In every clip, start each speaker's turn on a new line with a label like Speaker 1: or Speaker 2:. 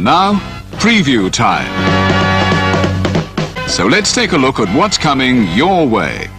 Speaker 1: now, preview time. So let's take a look at what's coming your way.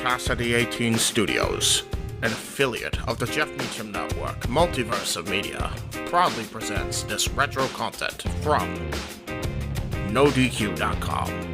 Speaker 2: Casa D18 Studios, an affiliate of the Jeff Meacham Network, Multiverse of Media, proudly presents this retro content from NoDQ.com.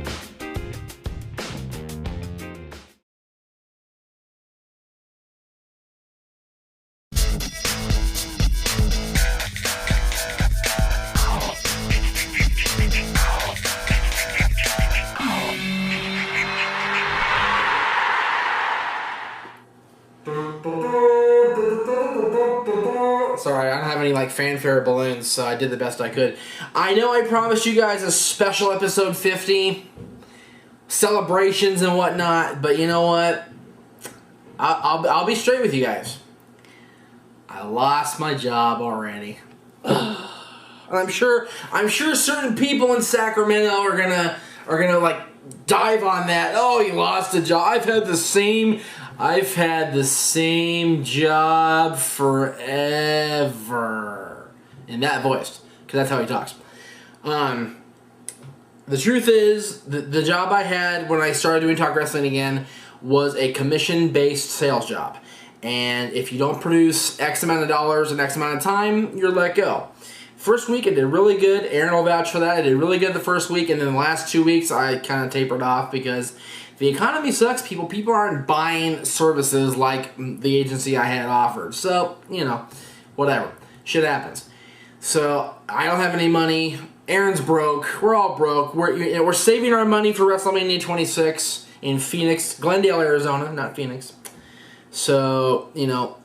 Speaker 3: Sorry, I don't have any like fanfare balloons, so I did the best I could. I know I promised you guys a special episode 50, celebrations and whatnot, but you know what? I'll be straight with you guys. I lost my job already. And I'm sure certain people in Sacramento are gonna like dive on that. Oh, you lost a job. I've had the same job forever. In that voice, because that's how he talks. The truth is, the job I had when I started doing talk wrestling again was a commission-based sales job. And if you don't produce X amount of dollars in X amount of time, you're let go. First week, I did really good. Aaron will vouch for that. I did really good the first week, and then the last 2 weeks, I kind of tapered off because the economy sucks, people. People aren't buying services like the agency I had offered. So, you know, whatever. Shit happens. So, I don't have any money. Aaron's broke. We're all broke. We're saving our money for WrestleMania 26 in Phoenix, Glendale, Arizona, not Phoenix. So, you know,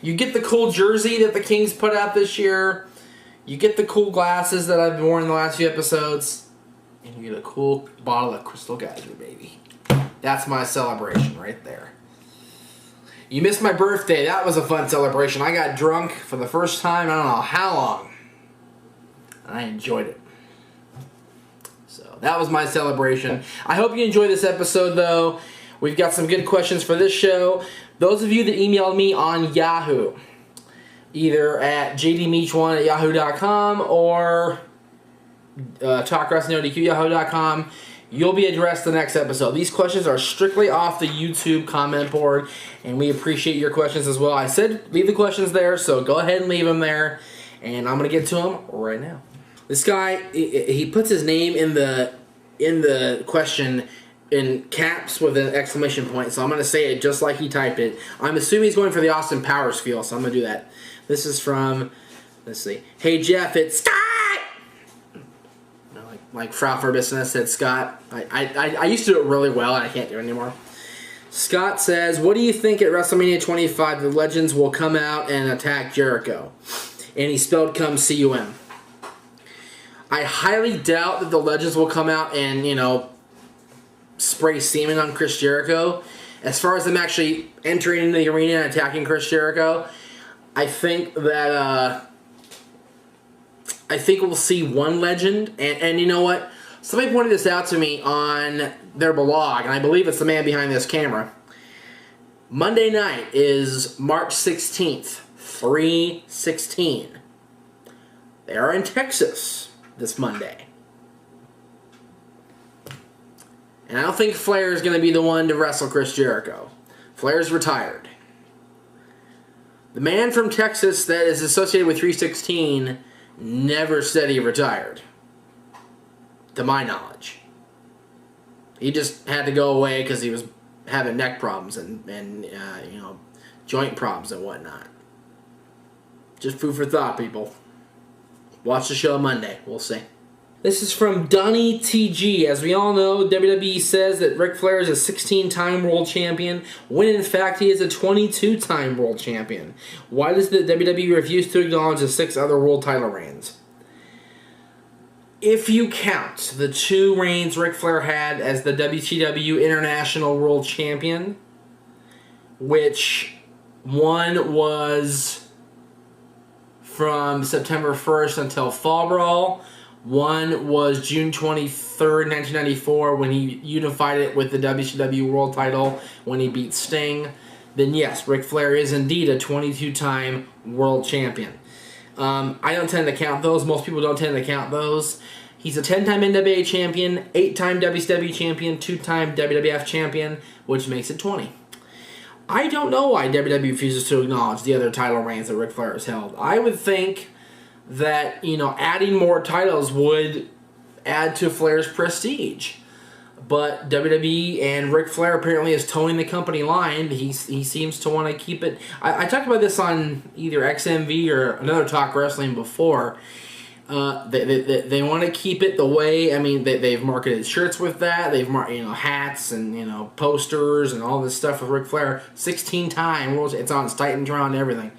Speaker 3: you get the cool jersey that the Kings put out this year. You get the cool glasses that I've worn in the last few episodes. And you get a cool bottle of Crystal Geyser, baby. That's my celebration right there. You missed my birthday. That was a fun celebration. I got drunk for the first time, I don't know how long. I enjoyed it. So that was my celebration. I hope you enjoyed this episode, though. We've got some good questions for this show. Those of you that emailed me on Yahoo, either at jdmeach1@yahoo.com or talkwrestling@yahoo.com, you'll be addressed the next episode. These questions are strictly off the YouTube comment board, and we appreciate your questions as well. I said leave the questions there, so go ahead and leave them there, and I'm going to get to them right now. This guy, he puts his name in the question in caps with an exclamation point, so I'm going to say it just like he typed it. I'm assuming he's going for the Austin Powers feel, so I'm going to do that. This is from, let's see. Hey Jeff, it's Scott! like Frau for Business said, Scott. I used to do it really well, and I can't do it anymore. Scott says, what do you think at WrestleMania 25 the Legends will come out and attack Jericho? And he spelled come C-U-M. I highly doubt that the Legends will come out and, you know, spray semen on Chris Jericho. As far as them actually entering into the arena and attacking Chris Jericho, I think that, I think we'll see one Legend. And you know what? Somebody pointed this out to me on their blog, and I believe it's the man behind this camera. Monday night is March 16th, 3/16. They are in Texas this Monday. And I don't think Flair is going to be the one to wrestle Chris Jericho. Flair's retired. The man from Texas that is associated with 316 never said he retired. To my knowledge. He just had to go away because he was having neck problems and you know, joint problems and whatnot. Just food for thought, people. Watch the show Monday. We'll see. This is from Donnie TG. As we all know, WWE says that Ric Flair is a 16-time world champion, when in fact he is a 22-time world champion. Why does the WWE refuse to acknowledge the 6 other world title reigns? If you count the 2 reigns Ric Flair had as the WCW International World Champion, which one was from September 1st until Fall Brawl, one was June 23rd, 1994, when he unified it with the WCW World title when he beat Sting, then yes, Ric Flair is indeed a 22-time world champion. I don't tend to count those. Most people don't tend to count those. He's a 10-time NWA champion, 8-time WCW champion, 2-time WWF champion, which makes it 20. I don't know why WWE refuses to acknowledge the other title reigns that Ric Flair has held. I would think that, you know, adding more titles would add to Flair's prestige. But WWE and Ric Flair apparently is towing the company line. He seems to want to keep it. I talked about this on either XMV or another Talk Wrestling before. They want to keep it the way. I mean, they've marketed shirts with that. They've hats and posters and all this stuff with Ric Flair. 16-time world. It's on Titantron and everything.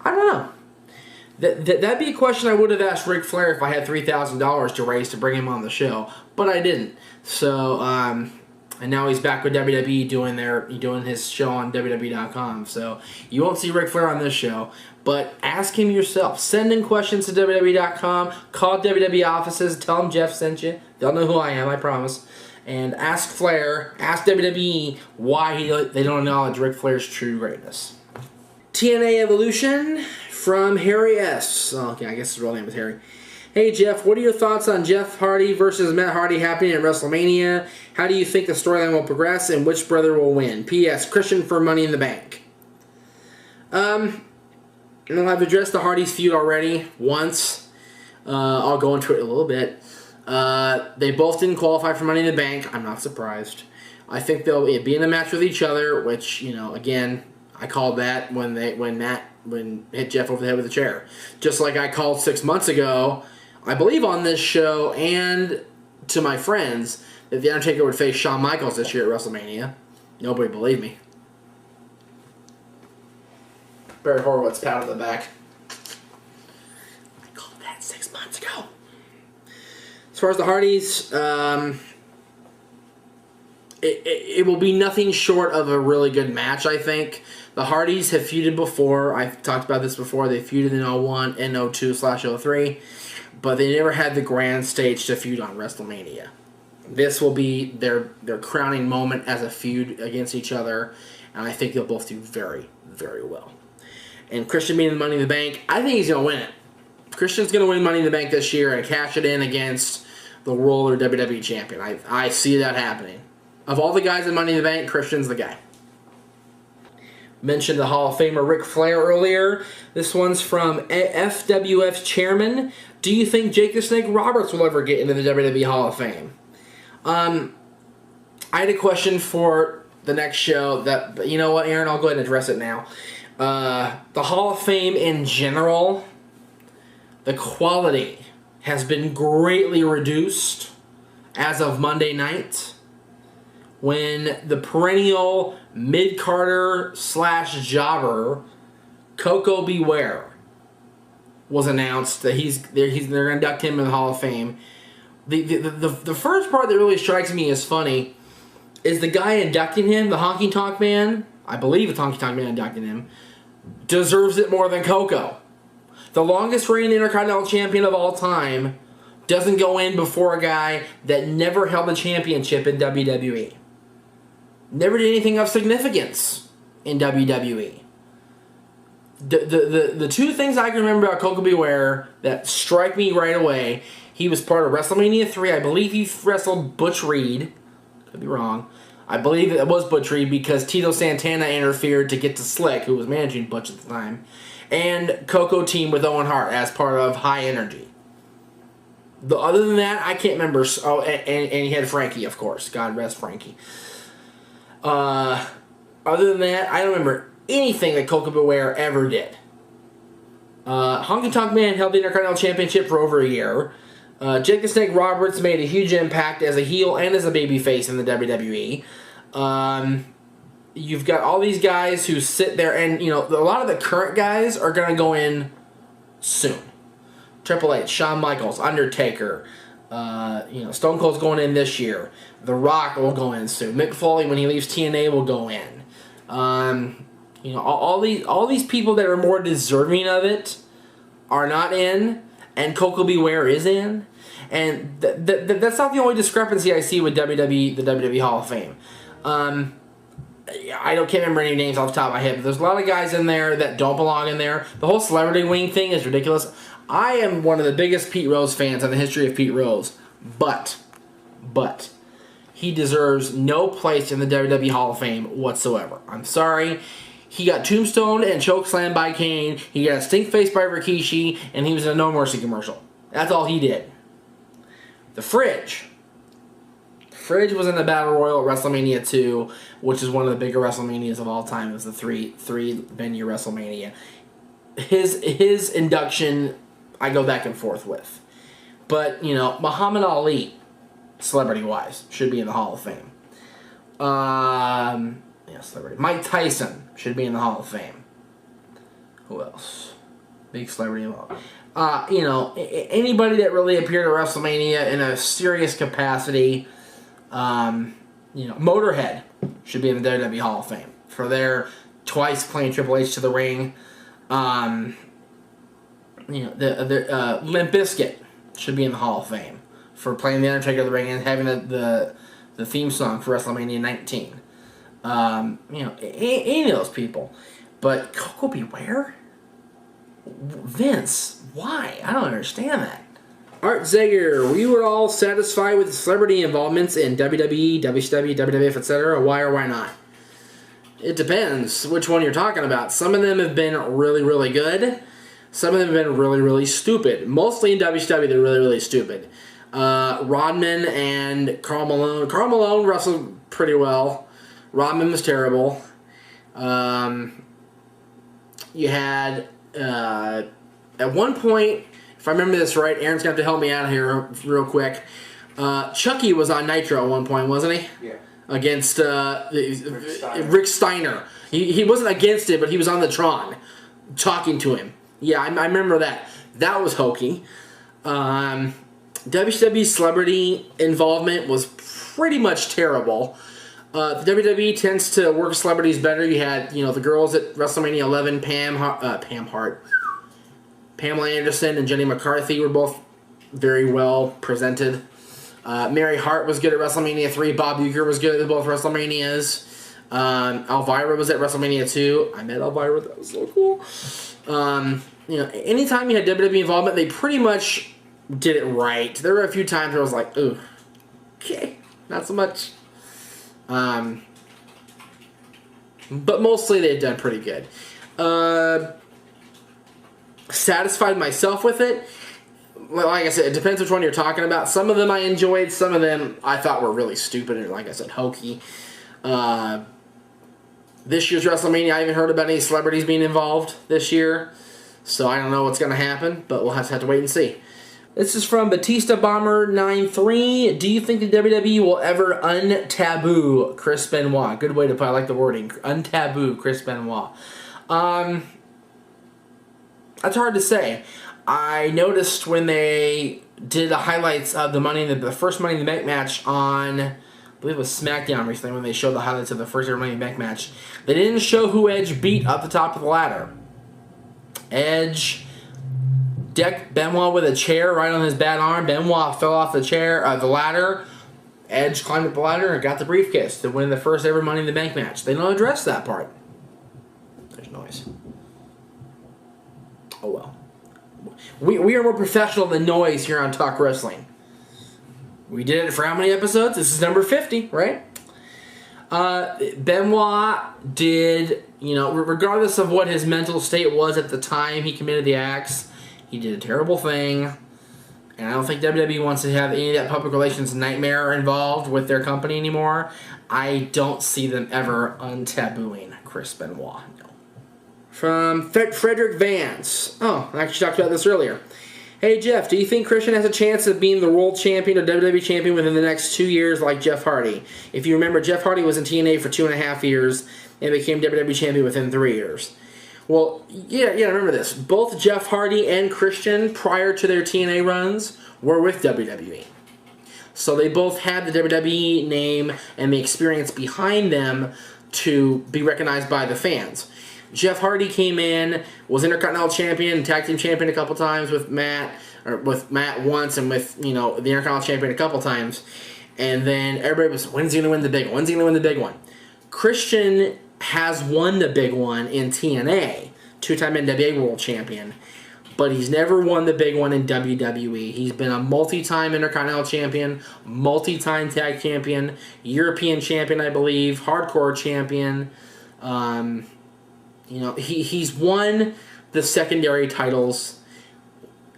Speaker 3: I don't know. That'd be a question I would have asked Ric Flair if I had $3,000 to raise to bring him on the show, but I didn't. So, and now he's back with WWE doing his show on WWE.com. So you won't see Ric Flair on this show, but ask him yourself. Send in questions to WWE.com. Call WWE offices. Tell them Jeff sent you. They'll know who I am, I promise. And ask Flair, ask WWE why they don't acknowledge Ric Flair's true greatness. TNA Evolution from Harry S. Oh, okay, I guess his real name is Harry. Hey Jeff, what are your thoughts on Jeff Hardy versus Matt Hardy happening at WrestleMania? How do you think the storyline will progress and which brother will win? P.S. Christian for Money in the Bank. I've addressed the Hardys feud already once. I'll go into it a little bit. They both didn't qualify for Money in the Bank. I'm not surprised. I think they'll be in a match with each other, which, again, I called that when Matt hit Jeff over the head with a chair. Just like I called 6 months ago, I believe on this show and to my friends, that The Undertaker would face Shawn Michaels this year at WrestleMania. Nobody believed me. Barry Horowitz, pat on the back. I called that 6 months ago. As far as the Hardys, it will be nothing short of a really good match, I think. The Hardys have feuded before. I've talked about this before. They feuded in 01 and 02/03. But they never had the grand stage to feud on WrestleMania. This will be their crowning moment as a feud against each other. And I think they'll both do very, very well. And Christian being the Money in the Bank, I think he's going to win it. Christian's going to win Money in the Bank this year and cash it in against the World or WWE Champion. I see that happening. Of all the guys in Money in the Bank, Christian's the guy. Mentioned the Hall of Famer Ric Flair earlier. This one's from FWF Chairman. Do you think Jake the Snake Roberts will ever get into the WWE Hall of Fame? I had a question for the next show but you know what, Aaron? I'll go ahead and address it now. The Hall of Fame in general, the quality has been greatly reduced as of Monday night, when the perennial mid-carder / jobber Coco Beware was announced that they're going to induct him in the Hall of Fame. The first part that really strikes me as funny is the guy inducting him, the Honky Tonk Man, I believe it's Honky Tonk Man inducting him, deserves it more than Coco. The longest reigning Intercontinental Champion of all time doesn't go in before a guy that never held a championship in WWE. Never did anything of significance in WWE. The two things I can remember about Coco Beware that strike me right away, he was part of WrestleMania 3. I believe he wrestled Butch Reed. Could be wrong. I believe it was Butch Reed because Tito Santana interfered to get to Slick, who was managing Butch at the time. And Coco teamed with Owen Hart as part of High Energy. Other than that, I can't remember. Oh, and he had Frankie, of course. God rest Frankie. Other than that, I don't remember anything that Coco Beware ever did. Honky Tonk Man held the Intercontinental Championship for over a year. Jake the Snake Roberts made a huge impact as a heel and as a babyface in the WWE. You've got all these guys who sit there, and a lot of the current guys are going to go in soon. Triple H, Shawn Michaels, Undertaker, Stone Cold's going in this year. The Rock will go in soon. Mick Foley, when he leaves TNA, will go in. All these people that are more deserving of it are not in, and Coco Beware is in. And that's not the only discrepancy I see with the WWE Hall of Fame. I can't remember any names off the top of my head, but there's a lot of guys in there that don't belong in there. The whole celebrity wing thing is ridiculous. I am one of the biggest Pete Rose fans in the history of Pete Rose, but he deserves no place in the WWE Hall of Fame whatsoever. I'm sorry. He got tombstoned and chokeslammed by Kane. He got a stink face by Rikishi, and he was in a No Mercy commercial. That's all he did. The Fridge was in the Battle Royal at WrestleMania 2, which is one of the bigger WrestleManias of all time. It was the three venue WrestleMania. His induction, I go back and forth with. But, Muhammad Ali, celebrity-wise, should be in the Hall of Fame. Celebrity. Mike Tyson should be in the Hall of Fame. Who else? Big celebrity involved. Anybody that really appeared at WrestleMania in a serious capacity, Motorhead should be in the WWE Hall of Fame for their twice playing Triple H to the ring. Limp Bizkit should be in the Hall of Fame for playing the Undertaker to the ring and having the theme song for WrestleMania 19. Any of those people. But Coco Beware? Vince, why? I don't understand that. Art Zager, were you at all satisfied with celebrity involvements in WWE, WCW, WWF, etc.? Why or why not? It depends which one you're talking about. Some of them have been really, really good. Some of them have been really, really stupid. Mostly in WCW, they're really, really stupid. Rodman and Karl Malone. Karl Malone wrestled pretty well. Rodman was terrible. You had, at one point, if I remember this right, Aaron's going to have to help me out here real quick. Chucky was on Nitro at one point, wasn't he?
Speaker 4: Yeah.
Speaker 3: Against Rick Steiner. He wasn't against it, but he was on the Tron talking to him. Yeah, I remember that. That was hokey. WCW's celebrity involvement was pretty much terrible. The WWE tends to work celebrities better. You had, the girls at WrestleMania 11, Pam Hart, Pamela Anderson, and Jenny McCarthy were both very well presented. Mary Hart was good at WrestleMania 3. Bob Uecker was good at both WrestleManias. Elvira was at WrestleMania 2. I met Elvira. That was so cool. Anytime you had WWE involvement, they pretty much did it right. There were a few times where I was like, ooh, okay, not so much. But mostly they've done pretty good. Satisfied myself with it. Like I said, it depends which one you're talking about. Some of them I enjoyed. Some of them I thought were really stupid and, like I said, hokey. This year's WrestleMania, I haven't heard about any celebrities being involved this year. So I don't know what's going to happen, but we'll have to wait and see. This is from Batista Bomber 93. Do you think the WWE will ever untaboo Chris Benoit? Good way to put it. I like the wording. Untaboo Chris Benoit. That's hard to say. I noticed when they did the highlights of the first Money in the Bank match on, I believe it was SmackDown recently, when they showed the highlights of the first ever Money in the Bank match, they didn't show who Edge beat up the top of the ladder. Edge decked Benoit with a chair right on his bad arm. Benoit fell off the ladder. Edge climbed up the ladder and got the briefcase to win the first ever Money in the Bank match. They don't address that part. There's noise. Oh well. We are more professional than noise here on Talk Wrestling. We did it for how many episodes? This is number 50, right? Benoit did, regardless of what his mental state was at the time he committed the acts, he did a terrible thing. And I don't think WWE wants to have any of that public relations nightmare involved with their company anymore. I don't see them ever untabooing Chris Benoit. No. From Frederick Vance. Oh, I actually talked about this earlier. Hey Jeff, do you think Christian has a chance of being the world champion or WWE champion within the next 2 years like Jeff Hardy? If you remember, Jeff Hardy was in TNA for 2.5 years and became WWE champion within 3 years. Well, yeah, remember this. Both Jeff Hardy and Christian, prior to their TNA runs, were with WWE. So they both had the WWE name and the experience behind them to be recognized by the fans. Jeff Hardy came in, was Intercontinental Champion, Tag Team Champion a couple times with Matt once, and with, the Intercontinental Champion a couple times. And then everybody was, when's he going to win the big one? When's he going to win the big one? Christian has won the big one in TNA, 2-time NWA World Champion, but he's never won the big one in WWE. He's been a multi-time Intercontinental Champion, multi-time Tag Champion, European Champion, I believe, Hardcore Champion. He's won the secondary titles.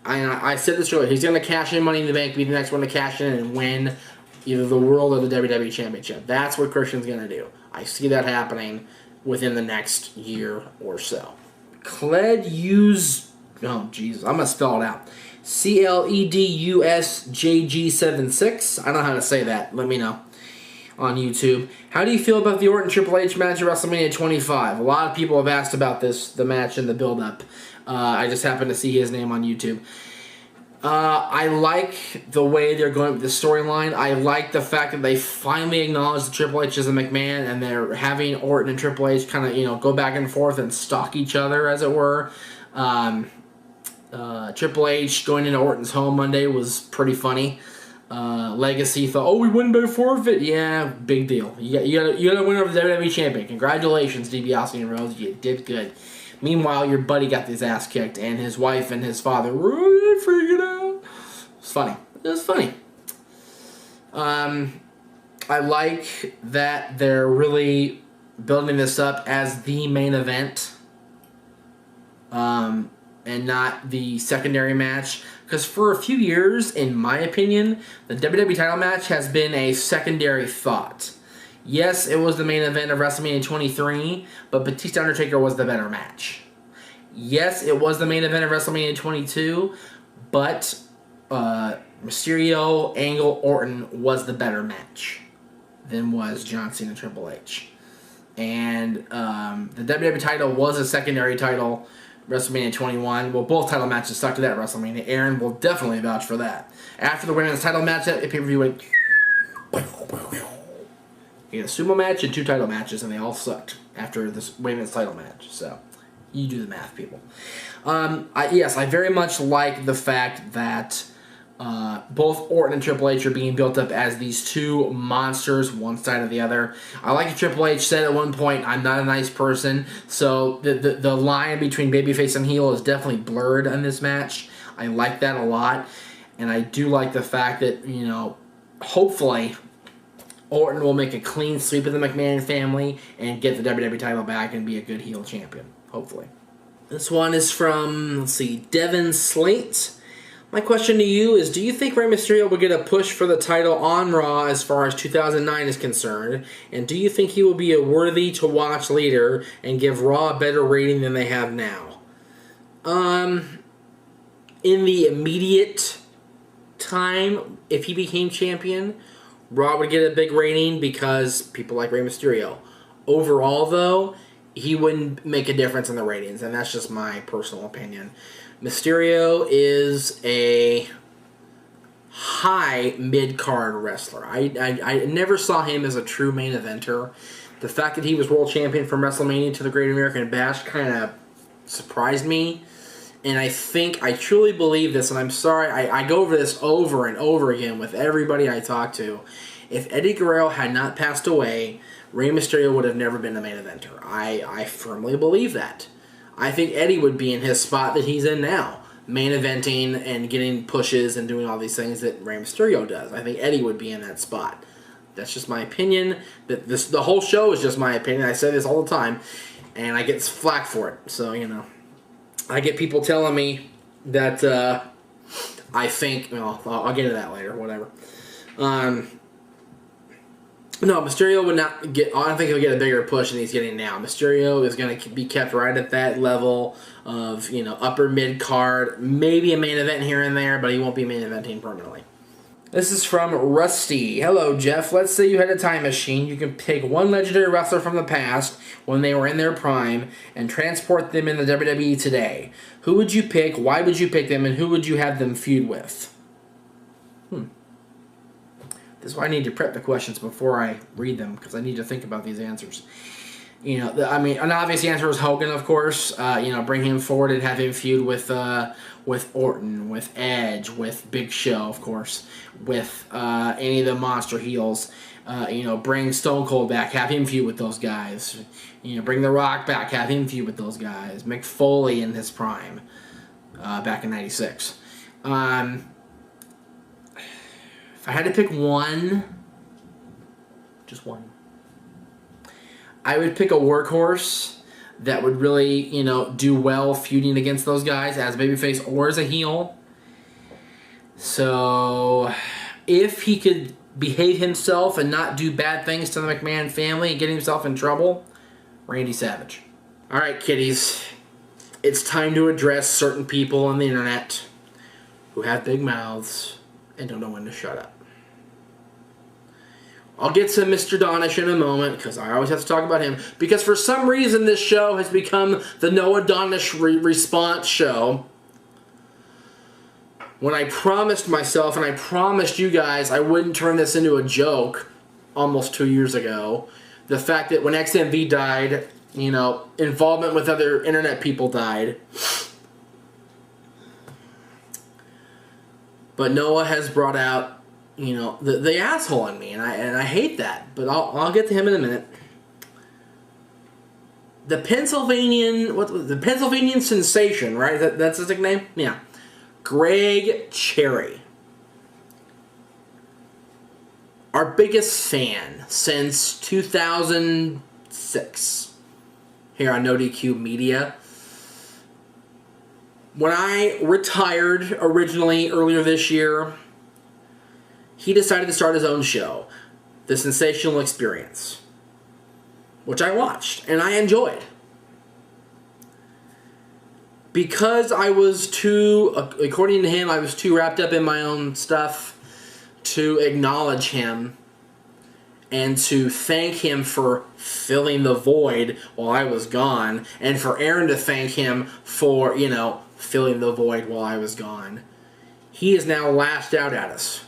Speaker 3: I said this earlier. He's going to cash in Money in the Bank, be the next one to cash in and win either the World or the WWE Championship. That's what Christian's going to do. I see that happening within the next year or so. Oh, Jesus. I'm going to spell it out. CLEDUSJG76. I don't know how to say that. Let me know on YouTube. How do you feel about the Orton Triple H match at WrestleMania 25? A lot of people have asked about the match and the build-up. I just happened to see his name on YouTube. I like the way they're going with the storyline. I like the fact that they finally acknowledge that Triple H is a McMahon, and they're having Orton and Triple H kind of, go back and forth and stalk each other, as it were. Triple H going into Orton's home Monday was pretty funny. Legacy thought, we win by forfeit. Yeah, big deal. You got to win over the WWE champion. Congratulations, DiBiase and Rose. You did good. Meanwhile, your buddy got his ass kicked, and his wife and his father were freaking out. It's funny. It was funny. I like that they're really building this up as the main event, and not the secondary match. Because for a few years, in my opinion, the WWE title match has been a secondary thought. Yes, it was the main event of WrestleMania 23, but Batista Undertaker was the better match. Yes, it was the main event of WrestleMania 22, but Mysterio, Angle, Orton was the better match than was John Cena and Triple H. And the WWE title was a secondary title, WrestleMania 21. Well, both title matches stuck to that WrestleMania. Aaron will definitely vouch for that. After the women's title match, the pay-per-view went... You had a sumo match and 2 title matches, and they all sucked after this women's title match. So, you do the math, people. Yes, I very much like the fact that both Orton and Triple H are being built up as these two monsters, one side or the other. I like that Triple H said at one point, I'm not a nice person. So, the line between babyface and heel is definitely blurred in this match. I like that a lot. And I do like the fact that, hopefully Orton will make a clean sweep of the McMahon family and get the WWE title back and be a good heel champion. Hopefully. This one is from, Devin Slate. My question to you is, do you think Rey Mysterio will get a push for the title on Raw as far as 2009 is concerned? And do you think he will be a worthy-to-watch leader and give Raw a better rating than they have now? In the immediate time, if he became champion, Raw would get a big rating because people like Rey Mysterio. Overall, though, he wouldn't make a difference in the ratings, and that's just my personal opinion. Mysterio is a high mid-card wrestler. I never saw him as a true main eventer. The fact that he was world champion from WrestleMania to the Great American Bash kind of surprised me. And I truly believe this, and I'm sorry, I go over this over and over again with everybody I talk to. If Eddie Guerrero had not passed away, Rey Mysterio would have never been the main eventer. I firmly believe that. I think Eddie would be in his spot that he's in now, main eventing and getting pushes and doing all these things that Rey Mysterio does. I think Eddie would be in that spot. That's just my opinion. The whole show is just my opinion. I say this all the time, and I get flack for it. So, I get people telling me that I think... Well, I'll get to that later, whatever. No, Mysterio would not get... I don't think he'll get a bigger push than he's getting now. Mysterio is going to be kept right at that level of, upper mid-card. Maybe a main event here and there, but he won't be main eventing permanently. This is from Rusty. Hello, Jeff. Let's say you had a time machine. You can pick one legendary wrestler from the past when they were in their prime and transport them in the WWE today. Who would you pick? Why would you pick them? And who would you have them feud with? This is why I need to prep the questions before I read them, because I need to think about these answers. An obvious answer is Hogan, of course. Bring him forward and have him feud with Orton, with Edge, with Big Show, of course, with any of the monster heels. Bring Stone Cold back, have him feud with those guys. Bring The Rock back, have him feud with those guys. Mick Foley in his prime, back in '96. If I had to pick one, just one, I would pick a workhorse that would really, do well feuding against those guys as a babyface or as a heel. So, if he could behave himself and not do bad things to the McMahon family and get himself in trouble, Randy Savage. Alright, kiddies. It's time to address certain people on the internet who have big mouths and don't know when to shut up. I'll get to Mr. Donish in a moment, because I always have to talk about him, because for some reason this show has become the Noah Donish response show. When I promised myself and I promised you guys I wouldn't turn this into a joke almost 2 years ago, the fact that when XMV died, involvement with other internet people died. But Noah has brought out, the asshole in me, and I hate that. But I'll get to him in a minute. The Pennsylvanian sensation, right? That's his nickname? Yeah. Greg Cherry. Our biggest fan since 2006 here on NoDQ Media. When I retired originally earlier this year, he decided to start his own show, The Sensational Experience, which I watched and I enjoyed. Because I was according to him, I was too wrapped up in my own stuff to acknowledge him and to thank him for filling the void while I was gone, and for Aaron to thank him for, filling the void while I was gone. He is now lashed out at us.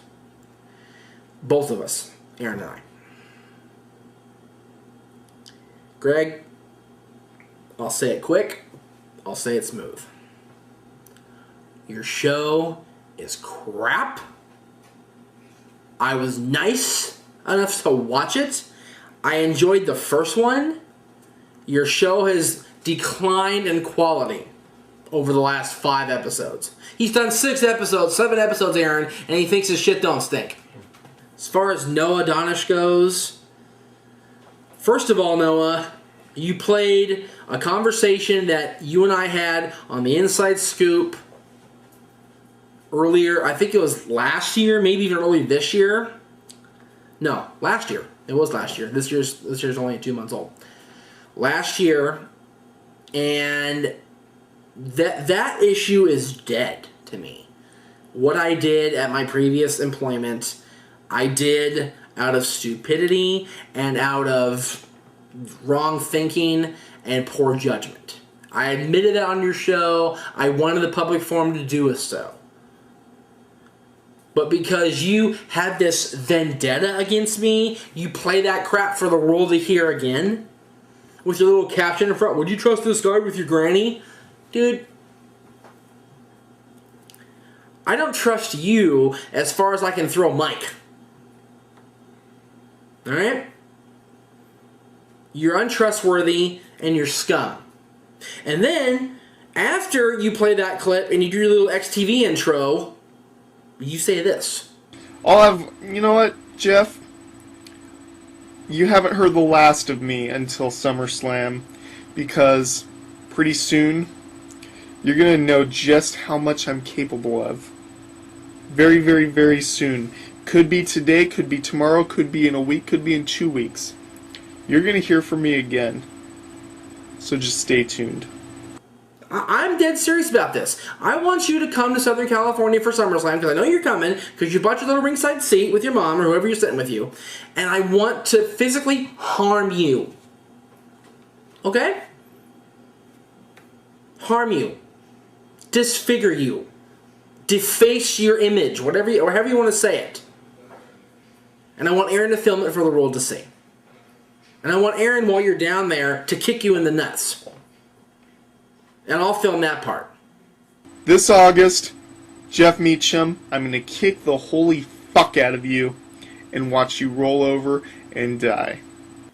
Speaker 3: Both of us, Aaron and I. Greg, I'll say it quick, I'll say it smooth. Your show is crap. I was nice enough to watch it. I enjoyed the first one. Your show has declined in quality over the last 5 episodes. He's done 6 episodes, 7 episodes, Aaron, and he thinks his shit don't stink. As far as Noah Donish goes, first of all, Noah, you played a conversation that you and I had on the Inside Scoop earlier. I think it was last year, maybe even early this year. No, last year. It was last year. This year's only 2 months old. Last year, and that issue is dead to me. what I did at my previous employment, I did out of stupidity and out of wrong thinking and poor judgment. I admitted that on your show. I wanted the public forum to do so. But because you had this vendetta against me, you play that crap for the world to hear again? With your little caption in front, would you trust this guy with your granny? Dude, I don't trust you as far as I can throw Mike. Alright? You're untrustworthy and you're scum. And then, after you play that clip and you do your little XTV intro, you say this.
Speaker 4: You know what, Jeff? You haven't heard the last of me until SummerSlam, because pretty soon you're going to know just how much I'm capable of. Very, very, very soon. Could be today, could be tomorrow, could be in a week, could be in 2 weeks. You're going to hear from me again. So just stay tuned.
Speaker 3: I'm dead serious about this. I want you to come to Southern California for SummerSlam, because I know you're coming, because you bought your little ringside seat with your mom or whoever you're sitting with you, and I want to physically harm you. Okay? Harm you. Disfigure you. Deface your image, however you want to say it. And I want Aaron to film it for the world to see. And I want Aaron, while you're down there, to kick you in the nuts. And I'll film that part.
Speaker 4: This August, Jeff Meacham, I'm going to kick the holy fuck out of you and watch you roll over and die.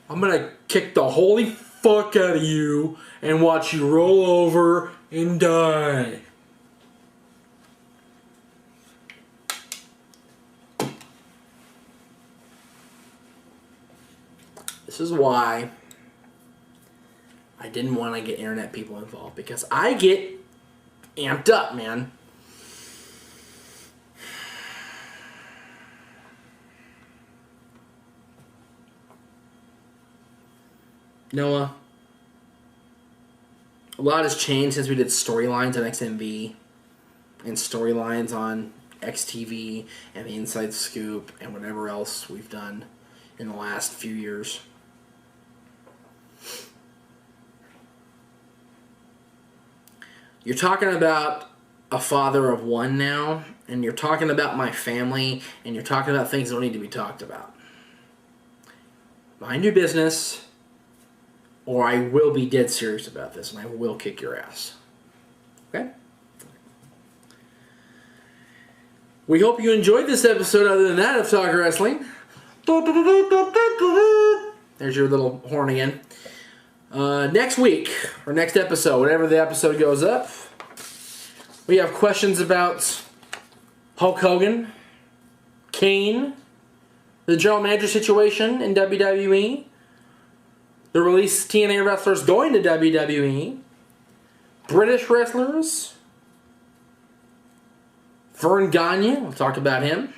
Speaker 3: I'm going to kick the holy fuck out of you and watch you roll over and die. This is why I didn't want to get internet people involved, because I get amped up, man. Noah, a lot has changed since we did storylines on XMV and storylines on XTV and the Inside Scoop and whatever else we've done in the last few years. You're talking about a father of one now, and you're talking about my family, and you're talking about things that don't need to be talked about. Mind your business, or I will be dead serious about this, and I will kick your ass. Okay? We hope you enjoyed this episode, other than that, of Talk Wrestling. There's your little horn again. Next week, or next episode, whenever the episode goes up, we have questions about Hulk Hogan, Kane, the general manager situation in WWE, the release of TNA wrestlers going to WWE, British wrestlers, Vern Gagne, we'll talk about him,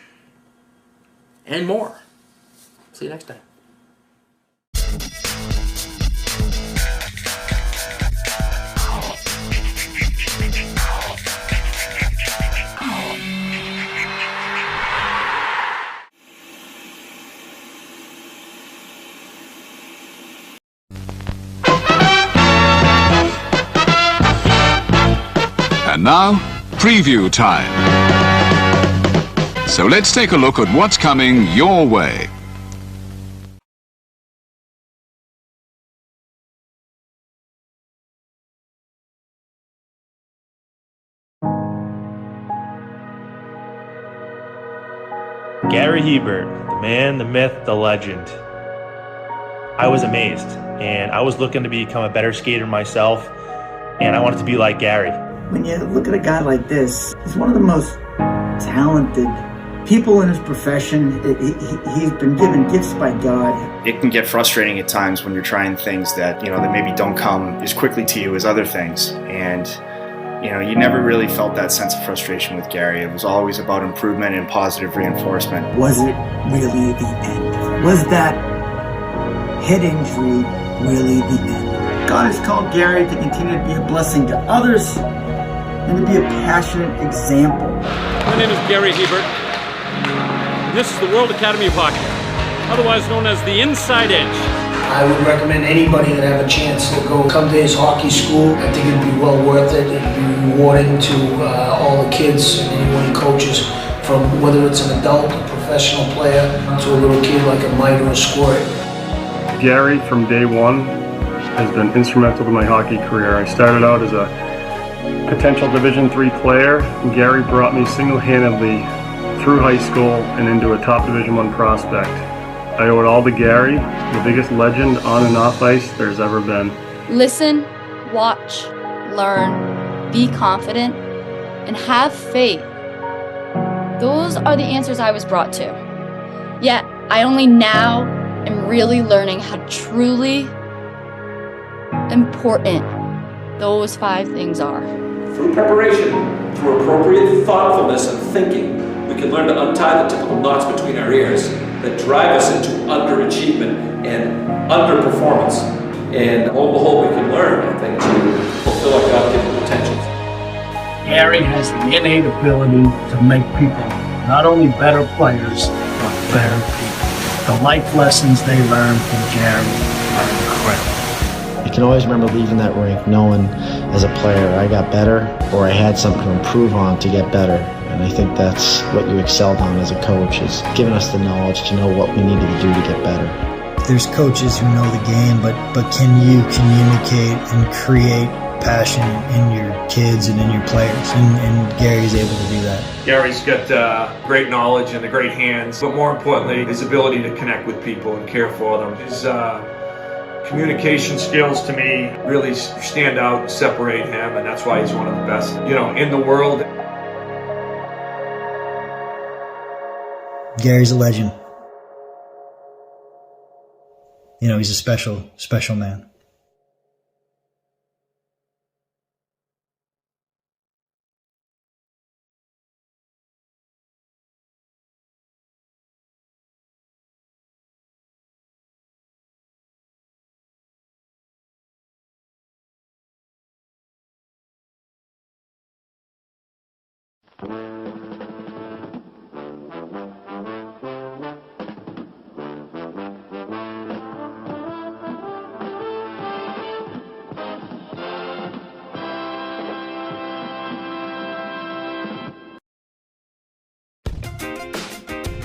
Speaker 3: and more. See you next time.
Speaker 1: And now, preview time. So let's take a look at what's coming your way.
Speaker 5: Gary Hebert, the man, the myth, the legend. I was amazed, and I was looking to become a better skater myself, and I wanted to be like Gary.
Speaker 6: When you look at a guy like this, he's one of the most talented people in his profession. He's been given gifts by God.
Speaker 7: It can get frustrating at times when you're trying things that, that maybe don't come as quickly to you as other things. And, you never really felt that sense of frustration with Gary. It was always about improvement and positive reinforcement.
Speaker 6: Was it really the end? Was that head injury really the end? God has called Gary to continue to be a blessing to others and to be a passionate example.
Speaker 8: My name is Gary Hebert, and this is the World Academy of Hockey, otherwise known as the Inside Edge.
Speaker 9: I would recommend anybody that have a chance to come to his hockey school. I think it'd be well worth it. It'd be rewarding to all the kids and anyone he coaches, from whether it's an adult, a professional player, to a little kid like a Mite or a Squirt.
Speaker 10: Gary, from day one, has been instrumental to my hockey career. I started out as a potential Division III player, and Gary brought me single-handedly through high school and into a top Division I prospect. I owe it all to Gary, the biggest legend on and off ice there's ever been.
Speaker 11: Listen, watch, learn, be confident, and have faith. Those are the answers I was brought to. Yet, I only now am really learning how truly important those 5 things are.
Speaker 12: Through preparation, through appropriate thoughtfulness and thinking, we can learn to untie the typical knots between our ears that drive us into underachievement and underperformance. And lo and behold, we can learn, I think, to fulfill our God-given potentials.
Speaker 13: Gary has the innate ability to make people not only better players, but better people. The life lessons they learn from Gary are incredible.
Speaker 14: I can always remember leaving that rink knowing as a player I got better, or I had something to improve on to get better. And I think that's what you excelled on as a coach, is giving us the knowledge to know what we needed to do to get better.
Speaker 15: There's coaches who know the game, but can you communicate and create passion in your kids and in your players? And Gary's able to do that.
Speaker 16: Gary's got great knowledge and the great hands, but more importantly, his ability to connect with people and care for them. His communication skills, to me, really stand out and separate him, and that's why he's one of the best, in the world.
Speaker 15: Gary's a legend. He's a special, special man.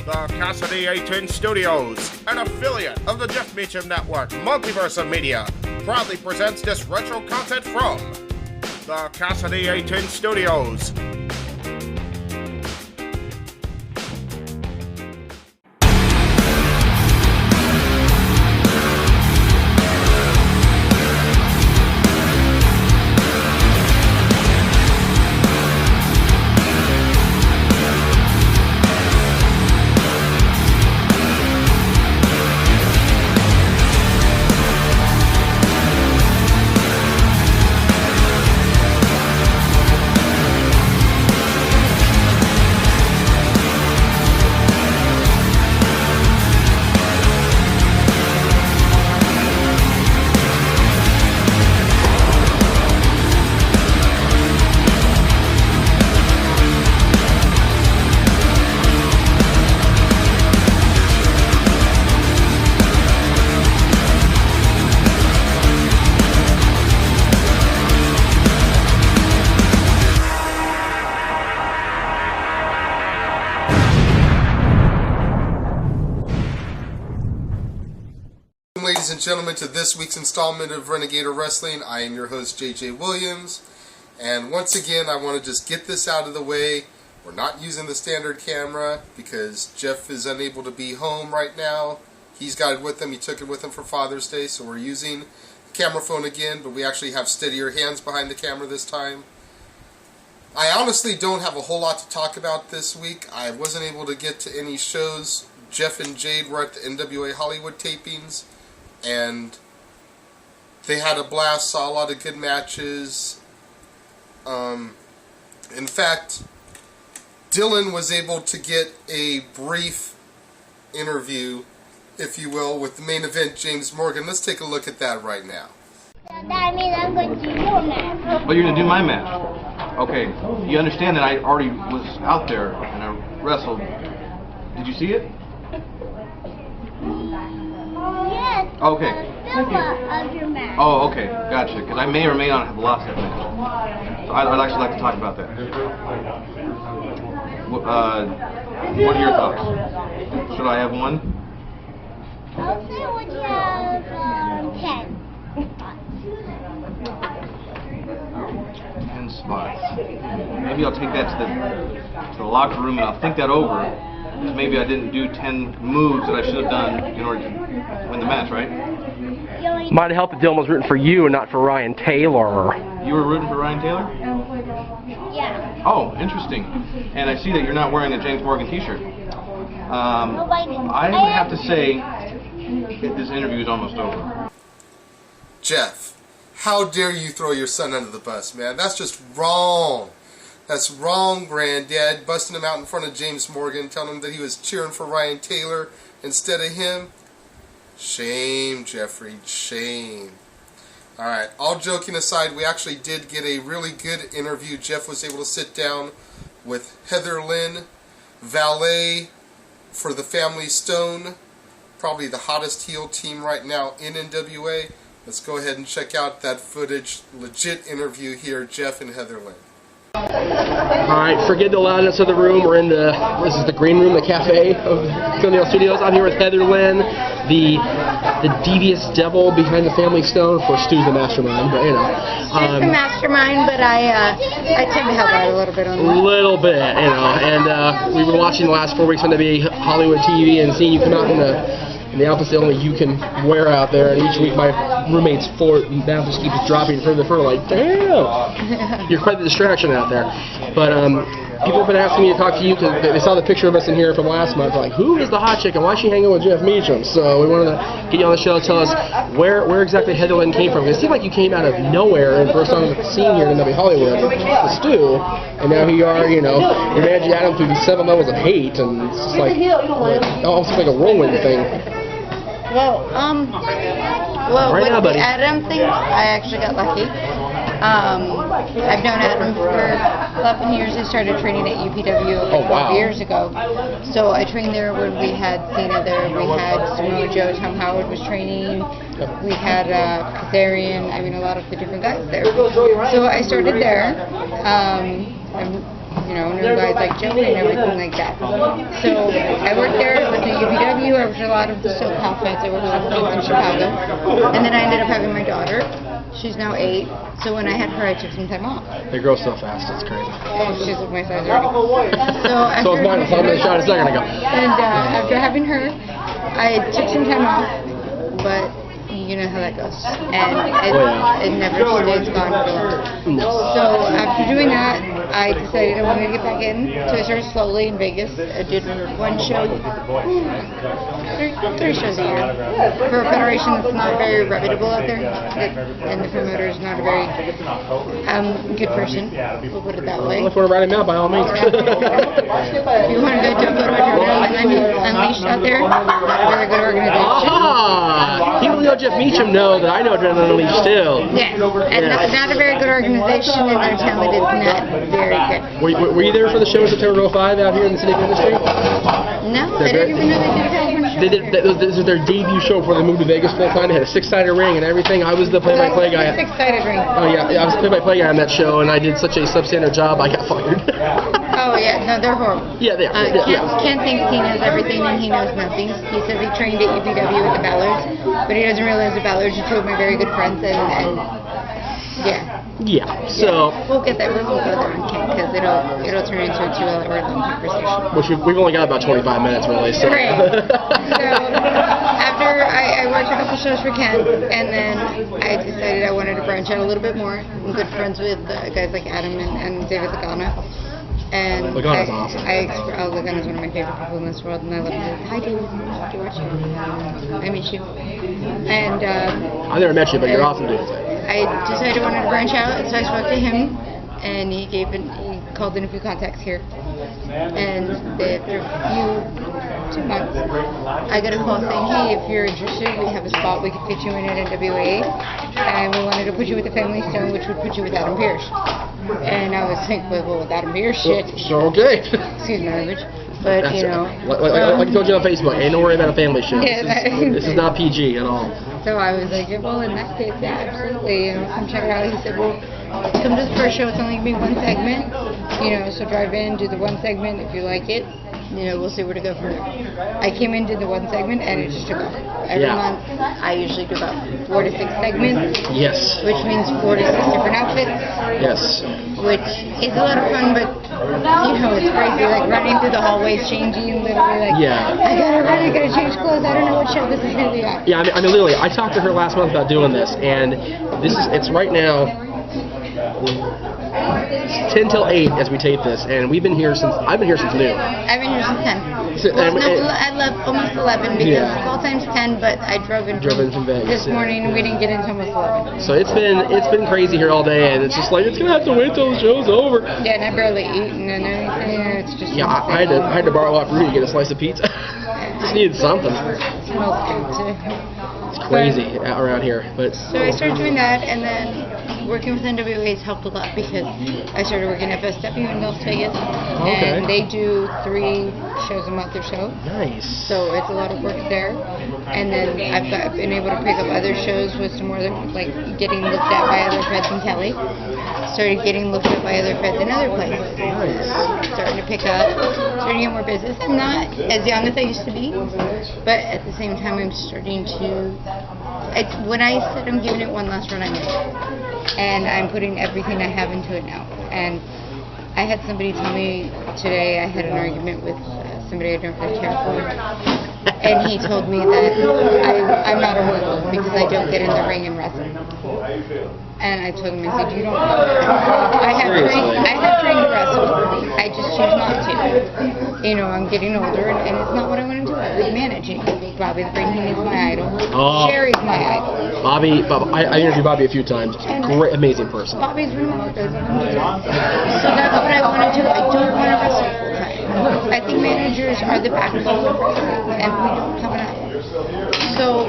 Speaker 2: The Casa D18 Studios, an affiliate of the Jeff Meacham Network, Multiverse of Media, proudly presents this retro content from the Casa D18 Studios.
Speaker 17: Ladies and gentlemen, to this week's installment of Renegade Wrestling. I am your host, JJ Williams, and once again, I want to just get this out of the way. We're not using the standard camera because Jeff is unable to be home right now. He's got it with him. He took it with him for Father's Day, so we're using the camera phone again, but we actually have steadier hands behind the camera this time. I honestly don't have a whole lot to talk about this week. I wasn't able to get to any shows. Jeff and Jade were at the NWA Hollywood tapings, and they had a blast, saw a lot of good matches. In fact, Dylan was able to get a brief interview, if you will, with the main event, James Morgan. Let's take a look at that right now.
Speaker 18: That means I'm going to do your match.
Speaker 19: Well, you're going to do my match.
Speaker 18: Okay, you understand that I already was out there and I wrestled. Did you see it?
Speaker 19: Yes.
Speaker 18: Okay.
Speaker 19: Of your match.
Speaker 18: Oh, okay, gotcha. Because I may or may not have lost that match. So I'd actually like to talk about that. What are your thoughts? Should I have one?
Speaker 19: I'll say would you have 10
Speaker 18: spots. 10 spots. Maybe I'll take that to the locker room and I'll think that over. Because maybe I didn't do 10 moves that I should have done in order to win the match, right?
Speaker 20: Might have helped that Dylan was rooting for you and not for Ryan Taylor.
Speaker 18: You were rooting for Ryan Taylor?
Speaker 19: Yeah.
Speaker 18: Oh, interesting. And I see that you're not wearing a James Morgan t-shirt. I would have to say this interview is almost over.
Speaker 17: Jeff, how dare you throw your son under the bus, man? That's just wrong. That's wrong, Granddad. Busting him out in front of James Morgan, telling him that he was cheering for Ryan Taylor instead of him. Shame, Jeffrey, shame. Alright, all joking aside, we actually did get a really good interview. Jeff was able to sit down with Heather Lynn, valet for the Family Stone, probably the hottest heel team right now in NWA. Let's go ahead and check out that footage. Legit interview here, Jeff and Heather Lynn.
Speaker 20: Alright, forget the loudness of the room. We're in this is the green room, the cafe of FTW Studios. I'm here with Heather Lynn, the devious devil behind the Family Stone. For Stu's the mastermind, but you know.
Speaker 21: Stu's the mastermind, but I tend to help out a little bit on that.
Speaker 20: A little bit, you know. And we were watching the last 4 weeks on the Hollywood TV and seeing you come out in the outfits that only you can wear out there, and each week my roommate's down just keeps dropping further and further, like, damn, you're quite the distraction out there. But people have been asking me to talk to you because they saw the picture of us in here from last month, like, who is the hot chick and why is she hanging with Jeff Meacham? So we wanted to get you on the show, tell us where exactly Heather Lynn came from. It seemed like you came out of nowhere and first on the scene here in NW Hollywood with Stu, and now here you are, you know, you're managing Adam through these 7 levels of hate, and it's just like, almost like a whirlwind thing.
Speaker 21: Well, with the Adam thing, I actually got lucky. I've known Adam for 11 years. I started training at UPW 12 years ago. So I trained there when we had Cena there. We had Samoa Joe, Tom Howard was training. We had Kazarian. I mean, a lot of the different guys there. So I started there. You know, new guys like Joey and everything like that. So I worked there, I went to UPW, I worked a lot of the soap outfits, I worked some things in Chicago, and then I ended up having my daughter. She's now 8, so when I had her, I took some time off.
Speaker 20: They grow so fast, it's crazy.
Speaker 21: Oh, she's my size already. So
Speaker 20: it's mine, I saw me shot a second ago.
Speaker 21: And after having her, I took some time off, but you know how that goes. And it never stays gone for long. So after doing that, I decided I wanted to get back in. So I started slowly in Vegas. I did 1 show, 3 shows a year. For a federation that's not very reputable out there, and the promoter is not a very good person, we'll put it that way.
Speaker 20: If we're writing now, by all means.
Speaker 21: If you want to go to Unleashed out there, not a very good organization.
Speaker 20: People know Jeff Meacham know that I know Adrenaline Unleashed still.
Speaker 21: Yeah, and not a very good organization, and their talent is not very good.
Speaker 20: Were you there for the show in September 05 out here in the city industry?
Speaker 21: No, I didn't even know they did a California show.
Speaker 20: This is their debut show before they moved to Vegas full time. They had a 6-sided ring and everything. I was the play-by-play guy.
Speaker 21: 6-sided ring.
Speaker 20: Oh yeah, I was the play-by-play guy on that show, and I did such a substandard job, I got fired.
Speaker 21: Oh yeah, no, they're horrible.
Speaker 20: Yeah, they are.
Speaker 21: Ken thinks he knows everything, and he knows nothing. He says he trained at UPW with the Ballards, but he doesn't realize the Ballards are 2 of my very good friends, and yeah.
Speaker 20: Yeah, so...
Speaker 21: We'll get there, we'll go there on Ken, because it'll turn into a 2-hour long conversation.
Speaker 20: Which we've only got about 25 minutes, really, so...
Speaker 21: Right. So, after I worked a couple shows for Ken, and then I decided I wanted to branch out a little bit more. I'm good friends with guys like Adam and David Lagana. And
Speaker 20: Lagana's awesome.
Speaker 21: Lagana's one of my favorite people in this world, and I love him. Hi, David. Do you watch you? I meet you. And
Speaker 20: I never met you, but you're awesome, dude.
Speaker 21: I decided I wanted to branch out, so I spoke to him, and he called in a few contacts here. And after a few 2 months, I got a call saying, hey, if you're interested, we have a spot we could fit you in at NWA, and we wanted to put you with the Family Stone, which would put you with Adam Pearce. And I was like, well, with Adam Pierce shit.
Speaker 20: So okay.
Speaker 21: Excuse my language. But,
Speaker 20: That's
Speaker 21: you know.
Speaker 20: Like I told you on Facebook, ain't no worry about a family show.
Speaker 21: Yeah,
Speaker 20: this is not PG at all.
Speaker 21: So I was like, well, in that case, yeah, absolutely. Come check it out. He said, well, come to the first show. It's only going to be one segment. So drive in, do the one segment. If you like it, we'll see where to go from there. I came in, did the one segment, and it just took off. Every month, I usually do about 4 to 6 segments.
Speaker 20: Yes.
Speaker 21: Which means 4 to 6 different outfits.
Speaker 20: Yes.
Speaker 21: Which is a lot of fun, but, it's crazy. Like, running through the hallways, changing, literally, like, I gotta run, I gotta change clothes. I don't know what show this is gonna be on.
Speaker 20: Yeah, I mean, literally, I talked to her last month about doing this, and it's right now 10 till 8 as we tape this, and I've been here since noon.
Speaker 21: I've been here since 10. I left almost 11 because call time's 10, but I drove in from Vegas this morning and we didn't get into almost 11.
Speaker 20: So it's been crazy here all day, and it's just like it's gonna have to wait till the show's over.
Speaker 21: Yeah, and I barely eaten and anything. It's just
Speaker 20: I had to borrow off Rudy to get a slice of pizza. Just needed something.
Speaker 21: It smells good too.
Speaker 20: It's crazy around here, but
Speaker 21: so I started doing that, and then working with NWA has helped a lot because I started working at FTW in Las Vegas, and they do 3 shows a month or so.
Speaker 20: Nice.
Speaker 21: So it's a lot of work there, and then I've been able to pick up other shows with some more like getting looked at by other Freds in Kelly. Started getting looked at by other Freds in other places.
Speaker 20: Nice.
Speaker 21: Starting to pick up, starting to get more business. I'm not as young as I used to be, but at the same time I'm starting to. When I said I'm giving it one last run, I meant it. And I'm putting everything I have into it now. And I had somebody tell me today, I had an argument with somebody I don't really care for, and he told me that I'm not a worker because I don't get in the ring and wrestle. And I told him, I said, you don't know. I have trained to wrestle. I just choose not to. I'm getting older, and it's not what I want to do. I like managing. Bobby the Brain King is my idol. Sherry's my idol.
Speaker 20: Bobby, I interviewed Bobby a few times. Great, amazing person.
Speaker 21: Bobby's remote. So that's what I want to do. I don't want to wrestle full time. I think managers are the backbone of wrestling, and we don't have enough. So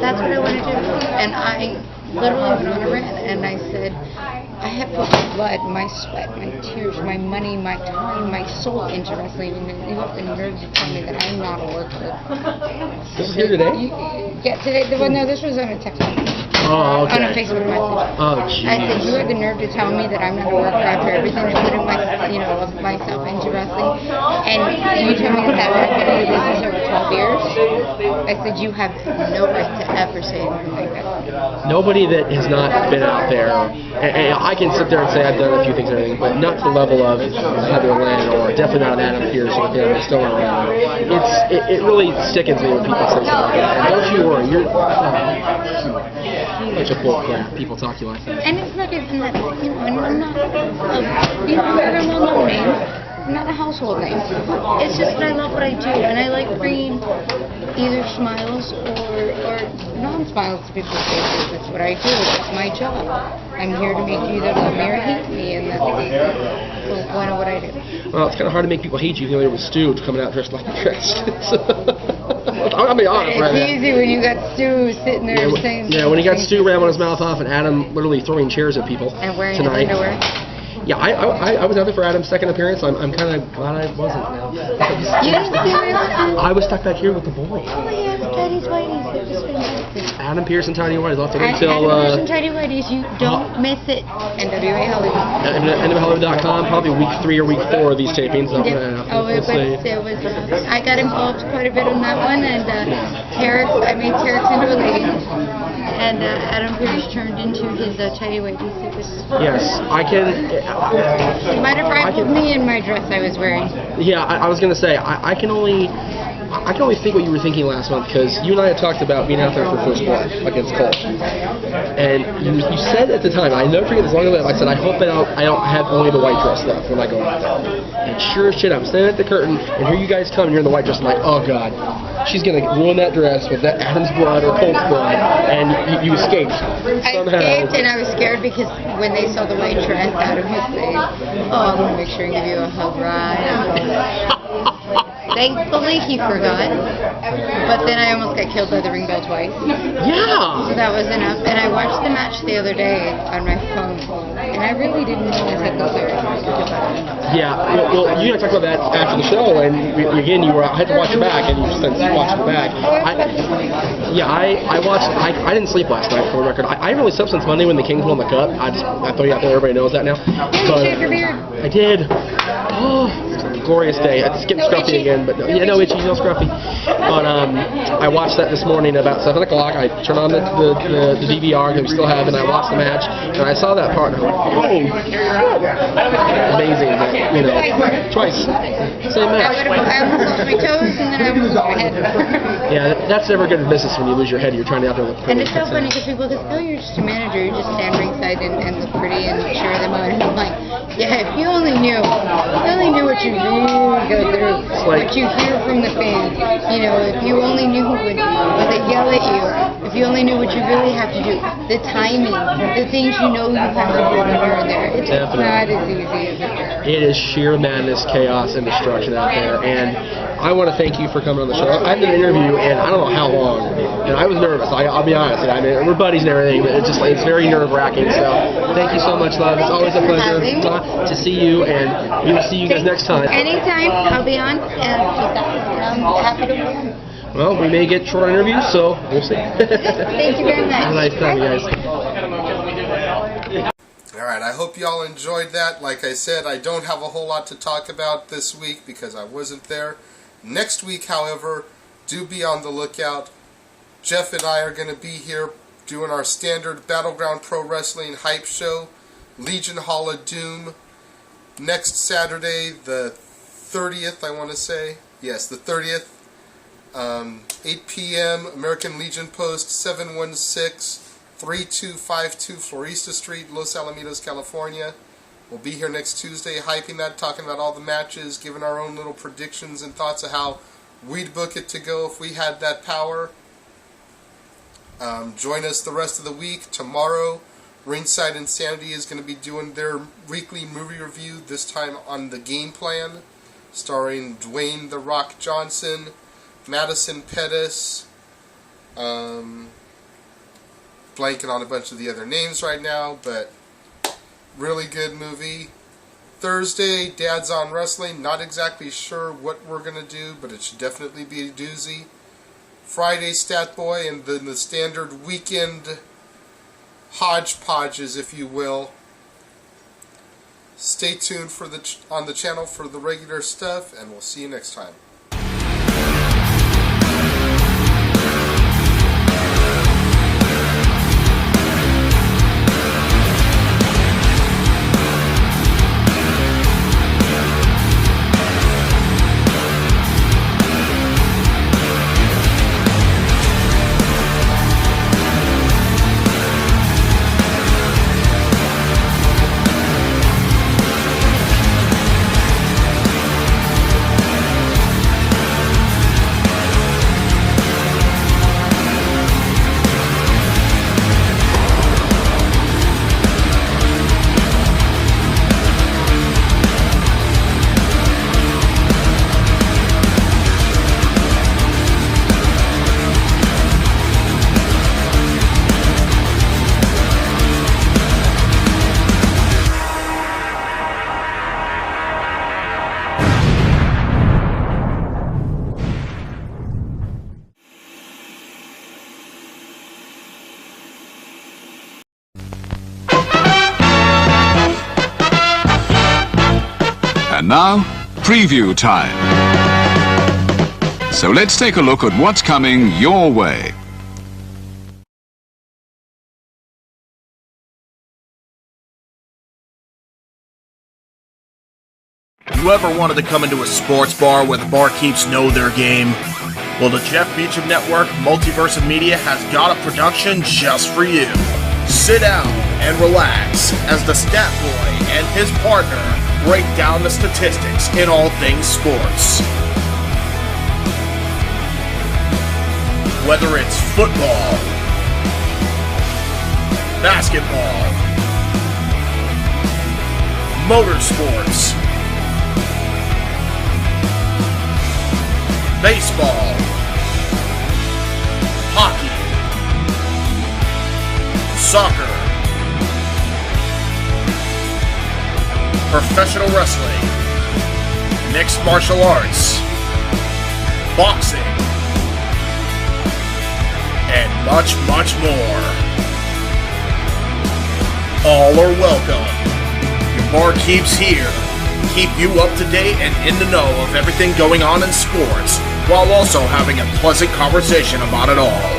Speaker 21: that's what I want to do. And I literally went on a rant, and I said, I have put my blood, my sweat, my tears, my money, my time, my soul into wrestling, and you have the nerve to tell me that I'm not a worker.
Speaker 20: This is here today?
Speaker 21: Today. No, this was on a text message.
Speaker 20: Oh, okay.
Speaker 21: On a Facebook message.
Speaker 20: Oh, jeez.
Speaker 21: I said, you have the nerve to tell me that I'm not a worker after everything I put in myself into wrestling, and you tell me that I've been in the business over 12 years. I said, you have no right to ever say anything like that.
Speaker 20: Nobody that has not been out there, and I can sit there and say I've done a few things and everything, but not to the level of Heather Lynn or definitely not Adam Pierce or still around. It really sickens me when people say something like that. And don't you worry, you're such a bull crap. People talk to you like that.
Speaker 21: And it's not even that, I'm not a well-known name. I'm not a household name. It's just that I love what I do, and I like bringing either smiles or non-smiles to people's faces. That's what I do. That's my job. I'm here to make you either love me or hate me, and that's the point of what I do.
Speaker 20: Well, it's kind of hard to make people hate you if you're with Stu coming out dressed like you're dressed. I'll be honest, right?
Speaker 21: It's easy when you got Stu sitting there saying.
Speaker 20: Yeah, when you got Stu ramming his mouth off and Adam literally throwing chairs at people
Speaker 21: and wearing
Speaker 20: tonight.
Speaker 21: his underwear.
Speaker 20: Yeah, I was out there for Adam's second appearance. I'm kind of glad I wasn't now.
Speaker 21: You didn't see him?
Speaker 20: I was stuck back here with the boys.
Speaker 21: Oh yeah, Tiny Whitey's. It was fantastic.
Speaker 20: Adam Pierce and Tiny Whitey's. I'll have to wait until.
Speaker 21: Adam Pierce and Tiny Whitey's. You don't miss it. NWA Hollywood.
Speaker 20: NWAHollywood.com. Probably week 3 or week 4 of these tapings.
Speaker 21: I got involved quite a bit on that one, and I made Terex into a lady. And Adam Pierce turned into his Tiny Whitey's.
Speaker 20: Yes, I can.
Speaker 21: He might have rivaled me in my dress I was wearing.
Speaker 20: Yeah, I was going to say, I can only think what you were thinking last month, because you and I had talked about being out there for First Blood against Cole. And you said at the time, I never forget this long as I said, I hope I don't have only the white dress left when I go out there. And sure as shit, I'm standing at the curtain, and here you guys come, and you're in the white dress, I'm like, oh god, she's going to ruin that dress with that Adam's blood or Cole's blood, and you escaped somehow.
Speaker 21: I escaped, and I was scared because when they saw the white dress, Adam was saying, oh, I'm going to make sure and give you a hug ride. Thankfully, he forgot. But then I almost got killed by the ring bell twice.
Speaker 20: Yeah!
Speaker 21: So that was enough. And I watched the match the other day on my phone, and I really didn't realize how good they were.
Speaker 20: Yeah, well, you guys talked about that after the show, and again, I had to watch it back, and you just watched it back. I watched. I didn't sleep last night, for the record. I haven't really slept since Monday when the Kings won the cup. I throw you out there. Everybody knows that now. But
Speaker 21: Shave your beard.
Speaker 20: I did. Oh, glorious day. It's getting scruffy again, but no itchy, no scruffy. But I watched that this morning about 7 o'clock. I turned on the DVR that we still have, and I watched the match, and I saw that part, and I'm like, oh, amazing. That, twice. Same match.
Speaker 21: I almost lost my toes, and then I almost lost my head.
Speaker 20: Yeah, that's never good business when you lose your head. You're trying to out there look pretty.
Speaker 21: And it's so funny because people go, oh, you're just a manager. You just stand ringside and look pretty and cheer them on. And I'm like, yeah, if you only knew what you really go through, what you hear from the fans. If you only knew when they yell at you, if you only knew what you really have to do, the timing, the things you have to do when you're in there. It's not as easy as it is.
Speaker 20: It is sheer madness, chaos, and destruction out there. And I want to thank you for coming on the show. I did an interview, and I don't know how long, and I was nervous. I'll be honest. I mean, we're buddies and everything, but it's very nerve-wracking. So thank you so much, love. It's always a pleasure to see you, and we will see you guys next time.
Speaker 21: Anytime, I'll be on, and I'm happy to be on.
Speaker 20: Well, we may get short interviews, so we'll see.
Speaker 21: Thank you very much.
Speaker 20: Have a nice time, you guys.
Speaker 17: Alright, I hope y'all enjoyed that. Like I said, I don't have a whole lot to talk about this week because I wasn't there. Next week, however, do be on the lookout. Jeff and I are going to be here doing our standard Battleground Pro Wrestling hype show, Legion Hall of Doom, next Saturday, the 30th, I want to say. Yes, the 30th. 8 p.m. American Legion Post 716-3252 Florista Street, Los Alamitos, California. We'll be here next Tuesday hyping that, talking about all the matches, giving our own little predictions and thoughts of how we'd book it to go if we had that power. Join us the rest of the week. Tomorrow, Ringside Insanity is going to be doing their weekly movie review, this time on The Game Plan, starring Dwayne "The Rock" Johnson, Madison Pettis, blanking on a bunch of the other names right now, but really good movie. Thursday, Dad's on Wrestling. Not exactly sure what we're going to do, but it should definitely be a doozy. Friday, Stat Boy, and then the standard weekend hodgepodges, if you will. Stay tuned on the channel for the regular stuff, and we'll see you next time.
Speaker 1: And now, preview time. So let's take a look at what's coming your way.
Speaker 2: You ever wanted to come into a sports bar where the barkeeps know their game? Well, the Jeff Meacham Network, Multiverse of Media, has got a production just for you. Sit down and relax as the Stat Boy and his partner break down the statistics in all things sports. Whether it's football, basketball, motorsports, baseball, hockey, soccer, professional wrestling, mixed martial arts, boxing, and much, much more. All are welcome. Your barkeep's here. Keep you up to date and in the know of everything going on in sports, while also having a pleasant conversation about it all.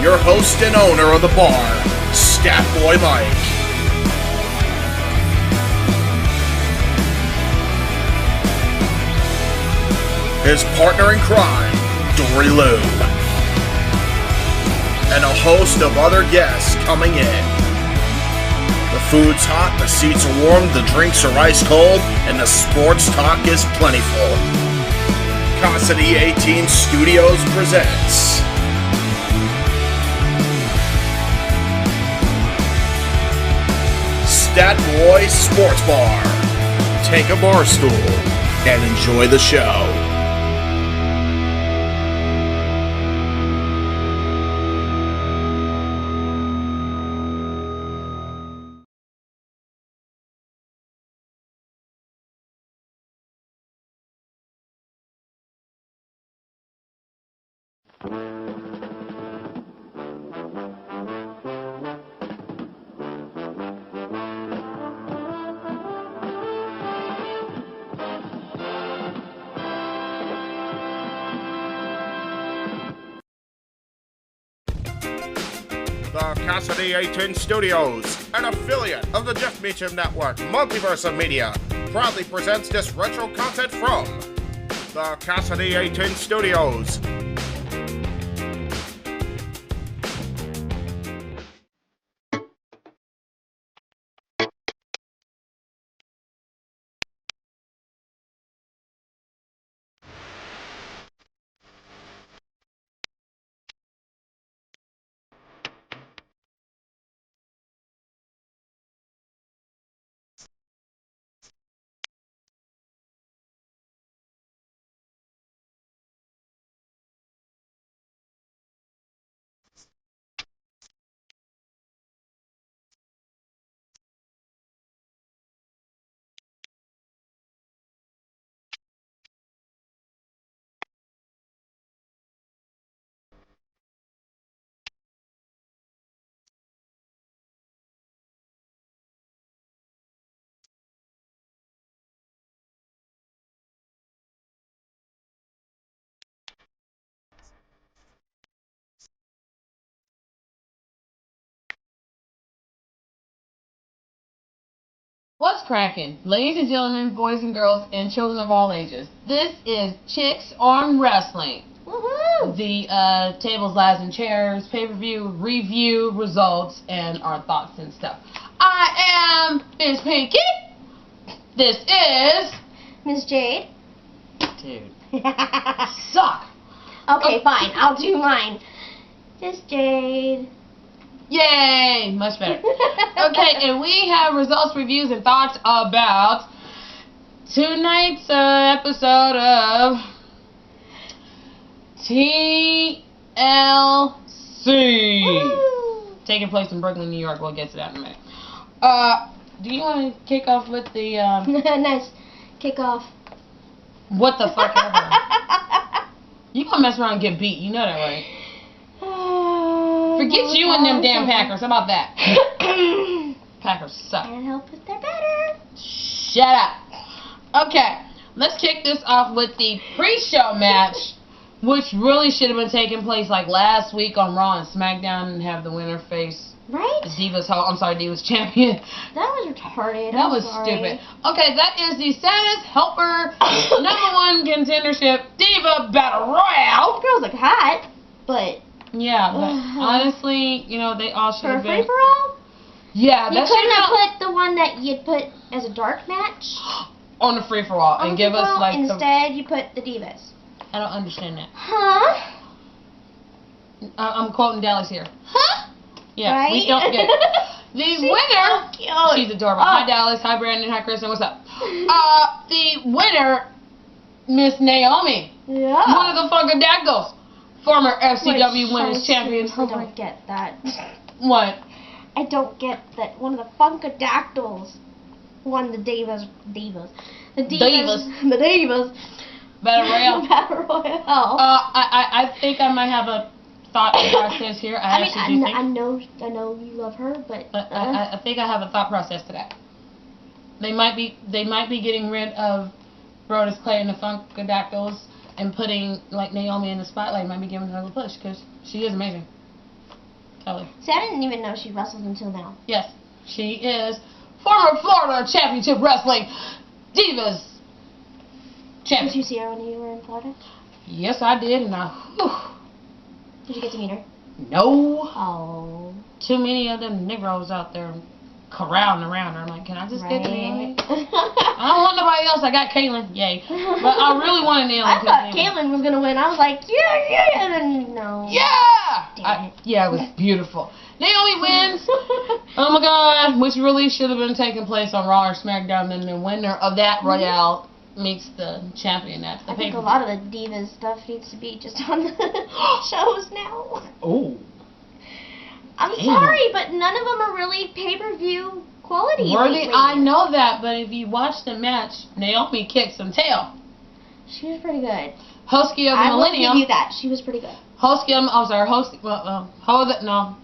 Speaker 2: Your host and owner of the bar, Stat Boy Mike. His partner in crime, Dory Lou. And a host of other guests coming in. The food's hot, the seats are warm, the drinks are ice cold, and the sports talk is plentiful. Casa D18 Studios presents Stat Boy Sports Bar. Take a bar stool and enjoy the show. The Casa D18 Studios, an affiliate of the Jeff Meacham Network, Multiverse of Media, proudly presents this retro content from the Casa D18 Studios.
Speaker 4: What's cracking? Ladies and gentlemen, boys and girls, and children of all ages. This is Chicks Arm Wrestling. Woohoo! The tables, ladders, and chairs, pay-per-view, review, results, and our thoughts and stuff. I am Miss Pinky. This is
Speaker 19: Miss Jade.
Speaker 4: Dude. Suck.
Speaker 19: Okay, fine. I'll do mine. Miss Jade.
Speaker 4: Yay! Much better. Okay, and we have results, reviews, and thoughts about tonight's episode of TLC. Woo! Taking place in Brooklyn, New York. We'll get to that in a minute. Do you want to kick off with the...
Speaker 19: Nice. Kick off.
Speaker 4: What the fuck ever. You gonna mess around and get beat. You know that, right? Forget you and them damn Packers. How about that? Packers suck.
Speaker 19: Can't help it, they're better.
Speaker 4: Shut up. Okay, let's kick this off with the pre-show match, which really should have been taking place like last week on Raw and SmackDown and have the winner face
Speaker 19: right?
Speaker 4: The Divas champion.
Speaker 19: That was retarded.
Speaker 4: That was stupid. Okay, that is the Saddest Helper #1 contendership Diva Battle Royale.
Speaker 19: Girls look hot, but...
Speaker 4: Yeah, but honestly, you know, they all should have been...
Speaker 19: For a free-for-all?
Speaker 4: Yeah,
Speaker 19: you couldn't have put the one that you'd put as a dark match?
Speaker 4: On the free-for-all, and give us, like,
Speaker 19: instead, you put the Divas.
Speaker 4: I don't understand that.
Speaker 19: Huh?
Speaker 4: I'm quoting Dallas here.
Speaker 19: Huh?
Speaker 4: Yeah,
Speaker 19: right?
Speaker 4: We don't get it. The winner...
Speaker 19: So cute.
Speaker 4: She's adorable. Hi, Dallas. Hi, Brandon. Hi, Kristen. What's up? The winner Miss Naomi.
Speaker 19: Yeah.
Speaker 4: One of the Funkadactyls. Former FTW Women's Champion.
Speaker 19: I don't get that.
Speaker 4: What?
Speaker 19: I don't get that one of the Funkadactyls won the Divas. The Divas.
Speaker 4: Battle Royale.
Speaker 19: Battle Royale.
Speaker 4: I think I might have a thought process here. I
Speaker 19: know you love her, but
Speaker 4: I think I have a thought process to that. They might be getting rid of Brodus Clay and the Funkadactyls and putting like Naomi in the spotlight. Might be giving her a push because she is amazing. Totally.
Speaker 19: See, I didn't even know she wrestled until now.
Speaker 4: Yes, she is former Florida Championship Wrestling Divas champion.
Speaker 19: Did you see her when you were in Florida?
Speaker 4: Yes, I did, and
Speaker 19: Did you get to meet her?
Speaker 4: No.
Speaker 19: Oh.
Speaker 4: Too many of them Negroes out there corralling around her. I'm like, can I just get Naomi? I don't want nobody else. I got Kaylin. Yay. But I really wanted Naomi.
Speaker 19: I thought Kaylin was going to win. I was like, yeah, and then no.
Speaker 4: Yeah! Yeah, it was beautiful. Naomi wins. Oh my God. Which really should have been taking place on Raw or SmackDown. And the winner of that Royale meets the champion at the
Speaker 19: I think
Speaker 4: pay-per-view.
Speaker 19: a lot of the Divas stuff needs to be just on the shows now.
Speaker 4: Oh.
Speaker 19: I'm sorry, but none of them are really pay-per-view quality.
Speaker 4: Worthy, I know that, but if you watch the match, Naomi kicked some tail.
Speaker 19: She was pretty good.
Speaker 4: Hosky of the
Speaker 19: I will
Speaker 4: Millennium.
Speaker 19: give you that. She was pretty good.
Speaker 4: Hosky, I'm sorry, Hosky, no.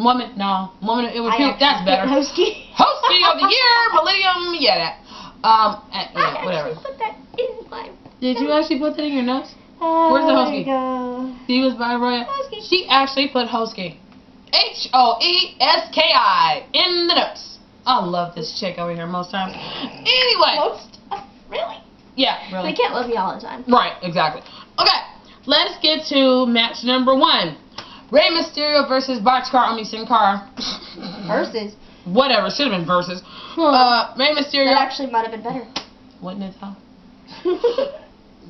Speaker 4: Woman, it was cute. That's better.
Speaker 19: Hosky.
Speaker 4: Hosky of the Year, Millennium, yeah, that. Yeah, whatever.
Speaker 19: Put that in my...
Speaker 4: Did you actually put that in your notes? Where's the Hosky? He was by Roya. She actually put Hosky. Hoeski in the notes. I love this chick over here most times. Anyway.
Speaker 19: Really?
Speaker 4: Yeah, really.
Speaker 19: They can't love me all the time.
Speaker 4: Right, exactly. Okay, let's get to match number 1. Rey Mysterio versus Sin Cara.
Speaker 19: Versus.
Speaker 4: Whatever, should have been versus. Rey Mysterio.
Speaker 19: That actually might have been better.
Speaker 4: Wouldn't it though?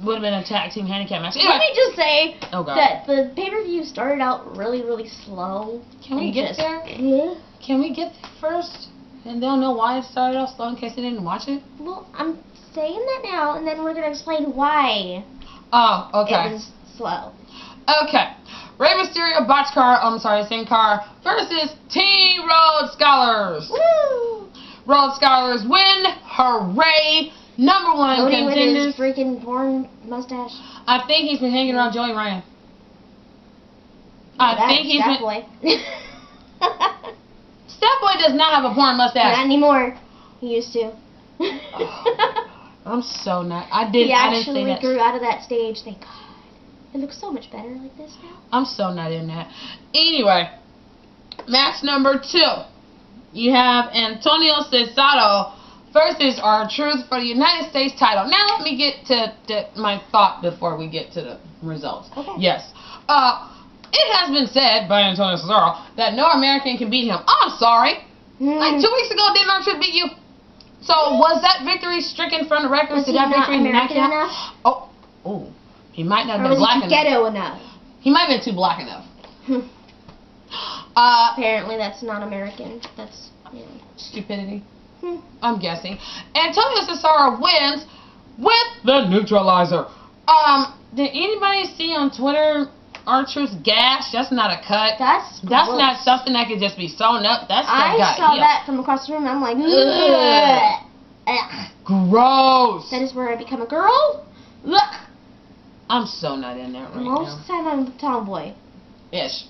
Speaker 4: Would have been a tag team handicap match. Anyway.
Speaker 19: Let me just say
Speaker 4: that
Speaker 19: the pay-per-view started out really, really slow.
Speaker 4: Can we get there?
Speaker 19: Yeah.
Speaker 4: Can we get there first? And they'll know why it started off slow in case they didn't watch it?
Speaker 19: Well, I'm saying that now, and then we're going to explain why
Speaker 4: it
Speaker 19: was slow.
Speaker 4: Okay. Rey Mysterio, Sin Cara versus Team Rhodes Scholars.
Speaker 19: Woo!
Speaker 4: Rhodes Scholars win. Hooray! Number 1
Speaker 19: Cody
Speaker 4: contenders.
Speaker 19: with his freaking porn mustache.
Speaker 4: I think he's been hanging around Joey Ryan. I think he's been...
Speaker 19: Boy.
Speaker 4: Step Boy does not have a porn mustache.
Speaker 19: Not anymore. He used to.
Speaker 4: I'm so not.
Speaker 19: He actually grew out of that stage. Thank God. It looks so much better like this now.
Speaker 4: I'm so not in that. Anyway, match number 2. You have Antonio Cesaro versus R-Truth for the United States title. Now let me get to my thought before we get to the results.
Speaker 19: Okay.
Speaker 4: Yes. It has been said by Antonio Cesaro that no American can beat him. I'm sorry. Like 2 weeks ago, didn't R-Truth beat you? So was that victory stricken from the records? Did that victory knock you out? Oh, he might not have been black enough.
Speaker 19: Ghetto enough?
Speaker 4: He might have been too black enough.
Speaker 19: Apparently that's not American. That's
Speaker 4: stupidity. I'm guessing. Antonio Cesaro wins with the neutralizer. Did anybody see on Twitter R-Truth's gash? That's not a cut. That's not something that could just be sewn up. That's
Speaker 19: I saw that from across the room. I'm like,
Speaker 4: gross.
Speaker 19: That is where I become a girl. Look.
Speaker 4: I'm so not in that right now.
Speaker 19: Most of the time I'm a tomboy.
Speaker 4: Ish.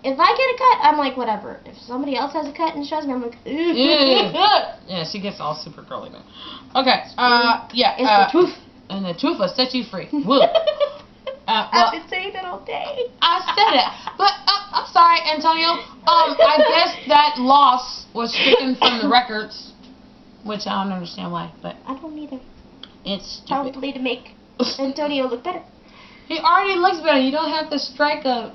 Speaker 19: If I get a cut, I'm like, whatever. If somebody else has a cut and shows me, I'm like,
Speaker 4: yeah, she gets all super girly now. Okay, yeah.
Speaker 19: It's the truth.
Speaker 4: And the truth will set you free. Woo.
Speaker 19: I've been saying that all day.
Speaker 4: I said it. But, I'm sorry, Antonio. I guess that loss was stricken from the records, which I don't understand why, but
Speaker 19: I don't either.
Speaker 4: It's stupid.
Speaker 19: Probably to make Antonio look better.
Speaker 4: He already looks better. You don't have to strike a,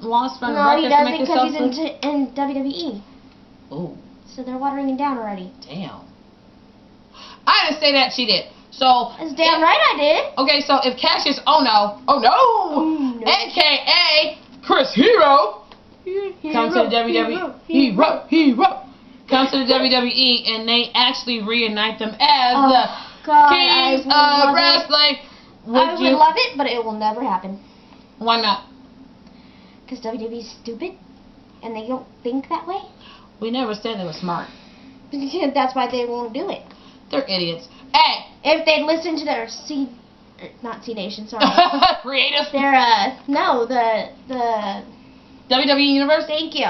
Speaker 4: loss from the
Speaker 19: No,
Speaker 4: records
Speaker 19: he
Speaker 4: to make
Speaker 19: doesn't
Speaker 4: yourself
Speaker 19: because he's in WWE.
Speaker 4: Ooh.
Speaker 19: So they're watering him down already.
Speaker 4: Damn. I didn't say that, she did. So
Speaker 19: that's damn right I did.
Speaker 4: Okay, so if Cassius no, a.k.a. Chris Hero, comes to the WWE, Hero, comes to the WWE, and they actually reunite them as the
Speaker 19: God,
Speaker 4: Kings
Speaker 19: I
Speaker 4: of Wrestling.
Speaker 19: I would love it, but it will never happen.
Speaker 4: Why not?
Speaker 19: Because WWE is stupid, and they don't think that way.
Speaker 4: We never said they were smart.
Speaker 19: That's why they won't do it.
Speaker 4: They're idiots. Hey!
Speaker 19: If they'd listen to their not C Nation, sorry.
Speaker 4: Creative?
Speaker 19: Their, no, the
Speaker 4: WWE Universe?
Speaker 19: Thank you.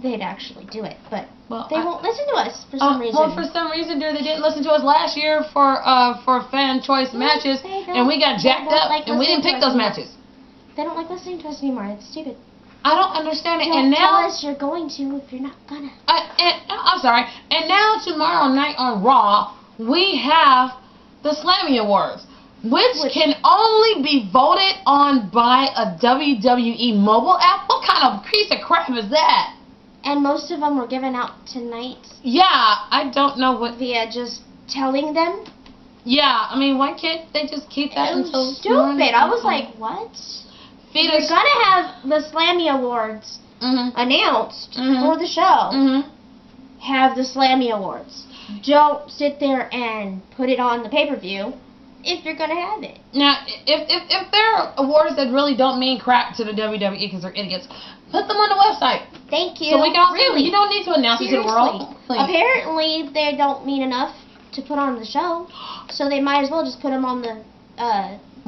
Speaker 19: They'd actually do it, but
Speaker 4: well,
Speaker 19: they won't listen to us for some reason.
Speaker 4: Well, for some reason, dear, they didn't listen to us last year for fan choice matches, and we got jacked up, and we didn't pick those matches.
Speaker 19: They don't like listening to us anymore. It's stupid.
Speaker 4: I don't understand it.
Speaker 19: Don't
Speaker 4: and now
Speaker 19: tell us you're going to if you're not gonna.
Speaker 4: I'm sorry. And now tomorrow night on Raw, we have the Slammy Awards, which can only be voted on by a WWE mobile app. What kind of piece of crap is that?
Speaker 19: And most of them were given out tonight.
Speaker 4: Yeah, I don't know what.
Speaker 19: Via just telling them.
Speaker 4: Yeah, I mean, why can't they just keep that until
Speaker 19: stupid? I was like, what? You're gonna have the Slammy Awards announced for the show. Have the Slammy Awards. Don't sit there and put it on the pay-per-view if you're gonna have it.
Speaker 4: Now, if there are awards that really don't mean crap to the WWE because they're idiots, put them on the website.
Speaker 19: Thank you.
Speaker 4: So we can all
Speaker 19: really?
Speaker 4: You don't need to announce it to the world. Please.
Speaker 19: Apparently, they don't mean enough to put on the show, so they might as well just put them on the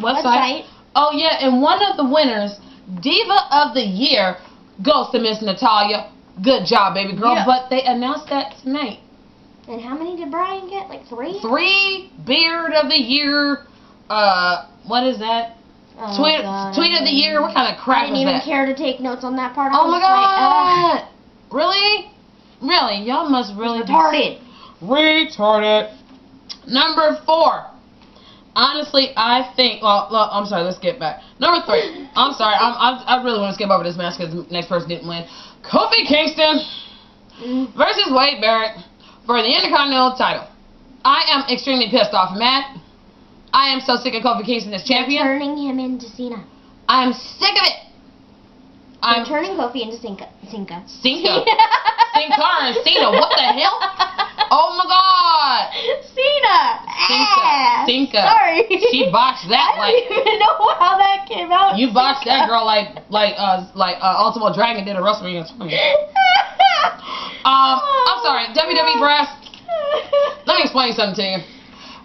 Speaker 19: website.
Speaker 4: Oh yeah, and one of the winners, Diva of the Year, goes to Miss Natalia. Good job, baby girl. Yeah. But they announced that tonight.
Speaker 19: And how many did Brian get? Like 3?
Speaker 4: 3 Beard of the Year. What is that?
Speaker 19: Oh,
Speaker 4: Tweet of the Year. What kind of crap is that?
Speaker 19: I didn't even care to take notes on that part.
Speaker 4: Oh my God! Really? Really? Y'all must really
Speaker 19: retarded.
Speaker 4: Retarded. Number 4. Honestly, I think. Well, I'm sorry. Let's get back. Number 3. I'm sorry. I really want to skip over this match because the next person didn't win. Kofi Kingston versus Wade Barrett for the Intercontinental title. I am extremely pissed off, mad. I am so sick of Kofi Kingston as champion.
Speaker 19: They're turning him into Cena.
Speaker 4: I am sick of it.
Speaker 19: I'm turning Kofi into Sinka.
Speaker 4: Sinka and Cena. What the hell? Oh my God. Sinka.
Speaker 19: Sorry.
Speaker 4: She botched that.
Speaker 19: I don't even know how that came out.
Speaker 4: You botched that girl like Ultimate Dragon did a WrestleMania 20. I'm sorry. WWE brass. Let me explain something to you.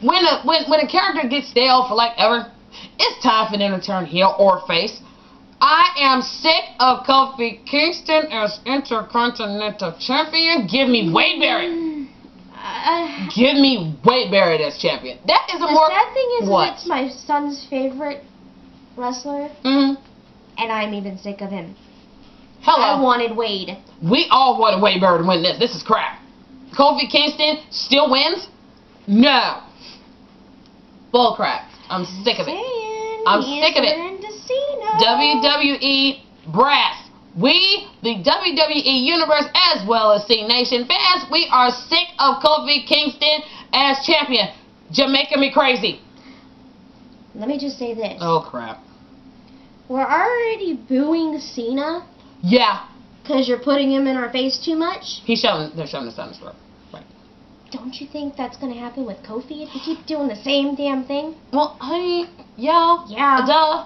Speaker 4: When a character gets stale for like ever, it's time for them to turn heel or face. I am sick of Kofi Kingston as Intercontinental Champion. Give me Wade Barrett. Give me Wade Barrett as champion. That is a more.
Speaker 19: The sad thing is,
Speaker 4: what?
Speaker 19: It's my son's favorite wrestler, and I'm even sick of him.
Speaker 4: Hello.
Speaker 19: I wanted Wade.
Speaker 4: We all wanted Wade Barrett to win this. This is crap. Kofi Kingston still wins? No. Bull crap. I'm sick of it. I'm sick of it. WWE brass. We, the WWE Universe, as well as C Nation fans, we are sick of Kofi Kingston as champion. Jamaica me crazy.
Speaker 19: Let me just say this.
Speaker 4: Oh crap.
Speaker 19: We're already booing Cena.
Speaker 4: Yeah.
Speaker 19: Because you're putting him in our face too much.
Speaker 4: They're showing the sun store. Right.
Speaker 19: Don't you think that's going to happen with Kofi if you keep doing the same damn thing?
Speaker 4: Well, honey, yeah. Duh.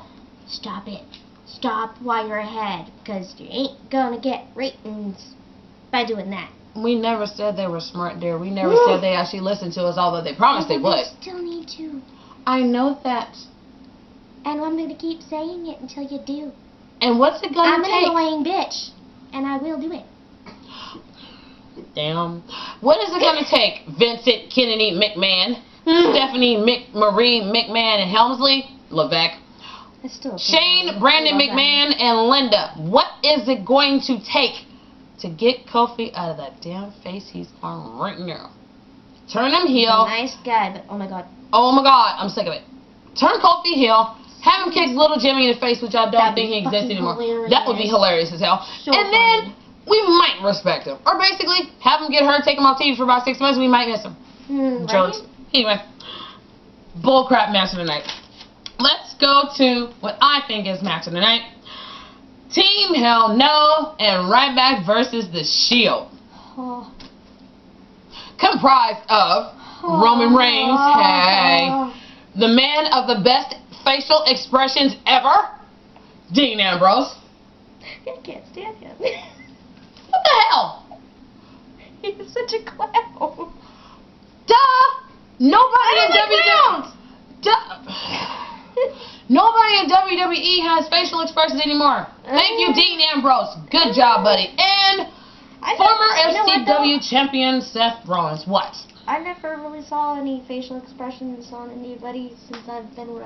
Speaker 19: Stop it. Stop while you're ahead, because you ain't gonna get ratings by doing that.
Speaker 4: We never said they were smart, dear. We never said they actually listened to us, although they promised they would.
Speaker 19: They still need to.
Speaker 4: I know that.
Speaker 19: And I'm gonna keep saying it until you do.
Speaker 4: And what's it gonna take?
Speaker 19: I'm an annoying bitch, and I will do it.
Speaker 4: Damn. What is it gonna take? Vincent Kennedy McMahon, Stephanie Marie McMahon, and Helmsley Levesque. Shane, Brandon McMahon, and Linda. What is it going to take to get Kofi out of that damn face he's on right now? Turn him heel.
Speaker 19: He's a nice guy, but oh my God.
Speaker 4: Oh my God, I'm sick of it. Turn Kofi heel. Have him kick little Jimmy in the face, which I don't think he exists anymore.
Speaker 19: Hilarious.
Speaker 4: That would be hilarious as hell.
Speaker 19: So
Speaker 4: and then we might respect him. Or basically, have him get hurt, take him off TV for about 6 months, we might miss him. Jokes. Anyway, bullcrap match of the night. Let's go to what I think is match of the night. Team Hell No and Ryback versus The Shield. Comprised of Roman Reigns, hey. The man of the best facial expressions ever, Dean Ambrose.
Speaker 19: I can't stand him.
Speaker 4: What the hell?
Speaker 19: He's such a clown.
Speaker 4: Duh! Nobody in WWE. Nobody in WWE has facial expressions anymore. Thank you, Dean Ambrose. Good job, buddy. And former FTW champion Seth Rollins. What?
Speaker 19: I never really saw any facial expressions on anybody since I've been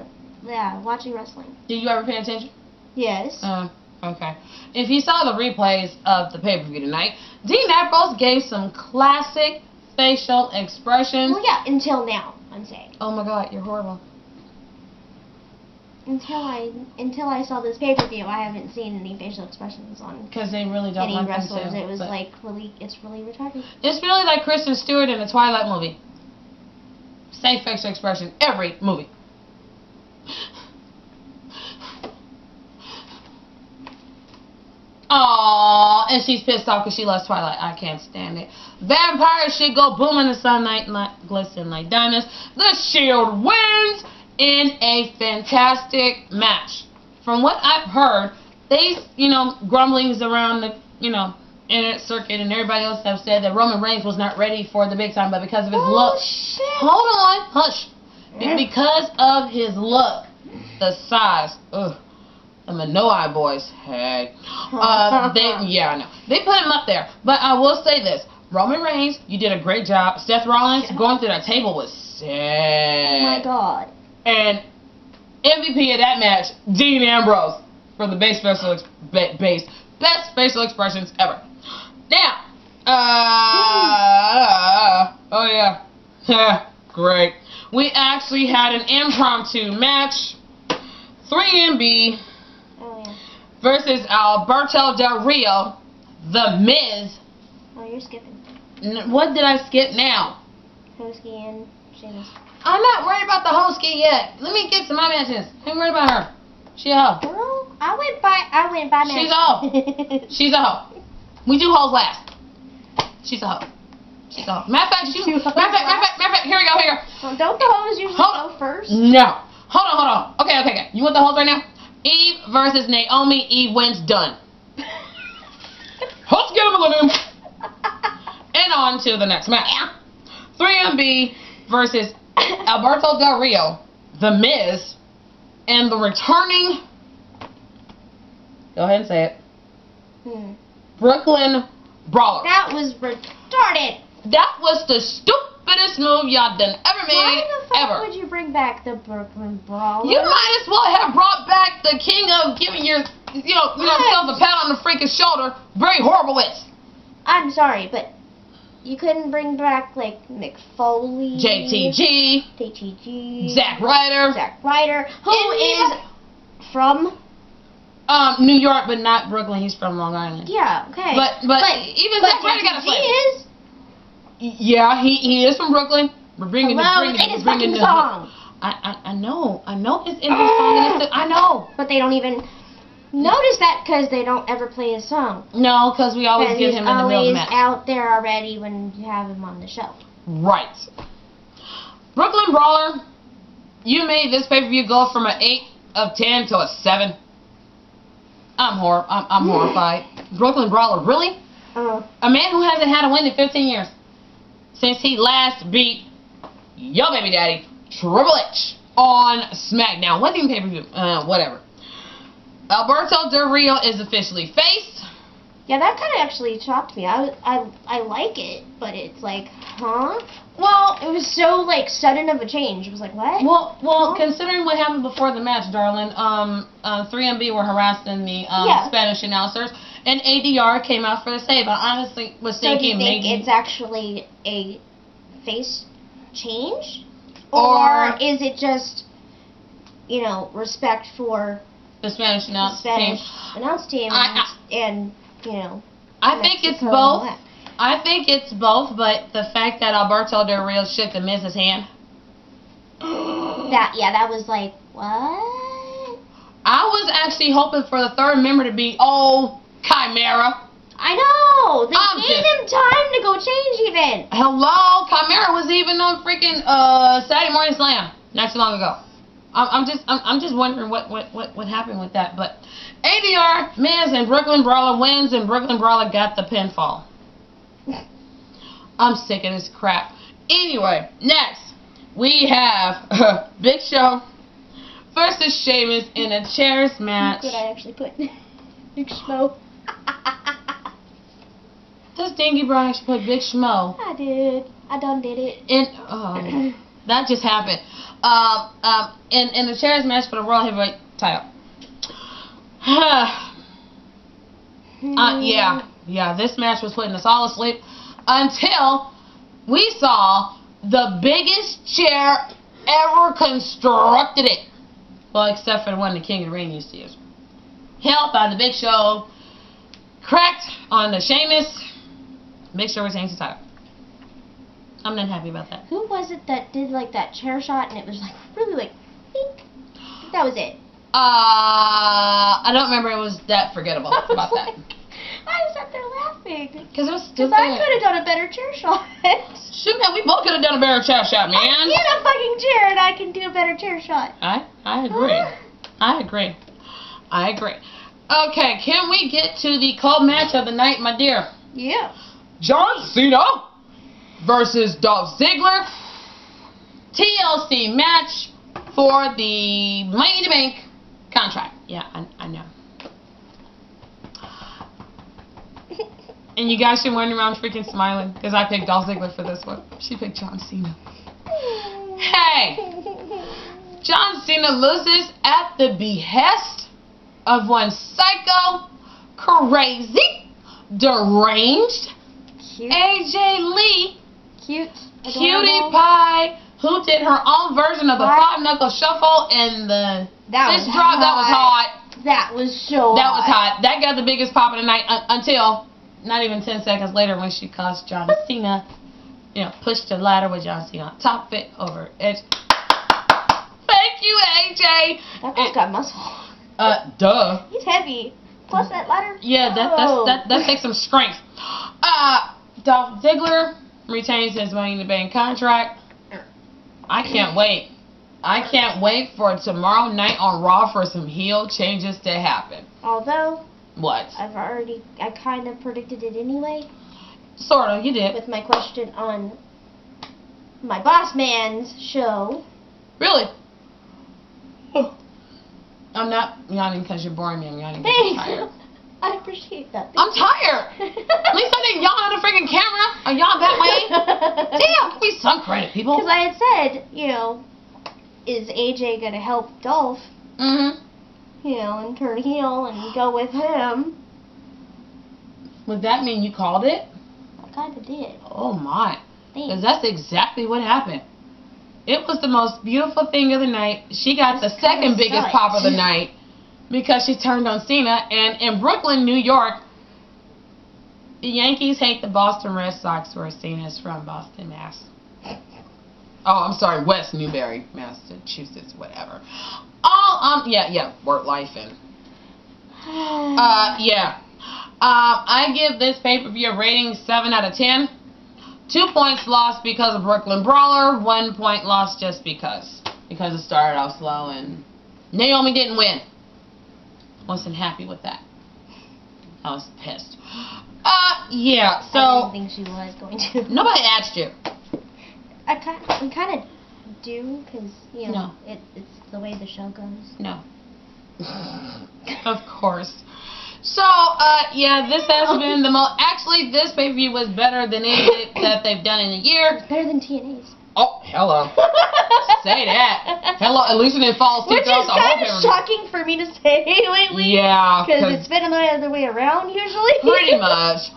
Speaker 19: watching wrestling.
Speaker 4: Did you ever pay attention?
Speaker 19: Yes.
Speaker 4: Okay. If you saw the replays of the pay-per-view tonight, Dean Ambrose gave some classic facial expressions.
Speaker 19: Well, yeah, until now, I'm saying.
Speaker 4: Oh my God, you're horrible.
Speaker 19: Until I saw this pay-per-view, I haven't seen any facial expressions on.
Speaker 4: Because they really don't
Speaker 19: any
Speaker 4: want them
Speaker 19: wrestlers.
Speaker 4: to.
Speaker 19: It was it's really retarded.
Speaker 4: It's really like Kristen Stewart in the Twilight movie. Same facial expression every movie. Aww, and she's pissed off because she loves Twilight. I can't stand it. Vampires should go boom in the sunlight, glisten like diamonds. The Shield wins in a fantastic match. From what I've heard, they, grumblings around the, internet circuit and everybody else have said that Roman Reigns was not ready for the big time, but because of his look.
Speaker 19: Shit.
Speaker 4: Hold on, hush. Because of his look, the size, the Manoai boys, hey. I know. They put him up there. But I will say this. Roman Reigns, you did a great job. Seth Rollins, going through that table was sick.
Speaker 19: Oh my God.
Speaker 4: And MVP of that match, Dean Ambrose, for the best facial expressions ever. Now, oh yeah, great. We actually had an impromptu match. 3MB versus Alberto Del Rio, The Miz.
Speaker 19: Oh, you're skipping.
Speaker 4: What did I skip now?
Speaker 19: Hosky and Sheamus.
Speaker 4: I'm not worried about the Hosky yet. Let me get to my matches. I'm worried about her. She a hoe.
Speaker 19: Girl, I went by
Speaker 4: She's a hoe. She's a hoe. We do hoes last. She's a hoe. She's a hoe. Matter of fact, here we go, here.
Speaker 19: Well, don't the hoes usually go first?
Speaker 4: No. Hold on. Okay. You want the hoes right now? Eve versus Naomi. Eve wins, done. Let's get a millennium. And on to the next match. 3MB versus Alberto Del Rio, The Miz, and the returning, go ahead and say it, Brooklyn Brawler.
Speaker 19: That was retarded.
Speaker 4: That was the stupidest move y'all done ever made.
Speaker 19: Why the fuck would you bring back the Brooklyn Brawler?
Speaker 4: You might as well have brought back the king of giving yourself a pat on the freaking shoulder, Bray Horowitz.
Speaker 19: I'm sorry, but you couldn't bring back, like, Mick Foley,
Speaker 4: JTG, Zack Ryder,
Speaker 19: who is from
Speaker 4: New York, but not Brooklyn. He's from Long Island.
Speaker 19: Yeah, okay.
Speaker 4: But even Zack Ryder got a flavor. Yeah, he is from Brooklyn. We're bringing the
Speaker 19: song.
Speaker 4: I know his intro song. I know,
Speaker 19: but they don't even notice that because they don't ever play his song.
Speaker 4: No, because we always get him in the middle of the match.
Speaker 19: He's always out there already when you have him on the show.
Speaker 4: Right. Brooklyn Brawler, you made this pay-per-view go from an 8 of 10 to a 7. I'm horrified. Brooklyn Brawler, really? A man who hasn't had a win in 15 years. Since he last beat yo baby daddy, Triple H, on SmackDown. What even pay-per-view? Whatever. Alberto Del Rio is officially face.
Speaker 19: Yeah, that kind of actually shocked me. I like it, but it's like, huh?
Speaker 4: Well,
Speaker 19: it was so, like, sudden of a change. It was like, what?
Speaker 4: Well, considering what happened before the match, darling, 3MB were harassing the Spanish announcers, and ADR came out for the save. I honestly was thinking
Speaker 19: maybe... So do you think it's actually a face change? Or is it just, respect for...
Speaker 4: the Spanish announce
Speaker 19: team and
Speaker 4: I think it's both. I think it's both, but the fact that Alberto Del Rio shook the Miz's hand.
Speaker 19: That was like, what?
Speaker 4: I was actually hoping for the third member to be Chimera.
Speaker 19: I know. They gave him time to go change even.
Speaker 4: Hello, Chimera was even on freaking Saturday Morning Slam not too long ago. I'm just wondering what happened with that. But ADR, Miz, and Brooklyn Brawler wins, and Brooklyn Brawler got the pinfall. I'm sick of this crap. Anyway, next we have Big Show versus Sheamus in a chairs match.
Speaker 19: Look what I actually put. Big Schmo.
Speaker 4: Does Dingy Brown actually put Big Schmo?
Speaker 19: I did. I done did it.
Speaker 4: And that just happened. In the chairs match for the World Heavyweight title. Yeah. This match was putting us all asleep until we saw the biggest chair ever constructed. It. Well, except for the one the King of the Ring used to use. Held by the Big Show. Cracked on the Sheamus. Big Show retains the title. I'm not happy about that.
Speaker 19: Who was it that did like that chair shot and it was like really like pink? That was it.
Speaker 4: I don't remember it was that forgettable about that.
Speaker 19: I was up there laughing.
Speaker 4: Because I
Speaker 19: could have done a better chair shot.
Speaker 4: Shoot, man, we both could have done a better chair shot, man.
Speaker 19: I'm in a fucking chair and I can do a better chair shot.
Speaker 4: I agree. I agree. Okay, can we get to the club match of the night, my dear?
Speaker 19: Yeah.
Speaker 4: John Cena versus Dolph Ziggler. TLC match for the Money in the Bank contract. Yeah, I know. And you guys should wonder why I'm freaking smiling, because I picked Dolph Ziggler for this one. She picked John Cena. Hey! John Cena loses at the behest of one psycho, crazy, deranged AJ Lee, cutie pie, who did her own version of the five knuckle shuffle and the fist drop. That was hot.
Speaker 19: That was so
Speaker 4: That was hot. That got the biggest pop of the night until not even 10 seconds later when she caused John Cena, pushed the ladder with John Cena on top of it over edge. Thank you, AJ.
Speaker 19: That guy's got muscle.
Speaker 4: Duh.
Speaker 19: He's heavy. Plus that ladder.
Speaker 4: Yeah, that takes some strength. Dolph Ziggler retains his Money in the Bank contract. I can't wait. I can't wait for tomorrow night on Raw for some heel changes to happen.
Speaker 19: Although,
Speaker 4: what?
Speaker 19: I kind of predicted it anyway.
Speaker 4: Sort of, you did.
Speaker 19: With my question on my boss man's show.
Speaker 4: Really? I'm not yawning because you're boring me. I'm yawning because I'm tired.
Speaker 19: I appreciate that.
Speaker 4: I'm tired. At least I didn't yawn on the freaking camera. I yawned that way. Damn, give me some credit, people.
Speaker 19: Because I had said, is AJ going to help Dolph?
Speaker 4: Mm-hmm.
Speaker 19: And turn heel and go with him.
Speaker 4: Would that mean you called it?
Speaker 19: I kind of did.
Speaker 4: Oh, my. Because that's exactly what happened. It was the most beautiful thing of the night. She got the second biggest pop of the night because she turned on Cena. And in Brooklyn, New York, the Yankees hate the Boston Red Sox, where Cena's from Boston, Mass. Oh, I'm sorry, West Newbury, Massachusetts, whatever. Work life and I give this pay-per-view a rating 7 out of 10. 2 points lost because of Brooklyn Brawler. 1 point lost just because it started off slow and Naomi didn't win. Wasn't happy with that. I was pissed. So
Speaker 19: I didn't think she was going to.
Speaker 4: Nobody asked you.
Speaker 19: I kind of do, because it's the way the show goes.
Speaker 4: No. Of course. So, this has been the most... Actually, this pay-per-view was better than any that they've done in a year.
Speaker 19: It's better than TNA's.
Speaker 4: Oh, hello. Say that. Hello, at least it didn't fall asleep.
Speaker 19: Which is kind of shocking for me to say lately.
Speaker 4: Yeah.
Speaker 19: Because it's been the other way around, usually.
Speaker 4: Pretty much.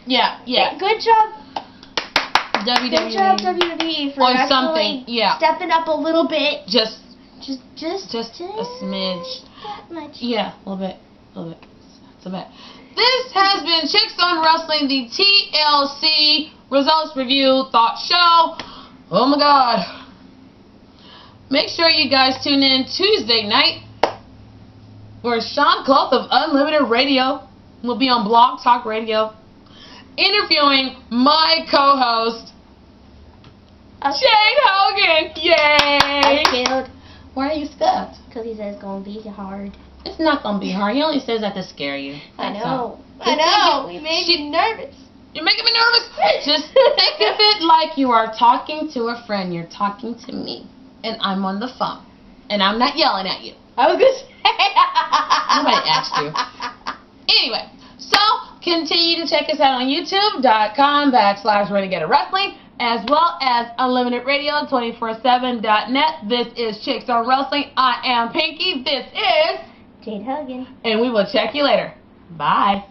Speaker 19: Good job.
Speaker 4: WWE.
Speaker 19: Good job, WWE, for
Speaker 4: on something. Yeah.
Speaker 19: Stepping up a little bit.
Speaker 4: Just
Speaker 19: a
Speaker 4: smidge.
Speaker 19: That much.
Speaker 4: Yeah, a little bit. That's a bit. This has been Chicks on Wrestling, the TLC Results Review Thought Show. Oh my God. Make sure you guys tune in Tuesday night where Sean Cloth of Unlimited Radio will be on Blog Talk Radio, interviewing my co-host, Shane Hogan. Yay!
Speaker 19: I'm scared.
Speaker 4: Why are you scared?
Speaker 19: Because he says it's going to be hard.
Speaker 4: It's not going to be hard. He only says that to scare you.
Speaker 19: I
Speaker 4: That's
Speaker 19: know.
Speaker 4: all.
Speaker 19: I know. You made me nervous.
Speaker 4: You're making me nervous. Just think of it like you are talking to a friend. You're talking to me. And I'm on the phone. And I'm not yelling at you.
Speaker 19: I was going to say.
Speaker 4: Nobody asked you. Anyway, so continue to check us out on youtube.com/Renegade Wrestling, as well as Unlimited Radio 247.net. This is Chicks on Wrestling. I am Pinky. This is
Speaker 19: Jade Hogan.
Speaker 4: And we will check you later. Bye.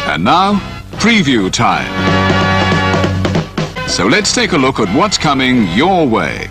Speaker 1: And now, preview time. So let's take a look at what's coming your way.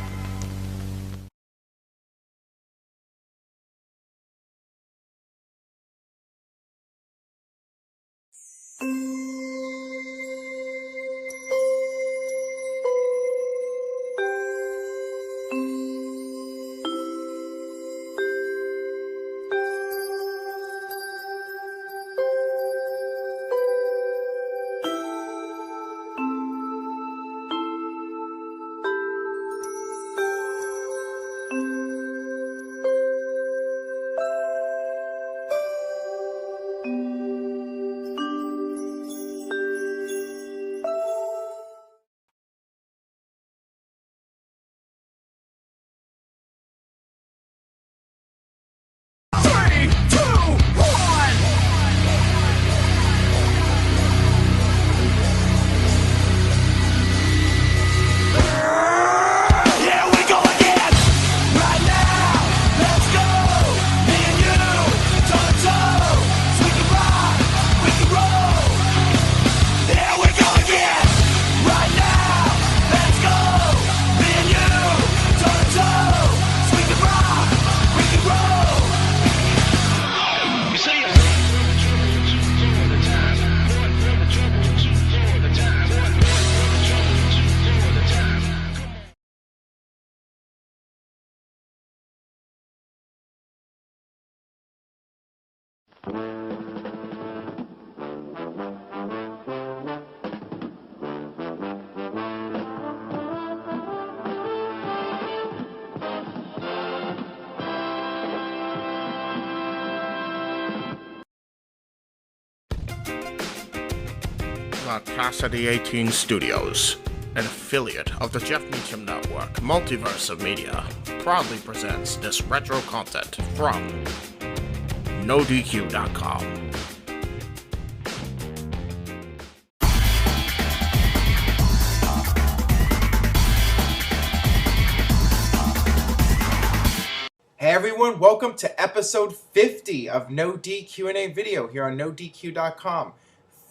Speaker 2: The Casa D18 Studios, an affiliate of the Jeff Meacham Network, Multiverse of Media, proudly presents this retro content from NoDQ.com.
Speaker 3: Hey everyone, welcome to episode 50 of NoDQ&A video here on NoDQ.com.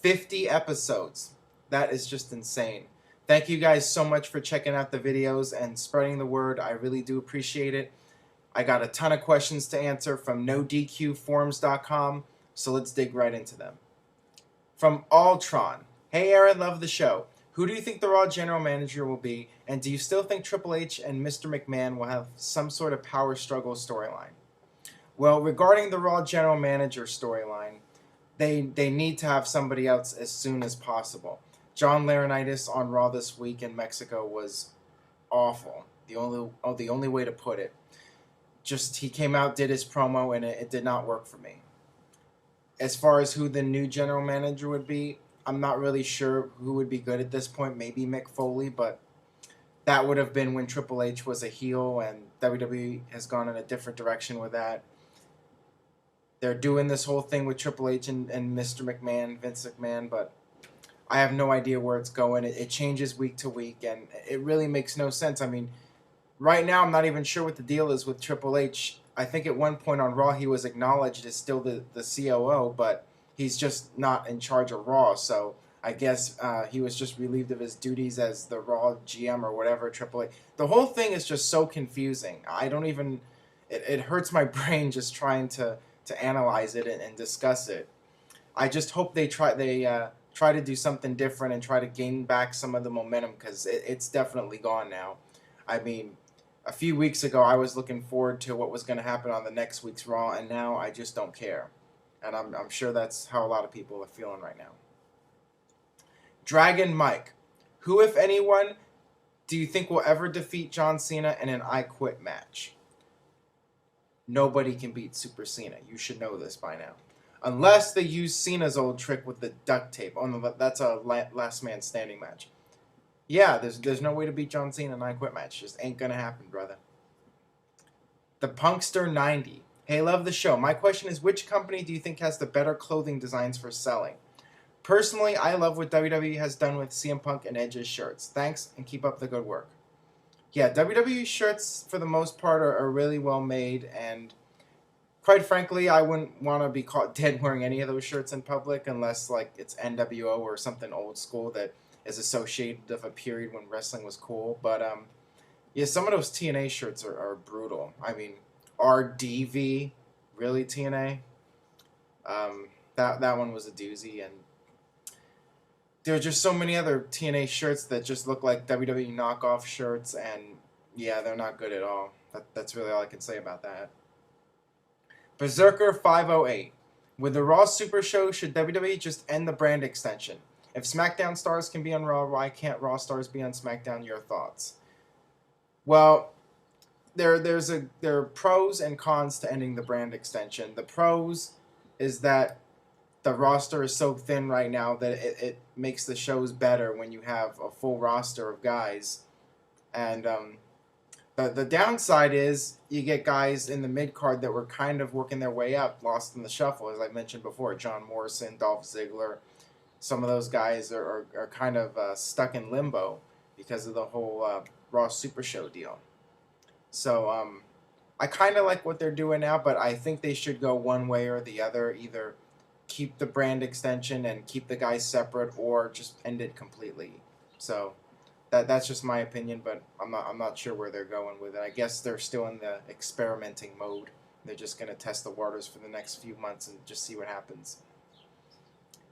Speaker 3: 50 episodes. That is just insane. Thank you guys so much for checking out the videos and spreading the word. I really do appreciate it. I got a ton of questions to answer from NoDQforums.com, so let's dig right into them. From Altron. Hey Aaron, love the show. Who do you think the Raw General Manager will be, and do you still think Triple H and Mr. McMahon will have some sort of power struggle storyline? Well, regarding the Raw General Manager storyline, they need to have somebody else as soon as possible. John Laurinaitis on Raw this week in Mexico was awful. The only way to put it. Just he came out, did his promo, and it did not work for me. As far as who the new general manager would be, I'm not really sure who would be good at this point. Maybe Mick Foley, but that would have been when Triple H was a heel, and WWE has gone in a different direction with that. They're doing this whole thing with Triple H and Mr. McMahon, Vince McMahon, but I have no idea where it's going. It changes week to week, and it really makes no sense. I mean, right now I'm not even sure what the deal is with Triple H. I think at one point on Raw he was acknowledged as still the COO, but he's just not in charge of Raw, so I guess he was just relieved of his duties as the Raw GM or whatever, Triple H. The whole thing is just so confusing. I don't even... It hurts my brain just trying to analyze it and discuss it. I just hope they try to do something different and try to gain back some of the momentum, because it's definitely gone now. I mean, a few weeks ago I was looking forward to what was going to happen on the next week's Raw, and now I just don't care. And I'm sure that's how a lot of people are feeling right now. Dragon Mike, who, if anyone, do you think will ever defeat John Cena in an I Quit match? Nobody can beat Super Cena. You should know this by now. Unless they use Cena's old trick with the duct tape. Oh, no, that's a last man standing match. Yeah, there's no way to beat John Cena in an I Quit match. Just ain't gonna happen, brother. The Punkster 90. Hey, love the show. My question is, which company do you think has the better clothing designs for selling? Personally, I love what WWE has done with CM Punk and Edge's shirts. Thanks, and keep up the good work. Yeah, WWE shirts, for the most part, are really well made, and quite frankly, I wouldn't want to be caught dead wearing any of those shirts in public unless, like, it's NWO or something old school that is associated with a period when wrestling was cool. But, yeah, some of those TNA shirts are brutal. I mean, RDV, really, TNA? That one was a doozy, and there are just so many other TNA shirts that just look like WWE knockoff shirts, and yeah, they're not good at all. That's really all I can say about that. Berserker 508. With the Raw Super Show, should WWE just end the brand extension? If SmackDown stars can be on Raw, why can't Raw stars be on SmackDown? Your thoughts? Well, there are pros and cons to ending the brand extension. The pros is that the roster is so thin right now that it makes the shows better when you have a full roster of guys. And the downside is you get guys in the mid-card that were kind of working their way up, lost in the shuffle, as I mentioned before. John Morrison, Dolph Ziggler. Some of those guys are kind of stuck in limbo because of the whole Raw Super Show deal. So I kind of like what they're doing now, but I think they should go one way or the other. Either keep the brand extension and keep the guys separate, or just end it completely. So that's just my opinion, but I'm not sure where they're going with it. I guess they're still in the experimenting mode. They're just going to test the waters for the next few months and just see what happens.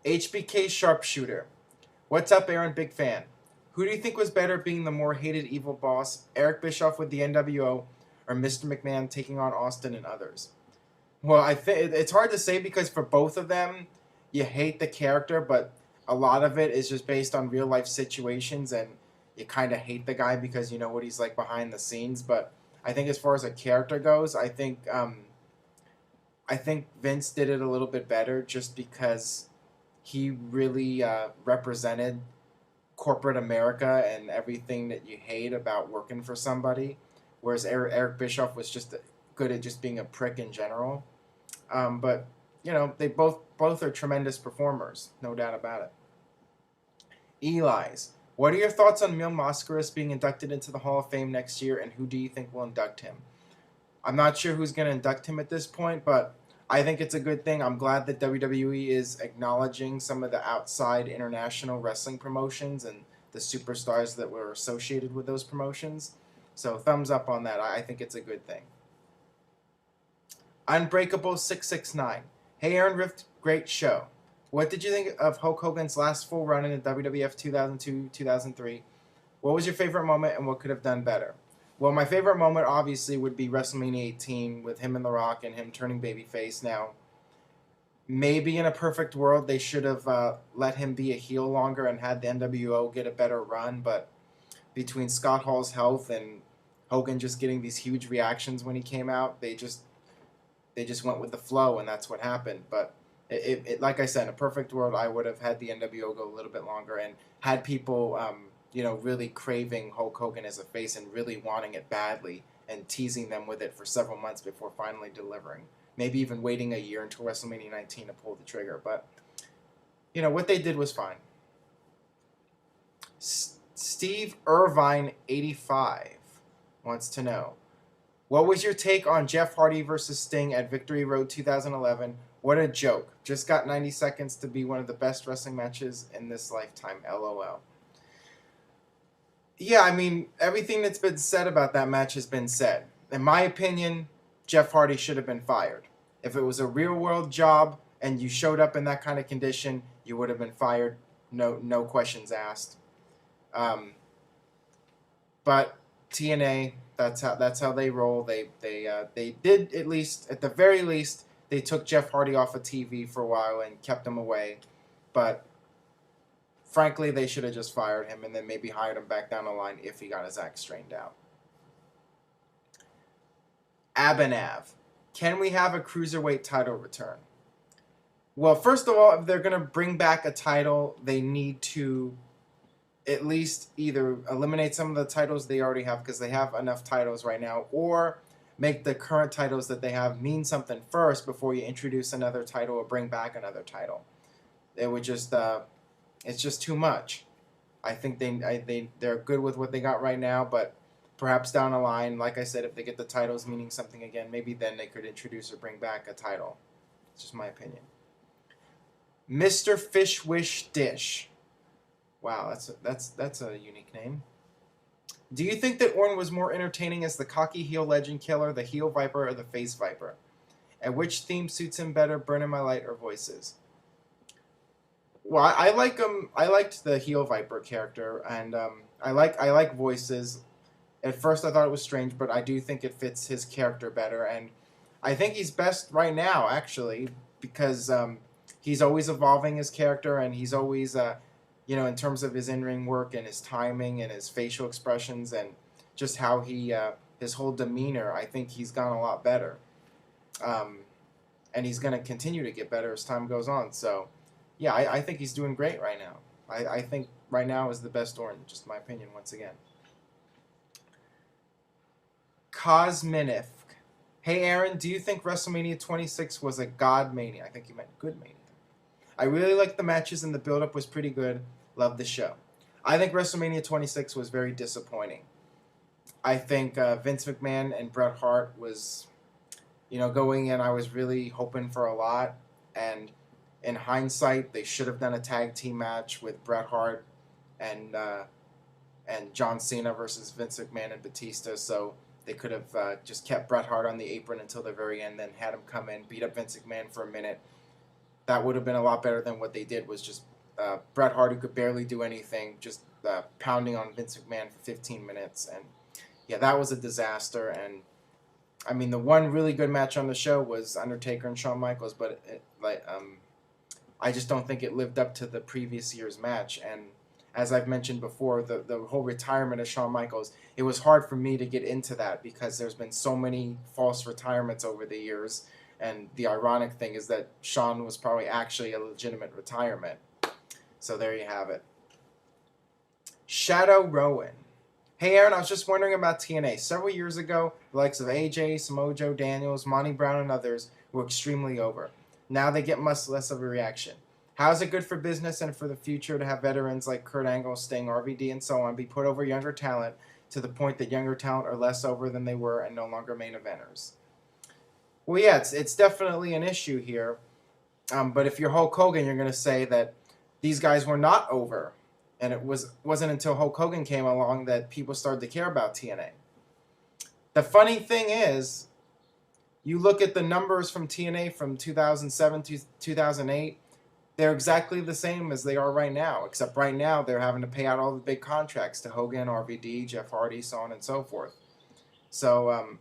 Speaker 3: HBK Sharpshooter. What's up, Aaron? Big fan. Who do you think was better, being the more hated evil boss, Eric Bischoff with the NWO, or Mr. McMahon taking on Austin and others? Well, I think it's hard to say, because for both of them, you hate the character, but a lot of it is just based on real life situations, and you kind of hate the guy because you know what he's like behind the scenes. But I think as far as a character goes, I think Vince did it a little bit better, just because he really represented corporate America and everything that you hate about working for somebody, whereas Eric Bischoff was just good at just being a prick in general. But you know, they both are tremendous performers, no doubt about it. Eli's. What are your thoughts on Mil Mascaras being inducted into the Hall of Fame next year, and who do you think will induct him? I'm not sure who's going to induct him at this point, but I think it's a good thing. I'm glad that WWE is acknowledging some of the outside international wrestling promotions and the superstars that were associated with those promotions. So thumbs up on that. I think it's a good thing. Unbreakable 669. Hey Aaron Rift, great show. What did you think of Hulk Hogan's last full run in the WWF 2002-2003? What was your favorite moment, and what could have done better? Well, my favorite moment obviously would be WrestleMania 18 with him and The Rock and him turning babyface. Now, maybe in a perfect world they should have let him be a heel longer and had the NWO get a better run, but between Scott Hall's health and Hogan just getting these huge reactions when he came out, they just went with the flow, and that's what happened. But it like I said, in a perfect world, I would have had the NWO go a little bit longer and had people really craving Hulk Hogan as a face and really wanting it badly and teasing them with it for several months before finally delivering. Maybe even waiting a year until WrestleMania 19 to pull the trigger. But, what they did was fine. Steve Irvine, 85, wants to know, what was your take on Jeff Hardy versus Sting at Victory Road 2011? What a joke. Just got 90 seconds to be one of the best wrestling matches in this lifetime. LOL. Yeah, I mean, everything that's been said about that match has been said. In my opinion, Jeff Hardy should have been fired. If it was a real-world job and you showed up in that kind of condition, you would have been fired. No questions asked. But TNA, that's how they roll. They did, at least, at the very least, they took Jeff Hardy off of TV for a while and kept him away. But frankly, they should have just fired him and then maybe hired him back down the line if he got his act straightened out. Abhinav, can we have a cruiserweight title return? Well, first of all, if they're going to bring back a title, they need to at least either eliminate some of the titles they already have, because they have enough titles right now, or make the current titles that they have mean something first before you introduce another title or bring back another title. It would just, it's just too much. I think they're good with what they got right now, but perhaps down the line, like I said, if they get the titles meaning something again, maybe then they could introduce or bring back a title. It's just my opinion. Mr. Fish Wish Dish. Wow, that's a unique name. Do you think that Orton was more entertaining as the cocky heel legend killer, the heel viper, or the face viper? And which theme suits him better, Burning My Light or Voices? Well, I like him. I liked the heel viper character, and I like Voices. At first, I thought it was strange, but I do think it fits his character better, and I think he's best right now, actually, because he's always evolving his character, and he's always, in terms of his in-ring work and his timing and his facial expressions and just how he, his whole demeanor, I think he's gone a lot better. And he's going to continue to get better as time goes on. So, yeah, I think he's doing great right now. I think right now is the best Orton, just my opinion once again. Cosminif. Hey, Aaron, do you think WrestleMania 26 was a God Mania? I think you meant good Mania. I really liked the matches and the build-up was pretty good. Loved the show. I think WrestleMania 26 was very disappointing. I think Vince McMahon and Bret Hart was, going in, I was really hoping for a lot. And in hindsight, they should have done a tag team match with Bret Hart and John Cena versus Vince McMahon and Batista. So they could have just kept Bret Hart on the apron until the very end, then had him come in, beat up Vince McMahon for a minute. That would have been a lot better than what they did, was just Bret Hart, who could barely do anything, just pounding on Vince McMahon for 15 minutes. And, yeah, that was a disaster. And, I mean, the one really good match on the show was Undertaker and Shawn Michaels, but I just don't think it lived up to the previous year's match. And as I've mentioned before, the whole retirement of Shawn Michaels, it was hard for me to get into that because there's been so many false retirements over the years. And the ironic thing is that Shawn was probably actually a legitimate retirement. So there you have it. Shadow Rowan. Hey, Aaron, I was just wondering about TNA. Several years ago, the likes of AJ, Samoa Joe, Daniels, Monty Brown, and others were extremely over. Now they get much less of a reaction. How is it good for business and for the future to have veterans like Kurt Angle, Sting, RVD, and so on be put over younger talent to the point that younger talent are less over than they were and no longer main eventers? Well, yeah, it's definitely an issue here. But if you're Hulk Hogan, you're going to say that these guys were not over. And it wasn't until Hulk Hogan came along that people started to care about TNA. The funny thing is, you look at the numbers from TNA from 2007 to 2008, they're exactly the same as they are right now, except right now they're having to pay out all the big contracts to Hogan, RVD, Jeff Hardy, so on and so forth. So,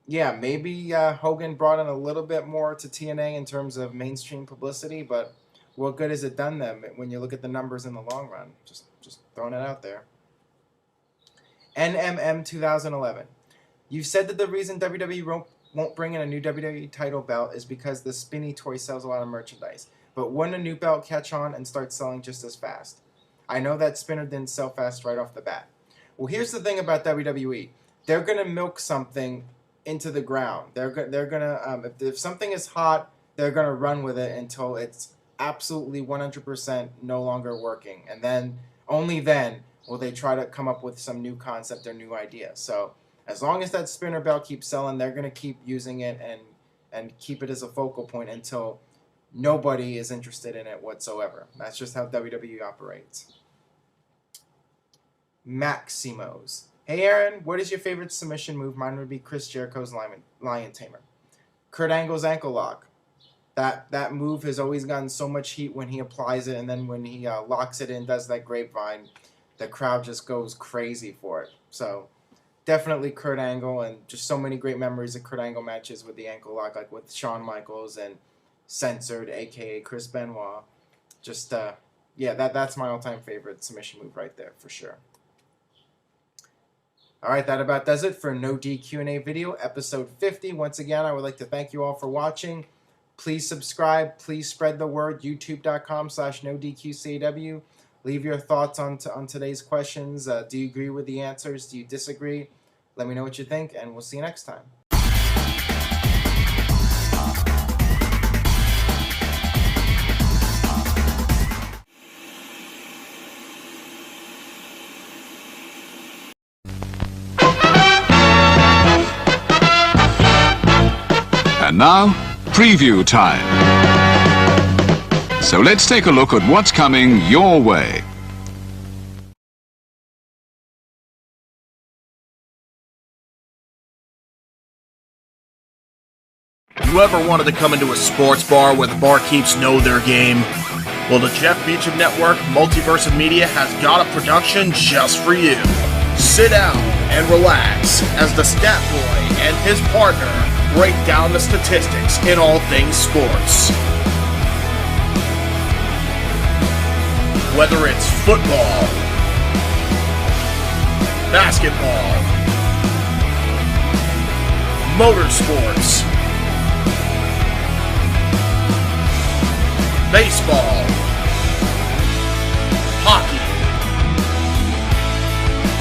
Speaker 3: yeah, maybe Hogan brought in a little bit more to TNA in terms of mainstream publicity, but what good has it done them when you look at the numbers in the long run? Just throwing it out there. NMM 2011. You've said that the reason WWE won't bring in a new WWE title belt is because the spinny toy sells a lot of merchandise. But wouldn't a new belt catch on and start selling just as fast? I know that spinner didn't sell fast right off the bat. Well, here's the thing about WWE. They're going to milk something into the ground. They're going to, if something is hot, they're going to run with it until it's absolutely 100% no longer working. And then, only then, will they try to come up with some new concept or new idea. So, as long as that spinner belt keeps selling, they're going to keep using it and keep it as a focal point until nobody is interested in it whatsoever. That's just how WWE operates. Maximos. Hey Aaron, what is your favorite submission move? Mine would be Chris Jericho's Lion Tamer. Kurt Angle's ankle lock. That move has always gotten so much heat when he applies it, and then when he locks it in, does that grapevine, the crowd just goes crazy for it. So definitely Kurt Angle, and just so many great memories of Kurt Angle matches with the ankle lock, like with Shawn Michaels and Censored, aka Chris Benoit. Just yeah, that's my all-time favorite submission move right there for sure. Alright, that about does it for No DQ&A video, episode 50. Once again, I would like to thank you all for watching. Please subscribe. Please spread the word. YouTube.com/NoDQCAW. Leave your thoughts on today's questions. Do you agree with the answers? Do you disagree? Let me know what you think, and we'll see you next time.
Speaker 1: And now, preview time. So let's take a look at what's coming your way.
Speaker 2: You ever wanted to come into a sports bar where the barkeeps know their game? Well, the Jeff Meacham Network, Multiverse of Media, has got a production just for you. Sit down and relax as the Stat Boy and his partner break down the statistics in all things sports. Whether it's football, basketball, motorsports, baseball, hockey,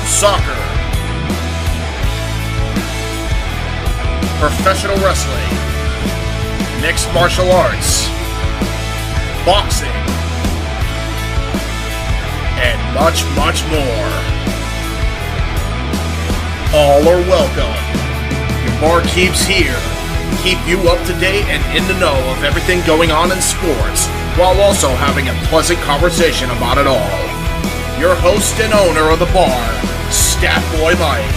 Speaker 2: soccer, professional wrestling, mixed martial arts, boxing, and much, much more. All are welcome. Your barkeeps here keep you up to date and in the know of everything going on in sports, while also having a pleasant conversation about it all. Your host and owner of the bar, Stat Boy Mike.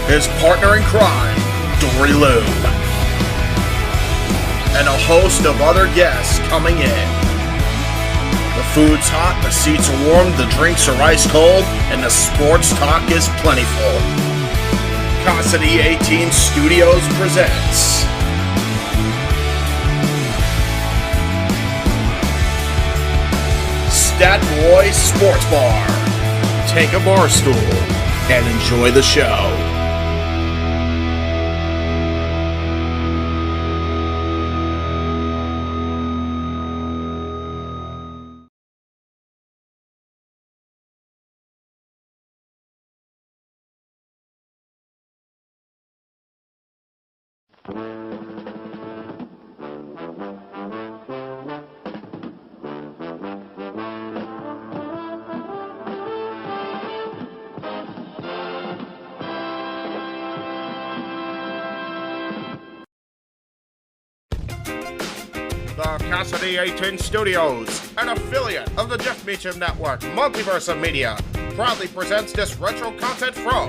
Speaker 2: His partner in crime, Dory Lou. And a host of other guests coming in. The food's hot, the seats are warm, the drinks are ice cold, and the sports talk is plentiful. Casa D18 Studios presents Stat Boy Sports Bar. Take a bar stool and enjoy the show. The Casa D18 Studios, an affiliate of the Jeff Meacham Network, Multiverse of Media, proudly presents this retro content from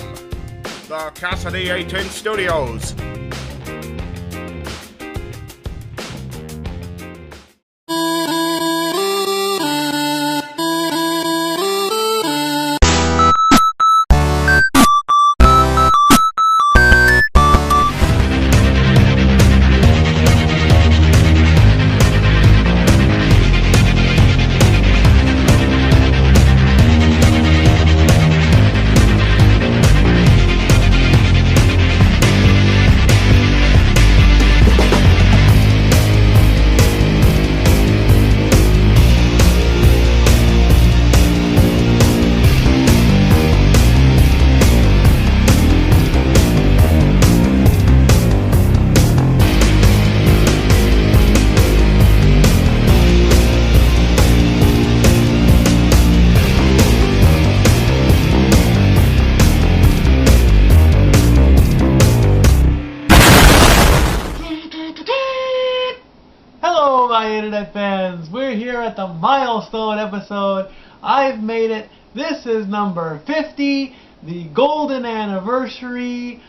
Speaker 2: the Casa D18 Studios.
Speaker 5: Internet fans. We're here at the milestone episode. I've made it. This is number 50, the golden anniversary,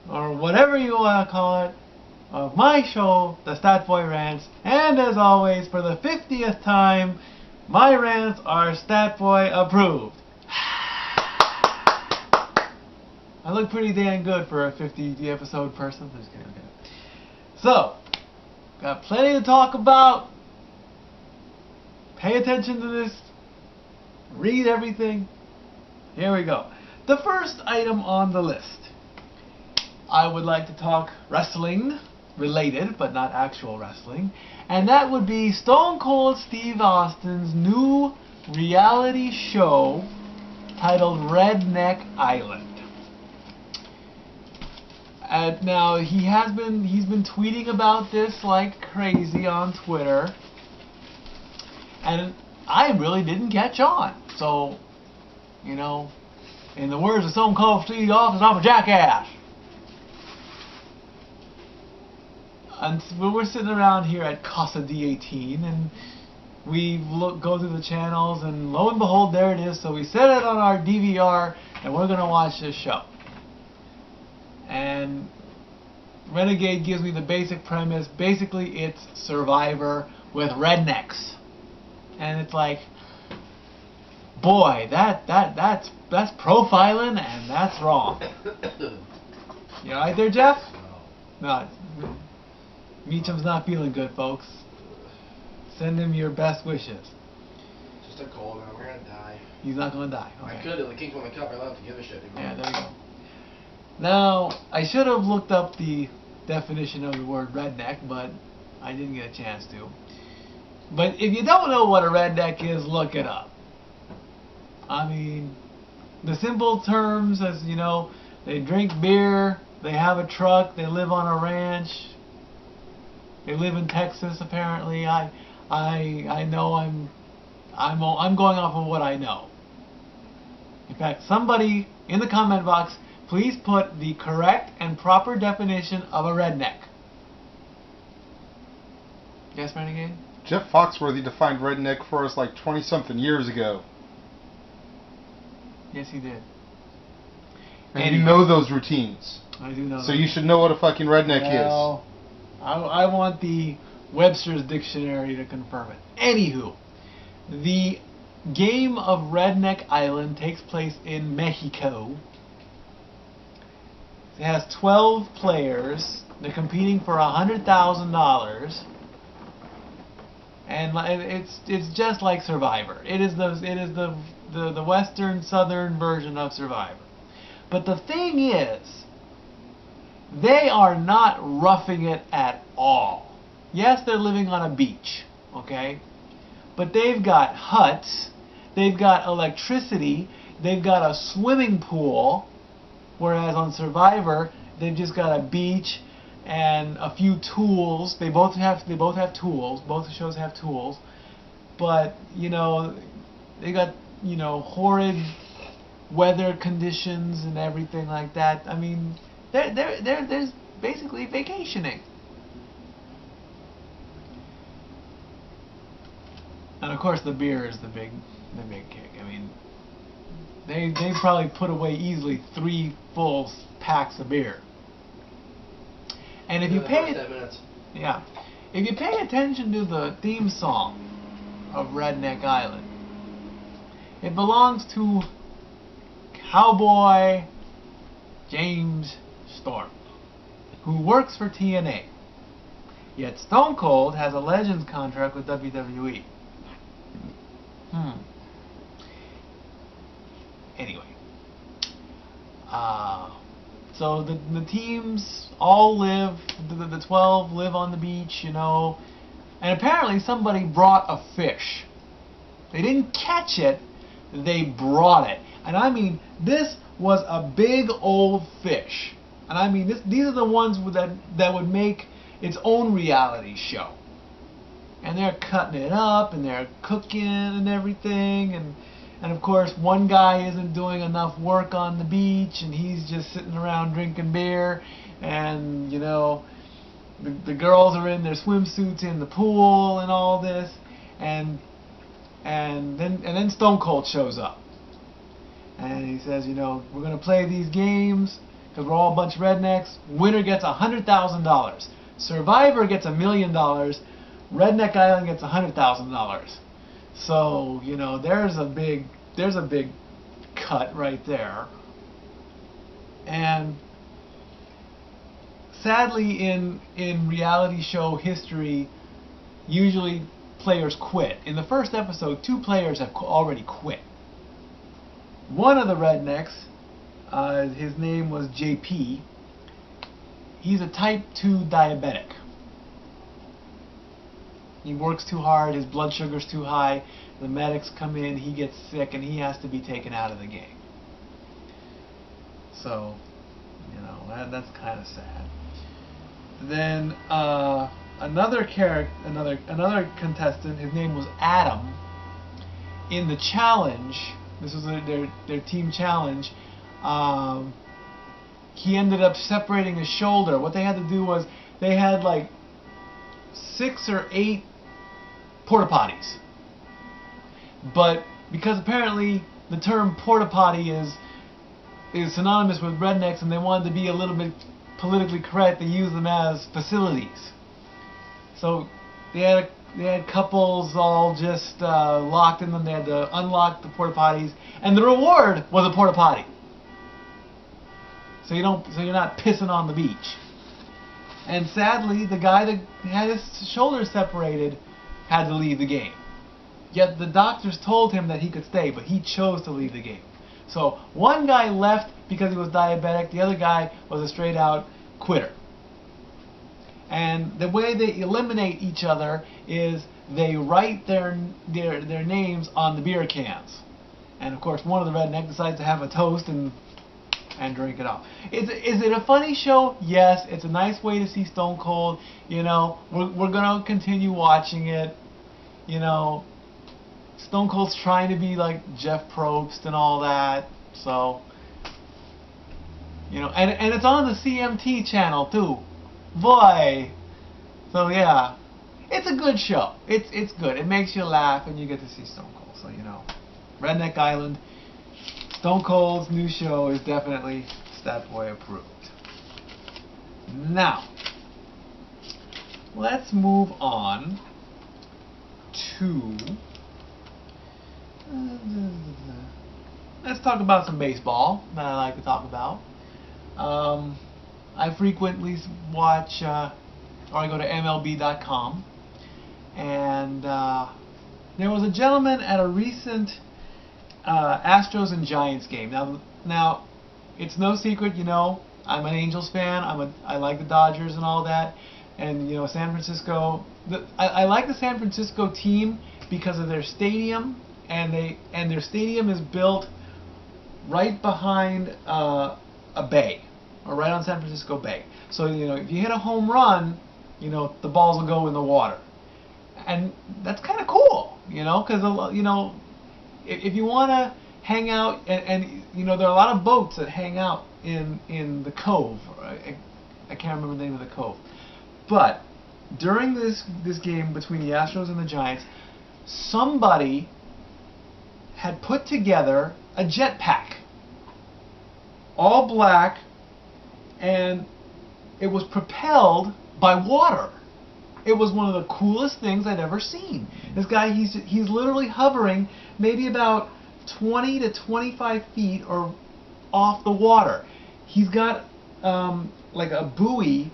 Speaker 5: or whatever you want to call it, of my show, the Stat Boy Rants. And as always, for the 50th time, my rants are Stat Boy approved. I look pretty damn good for a 50 episode person. Just kidding, okay. So, got plenty to talk about. Pay attention to this. Read everything. Here we go. The first item on the list. I would like to talk wrestling related, but not actual wrestling. And that would be Stone Cold Steve Austin's new reality show titled Redneck Island. Now he's been tweeting about this like crazy on Twitter, and I really didn't catch on. So, you know, in the words of Stone Cold Steve Austin, I'm a jackass. And we're sitting around here at Casa D18, and we go through the channels, and lo and behold, there it is. So we set it on our DVR, and we're gonna watch this show. And Renegade gives me the basic premise. Basically, it's Survivor with rednecks, and it's like, boy, that's profiling, and that's wrong. You all right there, Jeff? No. Meacham's not feeling good, folks. Send him your best wishes.
Speaker 20: Just a cold, man. We're gonna die.
Speaker 5: He's not gonna die. Okay.
Speaker 20: I could if the Kings won the cup. I don't have to give a shit anymore.
Speaker 5: Yeah, there you go. Now, I should have looked up the definition of the word redneck, but I didn't get a chance to. But if you don't know what a redneck is, look it up. I mean, the simple terms as, you know, they drink beer, they have a truck, they live on a ranch, they live in Texas apparently. I know I'm going off of what I know. In fact, somebody in the comment box, please put the correct and proper definition of a redneck. Yes, Renegade?
Speaker 22: Jeff Foxworthy defined redneck for us like 20-something years ago.
Speaker 5: Yes, he did.
Speaker 22: And you know those routines.
Speaker 5: I do know.
Speaker 22: So you should know what a fucking redneck
Speaker 5: is. I want the Webster's Dictionary to confirm it. Anywho, the game of Redneck Island takes place in Mexico. It has 12 players. They're competing for $100,000, and it's just like Survivor. It is the Western Southern version of Survivor. But the thing is, they are not roughing it at all. Yes, they're living on a beach, okay? But they've got huts, they've got electricity, they've got a swimming pool, whereas on Survivor, they've just got a beach and a few tools. They both have tools. Both shows have tools. But, you know, they got, you know, horrid weather conditions and everything like that. I mean, they're basically vacationing. And of course, the beer is the big kick. I mean, they probably put away easily 3 full packs of beer. And if you pay if you pay attention to the theme song of Redneck Island, it belongs to Cowboy James Storm, who works for TNA. Yet Stone Cold has a Legends contract with WWE. Anyway. So the teams all live, the 12 live on the beach, you know. And apparently somebody brought a fish. They didn't catch it, they brought it. And I mean, this was a big old fish. And I mean, these are the ones that would make its own reality show. And they're cutting it up, and they're cooking and everything, and of course one guy isn't doing enough work on the beach, and he's just sitting around drinking beer, and you know, the girls are in their swimsuits in the pool and all this, and then Stone Cold shows up, and he says, you know, we're gonna play these games because we're all a bunch of rednecks. Winner gets $100,000. Survivor gets $1 million. Redneck Island gets $100,000. So, you know, there's a big cut right there. And sadly, in reality show history, usually players quit. In the first episode, 2 players have already quit. One of the rednecks, his name was JP. He's a type 2 diabetic. He works too hard, his blood sugar's too high, the medics come in, he gets sick, and he has to be taken out of the game. So, you know, that's kind of sad. Then another contestant, his name was Adam. In the challenge, this was their team challenge, he ended up separating his shoulder. What they had to do was they had like 6 or 8 porta potties, but because apparently the term porta potty is synonymous with rednecks, and they wanted to be a little bit politically correct, they used them as facilities. So they had couples all just locked in them. They had to unlock the porta potties, and the reward was a porta potty. So you're not pissing on the beach. And sadly, the guy that had his shoulders separated had to leave the game. Yet the doctors told him that he could stay, but he chose to leave the game. So one guy left because he was diabetic, the other guy was a straight out quitter. And the way they eliminate each other is they write their names on the beer cans. And of course one of the rednecks decides to have a toast and drink it off. Is it a funny show? Yes. It's a nice way to see Stone Cold. You know, we're gonna continue watching it. You know, Stone Cold's trying to be like Jeff Probst and all that. So, you know, and it's on the CMT channel too. Boy. So yeah, it's a good show. It's good. It makes you laugh and you get to see Stone Cold. So, you know, Redneck Island, Stone Cold's new show is definitely Stat Boy approved. Now, let's move on to... let's talk about some baseball that I like to talk about. I frequently watch, or I go to MLB.com, and there was a gentleman at a recent Astros and Giants game. Now, it's no secret, you know, I'm an Angels fan. I like the Dodgers and all that, and you know, San Francisco. I like the San Francisco team because of their stadium, and their stadium is built right behind a bay, or right on San Francisco Bay. So, you know, if you hit a home run, you know, the balls will go in the water, and that's kind of cool, you know, because you know, if you want to hang out, and you know, there are a lot of boats that hang out in the cove. I can't remember the name of the cove, but during this game between the Astros and the Giants, somebody had put together a jetpack, all black, and it was propelled by water. It was one of the coolest things I'd ever seen. This guy, he's literally hovering maybe about 20 to 25 feet or off the water. He's got like a buoy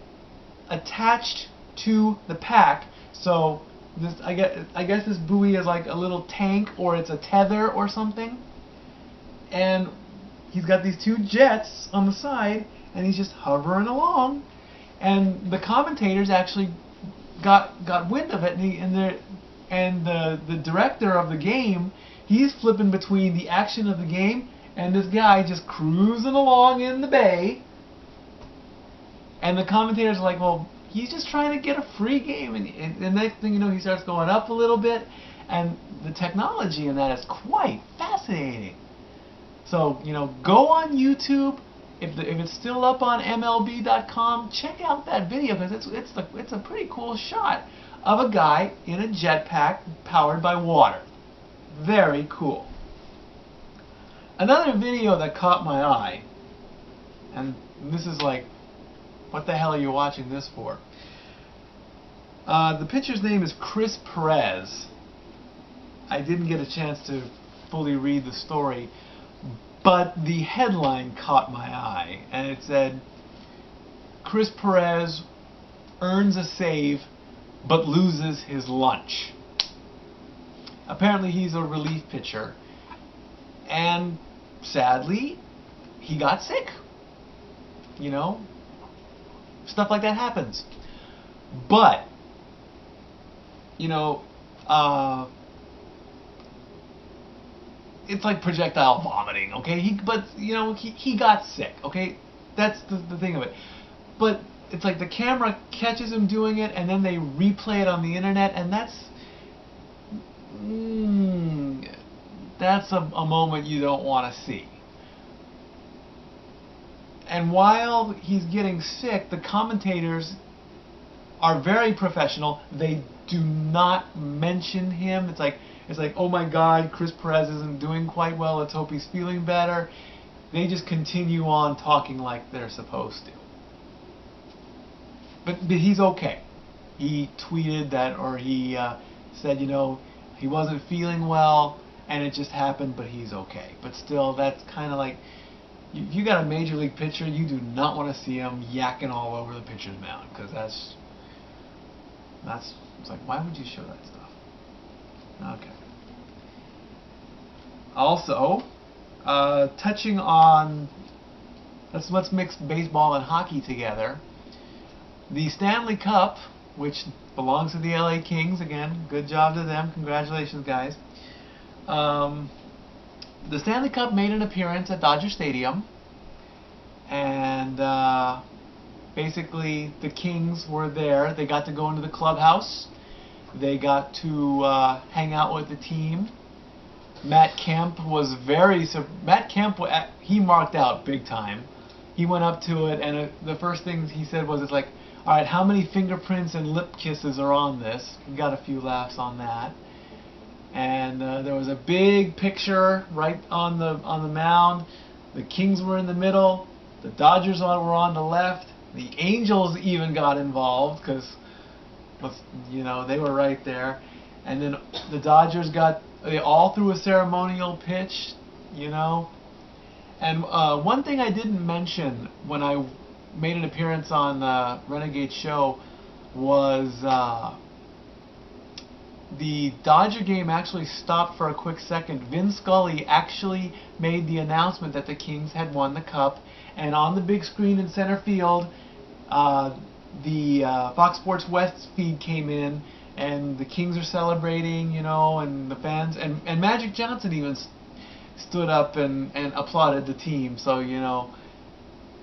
Speaker 5: attached to the pack. So this, I guess this buoy is like a little tank, or it's a tether or something. And he's got these 2 jets on the side, and he's just hovering along. And the commentators actually got wind of it, and the director of the game, he's flipping between the action of the game and this guy just cruising along in the bay. And the commentators are like, well, he's just trying to get a free game, and the next thing you know, he starts going up a little bit, and the technology in that is quite fascinating. So, you know, go on YouTube, if it's still up on MLB.com, check out that video because it's a pretty cool shot of a guy in a jetpack powered by water. Very cool. Another video that caught my eye, and this is like, what the hell are you watching this for? The pitcher's name is Chris Perez. I didn't get a chance to fully read the story, but the headline caught my eye, and it said, Chris Perez earns a save but loses his lunch. Apparently he's a relief pitcher, and sadly, he got sick. You know, stuff like that happens. But, you know, it's like projectile vomiting, okay? But, you know, he got sick, okay? That's the thing of it. But it's like the camera catches him doing it, and then they replay it on the internet, and that's a moment you don't want to see. And while he's getting sick, the commentators are very professional. They do not mention him. It's like, oh my God, Chris Perez isn't doing quite well. Let's hope he's feeling better. They just continue on talking like they're supposed to. But he's okay. He tweeted that, or he said, you know, he wasn't feeling well, and it just happened, but he's okay. But still, that's kind of like, if you got a major league pitcher, you do not want to see him yakking all over the pitcher's mound, because that's it's like, why would you show that stuff? Okay. Also, touching on, let's mix baseball and hockey together. The Stanley Cup, which belongs to the LA Kings, again, good job to them, congratulations guys. The Stanley Cup made an appearance at Dodger Stadium, and basically the Kings were there. They got to go into the clubhouse. They got to hang out with the team. Matt Kemp was he marked out big time. He went up to it, and the first thing he said was, it's like, all right, how many fingerprints and lip kisses are on this? We got a few laughs on that. And there was a big picture right on the mound. The Kings were in the middle. The Dodgers were on the left. The Angels even got involved because, you know, they were right there. And then the Dodgers they all threw a ceremonial pitch, you know. And one thing I didn't mention when I made an appearance on the Renegade show was the Dodger game actually stopped for a quick second. Vin Scully actually made the announcement that the Kings had won the Cup, and on the big screen in center field, the Fox Sports West feed came in, and the Kings are celebrating, you know, and the fans, and Magic Johnson even stood up and applauded the team. So, you know,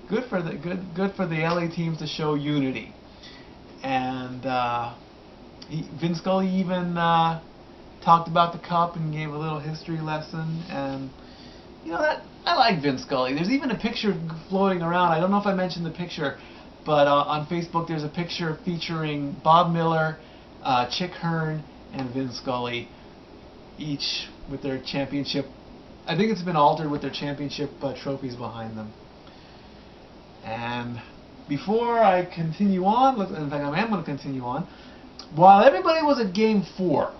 Speaker 5: good for the LA teams to show unity. And Vin Scully even talked about the Cup and gave a little history lesson, and you know, that I like Vin Scully. There's even a picture floating around. I don't know if I mentioned the picture, but on Facebook there's a picture featuring Bob Miller, Chick Hearn, and Vin Scully, each with their championship. I think it's been altered with their championship trophies behind them. And before I continue on, in fact I am going to continue on, while everybody was at Game 4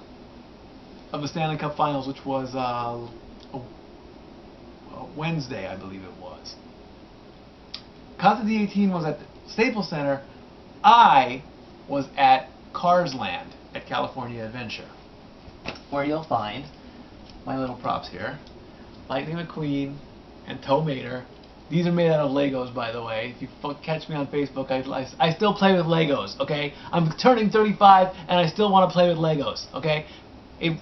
Speaker 5: of the Stanley Cup Finals, which was Wednesday, I believe it was, Casa D18 was at the Staples Center. I was at Cars Land at California Adventure, where you'll find my little props here, Lightning McQueen and Tow Mater. These are made out of Legos, by the way. If you catch me on Facebook, I still play with Legos, okay? I'm turning 35, and I still want to play with Legos, okay? It's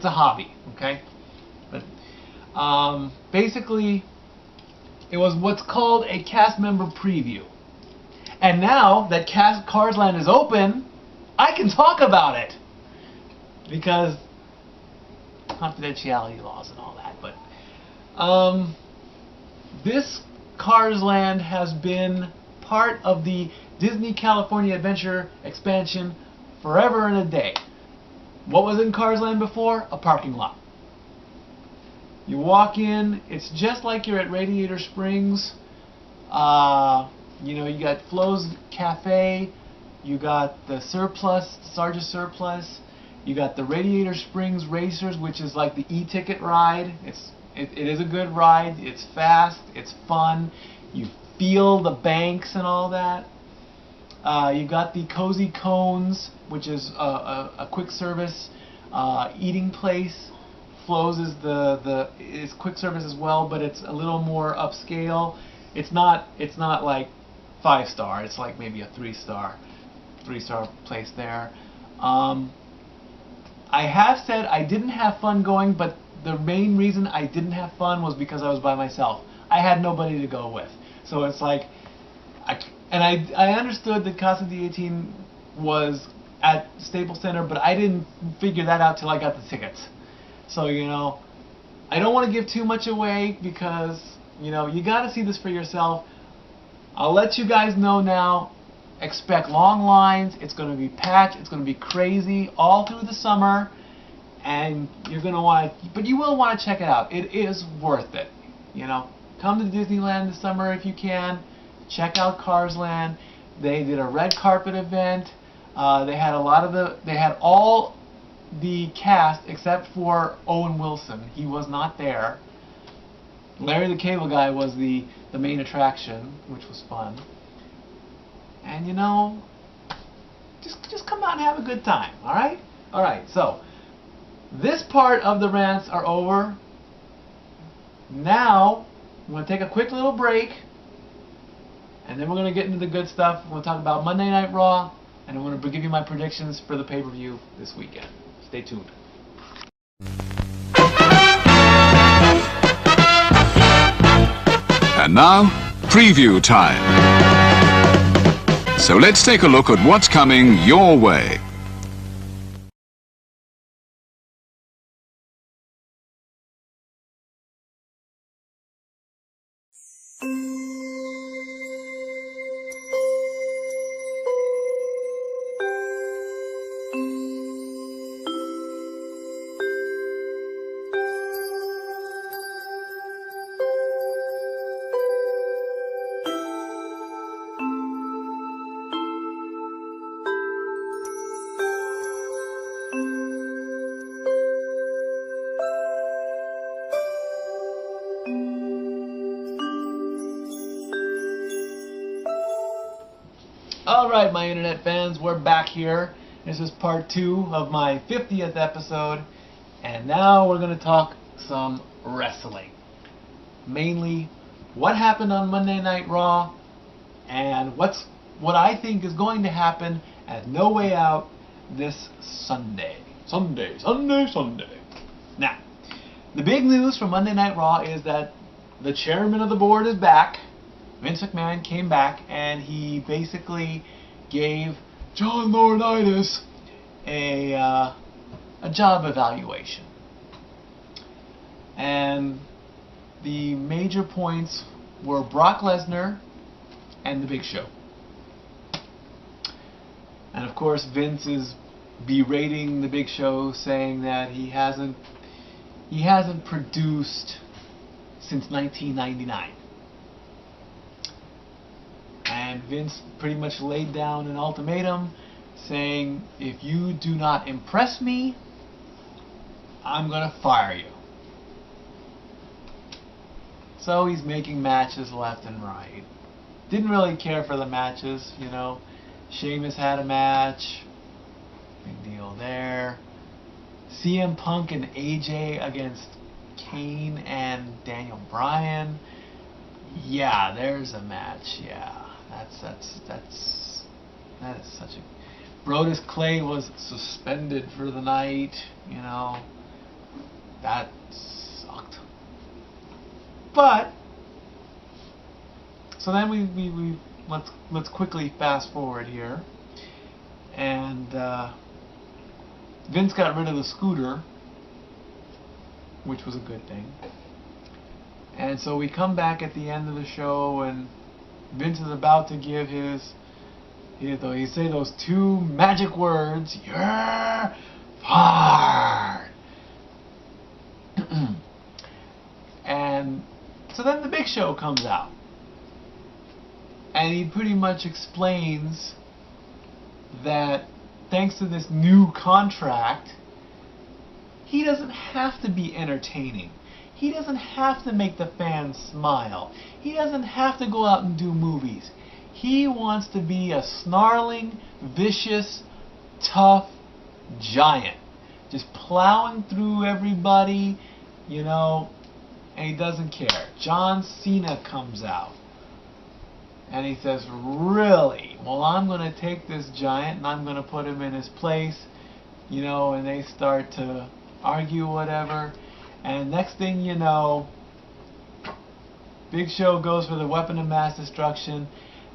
Speaker 5: a hobby, okay? But basically, it was what's called a cast member preview. And now that Cars Land is open, I can talk about it. Because confidentiality laws and all that, but this Cars Land has been part of the Disney California Adventure expansion forever and a day. What was in Cars Land before? A parking lot. You walk in, it's just like you're at Radiator Springs. You know, you got Flo's Cafe, you got the Surplus, Sargent Surplus, you got the Radiator Springs Racers, which is like the e-ticket ride. It is a good ride. It's fast. It's fun. You feel the banks and all that. You got the Cozy Cones, which is a quick service eating place. Flo's is is quick service as well, but it's a little more upscale. It's not like 5-star. It's like maybe a 3-star place there. I have said I didn't have fun going, but the main reason I didn't have fun was because I was by myself. I had nobody to go with. So it's like, I understood that Casa D18 was at Staples Center, but I didn't figure that out till I got the tickets. So, you know, I don't want to give too much away because, you know, you got to see this for yourself. I'll let you guys know now. Expect long lines. It's going to be packed. It's going to be crazy all through the summer. And you're going to want to, but you will want to check it out. It is worth it. You know, come to Disneyland this summer if you can. Check out Cars Land. They did a red carpet event. They had all the cast except for Owen Wilson. He was not there. Larry the Cable Guy was the main attraction, which was fun. And you know, just come out and have a good time, alright? Alright, so this part of the rants are over. Now, I'm going to take a quick little break, and then we're going to get into the good stuff. We're going to talk about Monday Night Raw, and I'm going to give you my predictions for the pay-per-view this weekend. Stay tuned.
Speaker 1: And now, preview time. So let's take a look at what's coming your way.
Speaker 5: Alright, my internet fans, we're back here. This is part 2 of my 50th episode, and now we're going to talk some wrestling. Mainly, what happened on Monday Night Raw, and what I think is going to happen at No Way Out this Sunday. Sunday. Now, the big news from Monday Night Raw is that the chairman of the board is back. Vince McMahon came back, and he basically gave John Laurinaitis a job evaluation. And the major points were Brock Lesnar and The Big Show. And of course, Vince is berating The Big Show, saying that he hasn't produced since 1999. And Vince pretty much laid down an ultimatum saying, if you do not impress me, I'm going to fire you. So he's making matches left and right. Didn't really care for the matches, you know. Sheamus had a match. Big deal there. CM Punk and AJ against Kane and Daniel Bryan. Yeah, there's a match, yeah. That is such a... Brodus Clay was suspended for the night, you know. That sucked. But so then we let's quickly fast forward here. And Vince got rid of the scooter, which was a good thing. And so we come back at the end of the show, and Vince is about to give his he say those two magic words, "You're fired." And so then the Big Show comes out, and he pretty much explains that thanks to this new contract, he doesn't have to be entertaining. He doesn't have to make the fans smile. He doesn't have to go out and do movies. He wants to be a snarling, vicious, tough giant. Just plowing through everybody, you know, and he doesn't care. John Cena comes out, and he says, really? Well, I'm going to take this giant and I'm going to put him in his place, you know, and they start to argue whatever. And next thing you know, Big Show goes for the weapon of mass destruction,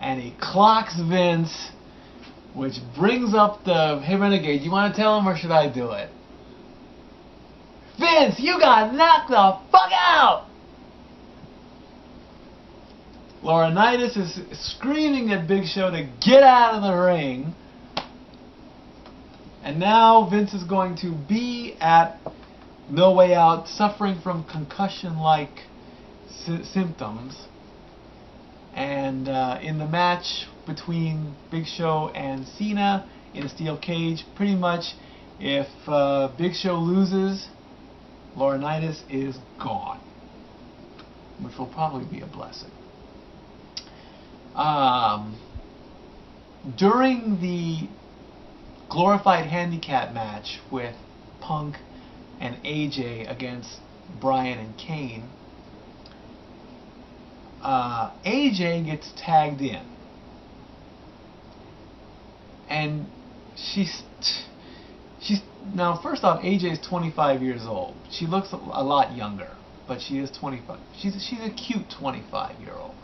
Speaker 5: and he clocks Vince, which brings up the, hey Renegade, you want to tell him or should I do it? Vince, you got knocked the fuck out! Laurinaitis is screaming at Big Show to get out of the ring. And now Vince is going to be at No Way Out, suffering from concussion-like symptoms. And in the match between Big Show and Cena in a steel cage, pretty much if Big Show loses, Laurinaitis is gone, which will probably be a blessing. During the glorified handicap match with Punk and AJ against Bryan and Kane, AJ gets tagged in, and she's now, first off, AJ is 25 years old. She looks a lot younger, but she is 25. She's a cute 25-year-old.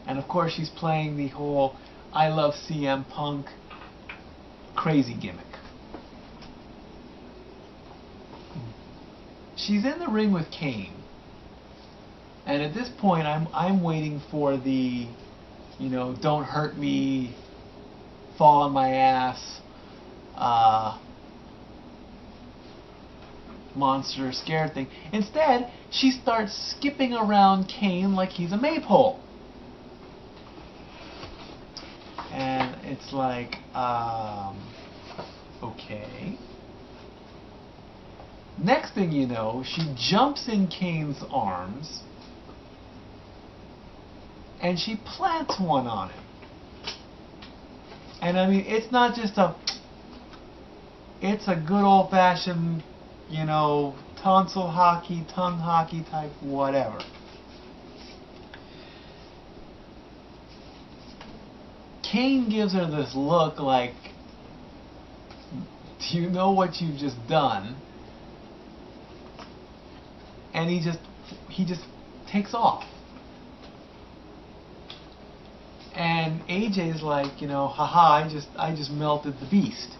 Speaker 5: And of course, she's playing the whole I love CM Punk crazy gimmick. She's in the ring with Kane, and at this point, I'm waiting for the, you know, don't hurt me, fall on my ass, monster scared thing. Instead, she starts skipping around Kane like he's a maypole. And it's like, okay. Next thing you know, she jumps in Kane's arms, and she plants one on him. And I mean, it's not just it's a good old-fashioned, you know, tonsil hockey, tongue hockey type whatever. Kane gives her this look like, do you know what you've just done? And he just takes off. And AJ's like, you know, haha, I just melted the beast.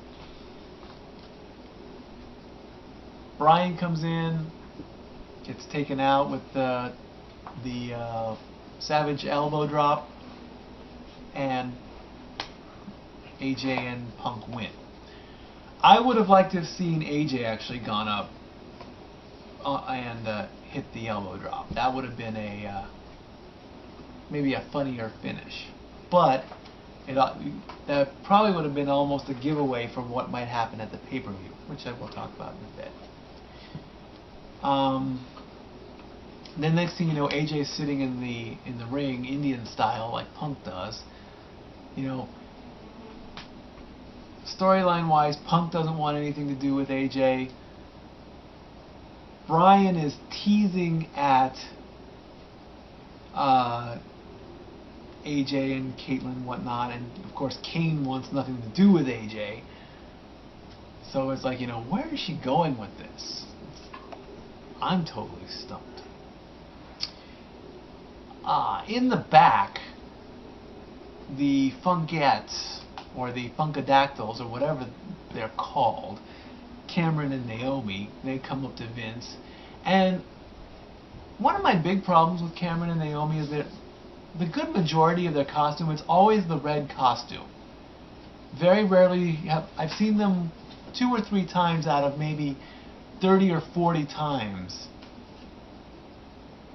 Speaker 5: Bryan comes in, gets taken out with the Savage elbow drop, and AJ and Punk win. I would have liked to have seen AJ actually gone up and hit the elbow drop. That would have been a maybe a funnier finish. But that probably would have been almost a giveaway from what might happen at the pay-per-view, which I will talk about in a bit. Then next thing you know, AJ's sitting in the ring, Indian style, like Punk does. You know, storyline-wise, Punk doesn't want anything to do with AJ. Bryan is teasing at AJ and Caitlyn and whatnot, and of course Kane wants nothing to do with AJ. So it's like, you know, where is she going with this? I'm totally stumped. In the back, the Funkettes, or the Funkadactyls, or whatever they're called, Cameron and Naomi, they come up to Vince, and one of my big problems with Cameron and Naomi is that the good majority of their costume, it's always the red costume. Very rarely I've seen them 2 or 3 times out of maybe 30 or 40 times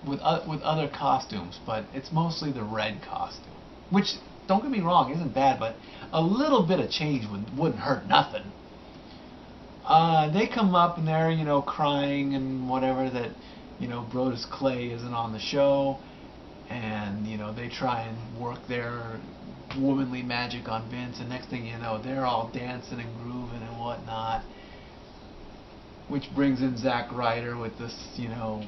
Speaker 5: with other costumes, but it's mostly the red costume, which, don't get me wrong, isn't bad, but a little bit of change wouldn't hurt nothing. They come up and they're, you know, crying and whatever that, you know, Brodus Clay isn't on the show, and, you know, they try and work their womanly magic on Vince, and next thing you know, they're all dancing and grooving and whatnot, which brings in Zack Ryder with this, you know,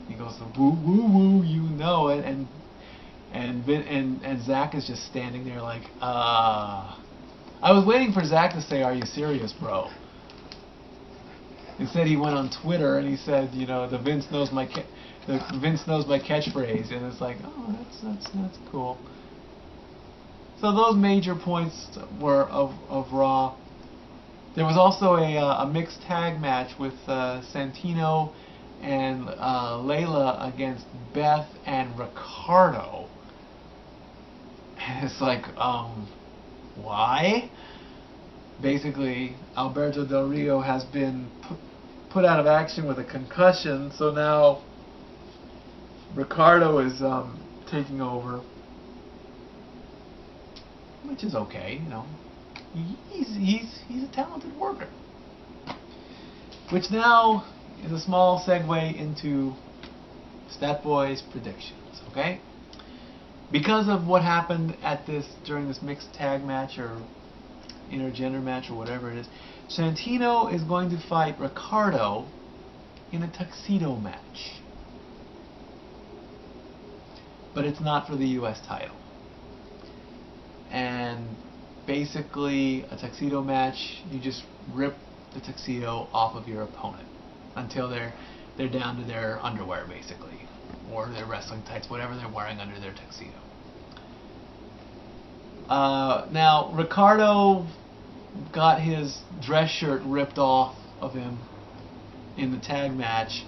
Speaker 5: he goes woo woo woo, you know it, and Zack is just standing there like, I was waiting for Zack to say, "Are you serious, bro?" Instead, he went on Twitter and he said, you know, the Vince knows my catchphrase, and it's like, oh, that's cool. So those major points were of Raw. There was also a mixed tag match with Santino and Layla against Beth and Ricardo. And it's like, why? Basically, Alberto Del Rio has been put out of action with a concussion, so now Ricardo is taking over, which is okay, you know. He's a talented worker. Which now is a small segue into Stat Boy's predictions, okay? Because of what happened during this mixed tag match or intergender match or whatever it is, Santino is going to fight Ricardo in a tuxedo match. But it's not for the US title. And basically, a tuxedo match, you just rip the tuxedo off of your opponent until they're down to their underwear, basically, or their wrestling tights, whatever they're wearing under their tuxedo. Now, Ricardo got his dress shirt ripped off of him in the tag match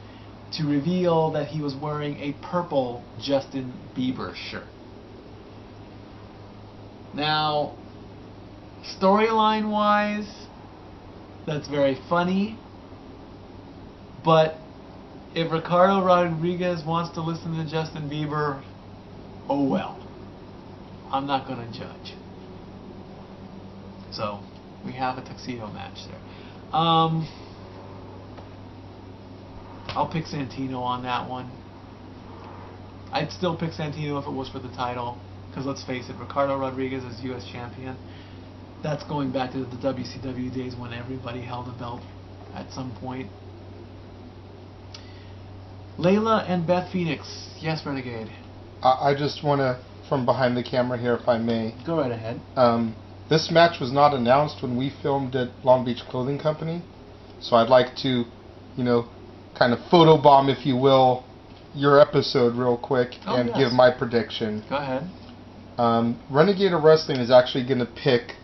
Speaker 5: to reveal that he was wearing a purple Justin Bieber shirt. Now, storyline wise, that's very funny, but if Ricardo Rodriguez wants to listen to Justin Bieber, oh well. I'm not going to judge. So, we have a tuxedo match there. I'll pick Santino on that one. I'd still pick Santino if it was for the title, because let's face it, Ricardo Rodriguez is US champion. That's going back to the WCW days when everybody held a belt at some point. Layla and Beth Phoenix. Yes, Renegade.
Speaker 22: I just want to, from behind the camera here, if I may.
Speaker 5: Go right ahead.
Speaker 22: This match was not announced when we filmed at Long Beach Clothing Company, so I'd like to, you know, kind of photobomb, if you will, your episode real quick and give my prediction.
Speaker 5: Go ahead.
Speaker 22: Renegade of Wrestling is actually going to pick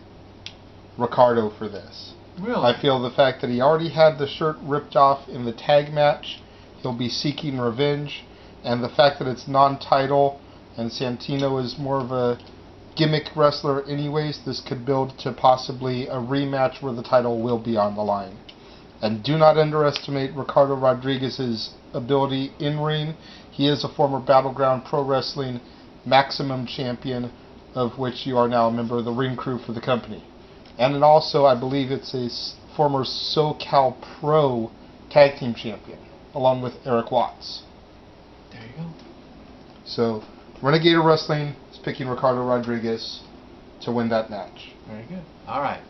Speaker 22: Ricardo for this.
Speaker 5: Really?
Speaker 22: I feel the fact that he already had the shirt ripped off in the tag match, he'll be seeking revenge, and the fact that it's non-title and Santino is more of a gimmick wrestler anyways, this could build to possibly a rematch where the title will be on the line. And do not underestimate Ricardo Rodriguez's ability in ring. He is a former Battleground Pro Wrestling Maximum Champion, of which you are now a member of the ring crew for the company. And then also, I believe it's a former SoCal Pro Tag Team Champion, along with Eric Watts.
Speaker 5: There you go.
Speaker 22: So, Renegade of Wrestling is picking Ricardo Rodriguez to win that match.
Speaker 5: Very good. All right.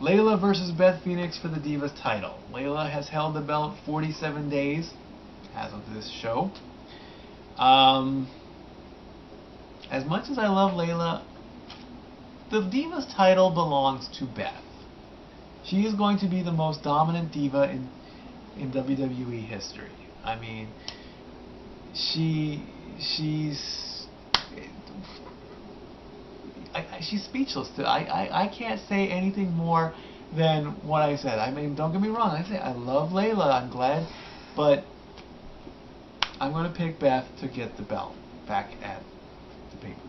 Speaker 5: Layla versus Beth Phoenix for the Divas title. Layla has held the belt 47 days as of this show. As much as I love Layla, the Divas title belongs to Beth. She is going to be the most dominant diva in WWE history. I mean, she's speechless. I can't say anything more than what I said. I mean, don't get me wrong. I love Layla. I'm glad, but I'm going to pick Beth to get the belt back at the pay-per-view.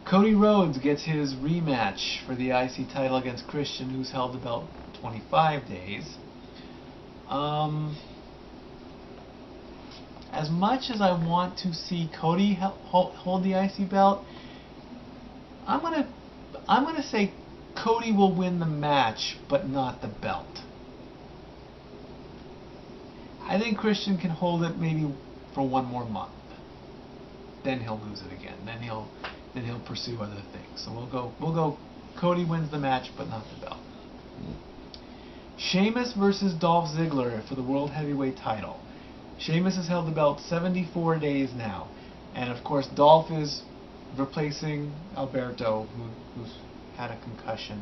Speaker 5: Cody Rhodes gets his rematch for the IC title against Christian, who's held the belt 25 days. As much as I want to see Cody hold the IC belt, I'm gonna say Cody will win the match, but not the belt. I think Christian can hold it maybe for one more month. Then he'll lose it again. Then he'll pursue other things. So we'll go. Cody wins the match, but not the belt. Sheamus versus Dolph Ziggler for the World Heavyweight title. Sheamus has held the belt 74 days now, and of course Dolph is replacing Alberto, who's had a concussion.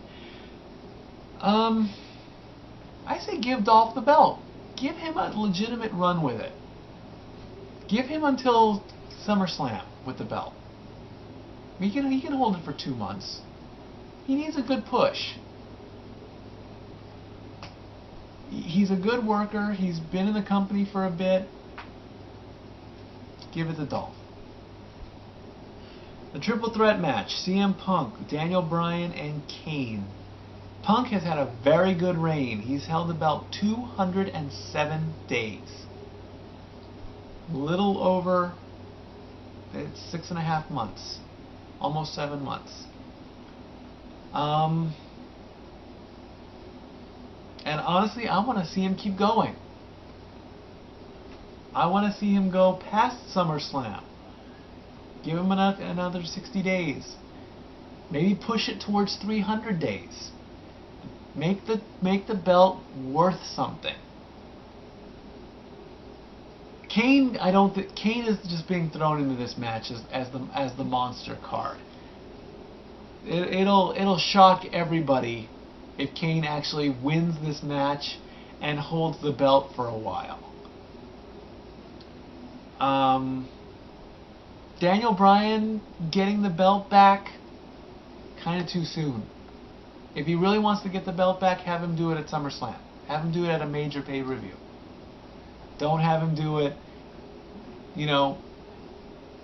Speaker 5: I say give Dolph the belt. Give him a legitimate run with it. Give him until SummerSlam with the belt. He can hold it for 2 months. He needs a good push. He's a good worker. He's been in the company for a bit. Give it to Dolph. The triple threat match, CM Punk, Daniel Bryan, and Kane. Punk has had a very good reign. He's held the belt 207 days. Little over 6.5 months. Almost 7 months. And honestly, I want to see him keep going. I want to see him go past SummerSlam. Give him another 60 days. Maybe push it towards 300 days. Make the belt worth something. Kane, I don't think Kane is just being thrown into this match as the monster card. It'll shock everybody if Kane actually wins this match and holds the belt for a while. Daniel Bryan getting the belt back, kind of too soon. If he really wants to get the belt back, have him do it at SummerSlam. Have him do it at a major pay-per-view. Don't have him do it,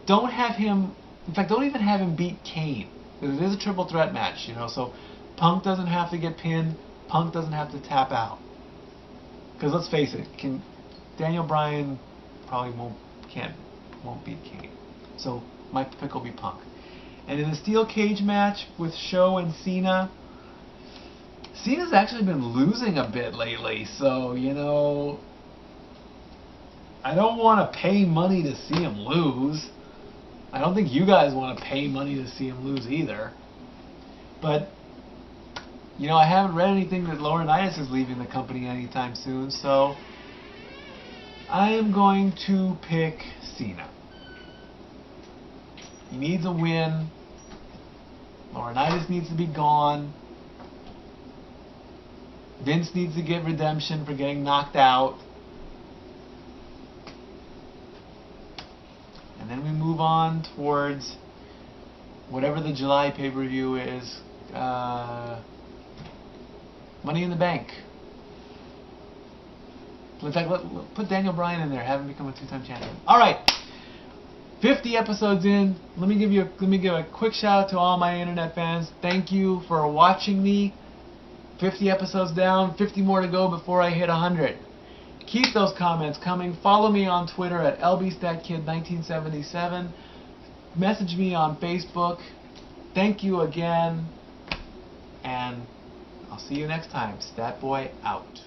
Speaker 5: don't have him, in fact, don't even have him beat Kane. Because it is a triple threat match, so Punk doesn't have to get pinned, Punk doesn't have to tap out. Because let's face it, Daniel Bryan probably won't beat Kane. So my pick will be Punk. And in the steel cage match with Show and Cena, Cena's actually been losing a bit lately, so I don't want to pay money to see him lose. I don't think you guys want to pay money to see him lose either. But I haven't read anything that Laurinaitis is leaving the company anytime soon, so I am going to pick Cena. He needs a win. Laurinaitis needs to be gone. Vince needs to get redemption for getting knocked out. And then we move on towards whatever the July pay-per-view is. Money in the Bank. In fact, put Daniel Bryan in there. Have him become a 2-time champion. All right. 50 episodes in. Let me give a quick shout out to all my internet fans. Thank you for watching me. 50 episodes down. 50 more to go before I hit 100. Keep those comments coming. Follow me on Twitter at LBStatKid1977. Message me on Facebook. Thank you again. And I'll see you next time. Statboy out.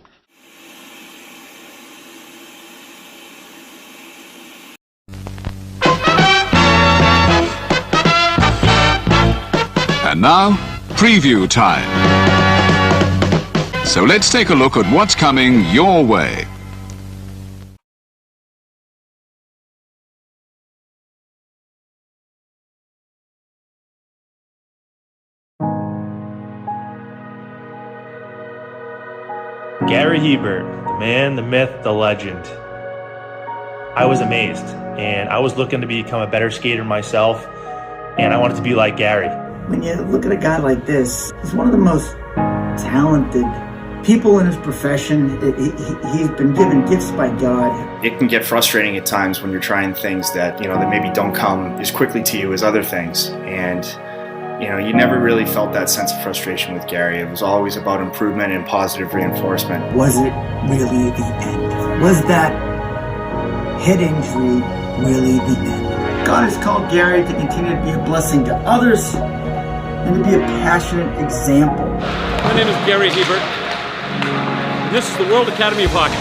Speaker 1: And now, preview time. So let's take a look at what's coming your way.
Speaker 6: Gary Hebert, the man, the myth, the legend. I was amazed, and I was looking to become a better skater myself, and I wanted to be like Gary.
Speaker 7: When you look at a guy like this, he's one of the most talented people in his profession, he's been given gifts by God.
Speaker 8: It can get frustrating at times when you're trying things that, that maybe don't come as quickly to you as other things. And, you never really felt that sense of frustration with Gary. It was always about improvement and positive reinforcement.
Speaker 15: Was it really the end? Was that head injury really the end? God has called Gary to continue to be a blessing to others and to be a passionate example.
Speaker 23: My name is Gary Hebert, and this is the World Academy of Hockey,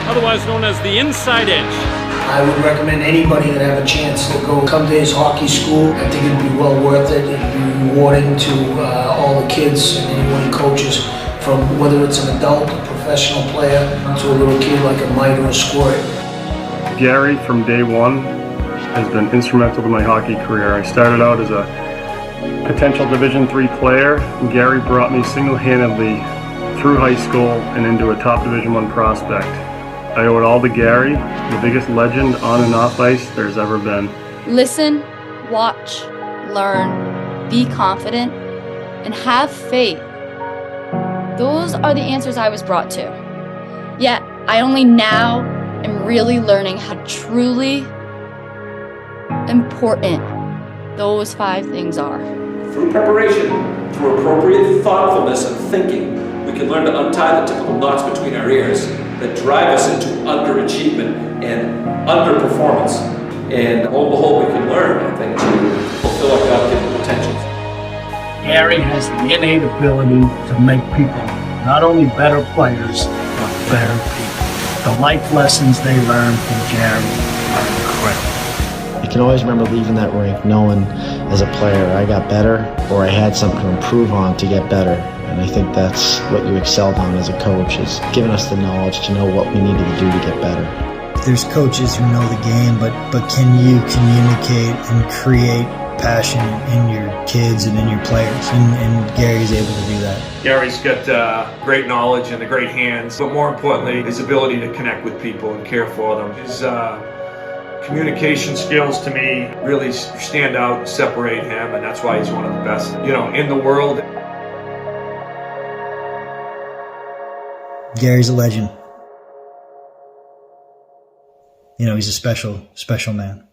Speaker 23: otherwise known as the Inside Edge.
Speaker 9: I would recommend anybody that have a chance to come to his hockey school. I think it'd be well worth it. It'd be rewarding to all the kids and anyone coaches, from whether it's an adult, a professional player, to a little kid like a mite or a squirt.
Speaker 10: Gary, from day one, has been instrumental to my hockey career. I started out as a potential Division III player, and Gary brought me single-handedly through high school and into a top Division I prospect. I owe it all to Gary, the biggest legend on and off ice there's ever been.
Speaker 11: Listen, watch, learn, be confident, and have faith. Those are the answers I was brought to. Yet, I only now am really learning how truly important those 5 things are.
Speaker 12: Through preparation, through appropriate thoughtfulness and thinking, we can learn to untie the typical knots between our ears that drive us into underachievement and underperformance. And lo and behold, we can learn, I think, to fulfill our God-given potentials.
Speaker 13: Gary has the innate ability to make people not only better players, but better people. The life lessons they learn from Gary are incredible.
Speaker 14: I can always remember leaving that rink knowing as a player I got better, or I had something to improve on to get better. And I think that's what you excelled on as a coach, is giving us the knowledge to know what we needed to do to get better.
Speaker 15: There's coaches who know the game, but can you communicate and create passion in your kids and in your players? And Gary's able to do that.
Speaker 16: Gary's got great knowledge and great hands, but more importantly, his ability to connect with people and care for them. His communication skills, to me, really stand out and separate him, and that's why he's one of the best, in the world.
Speaker 15: Gary's a legend. He's a special man.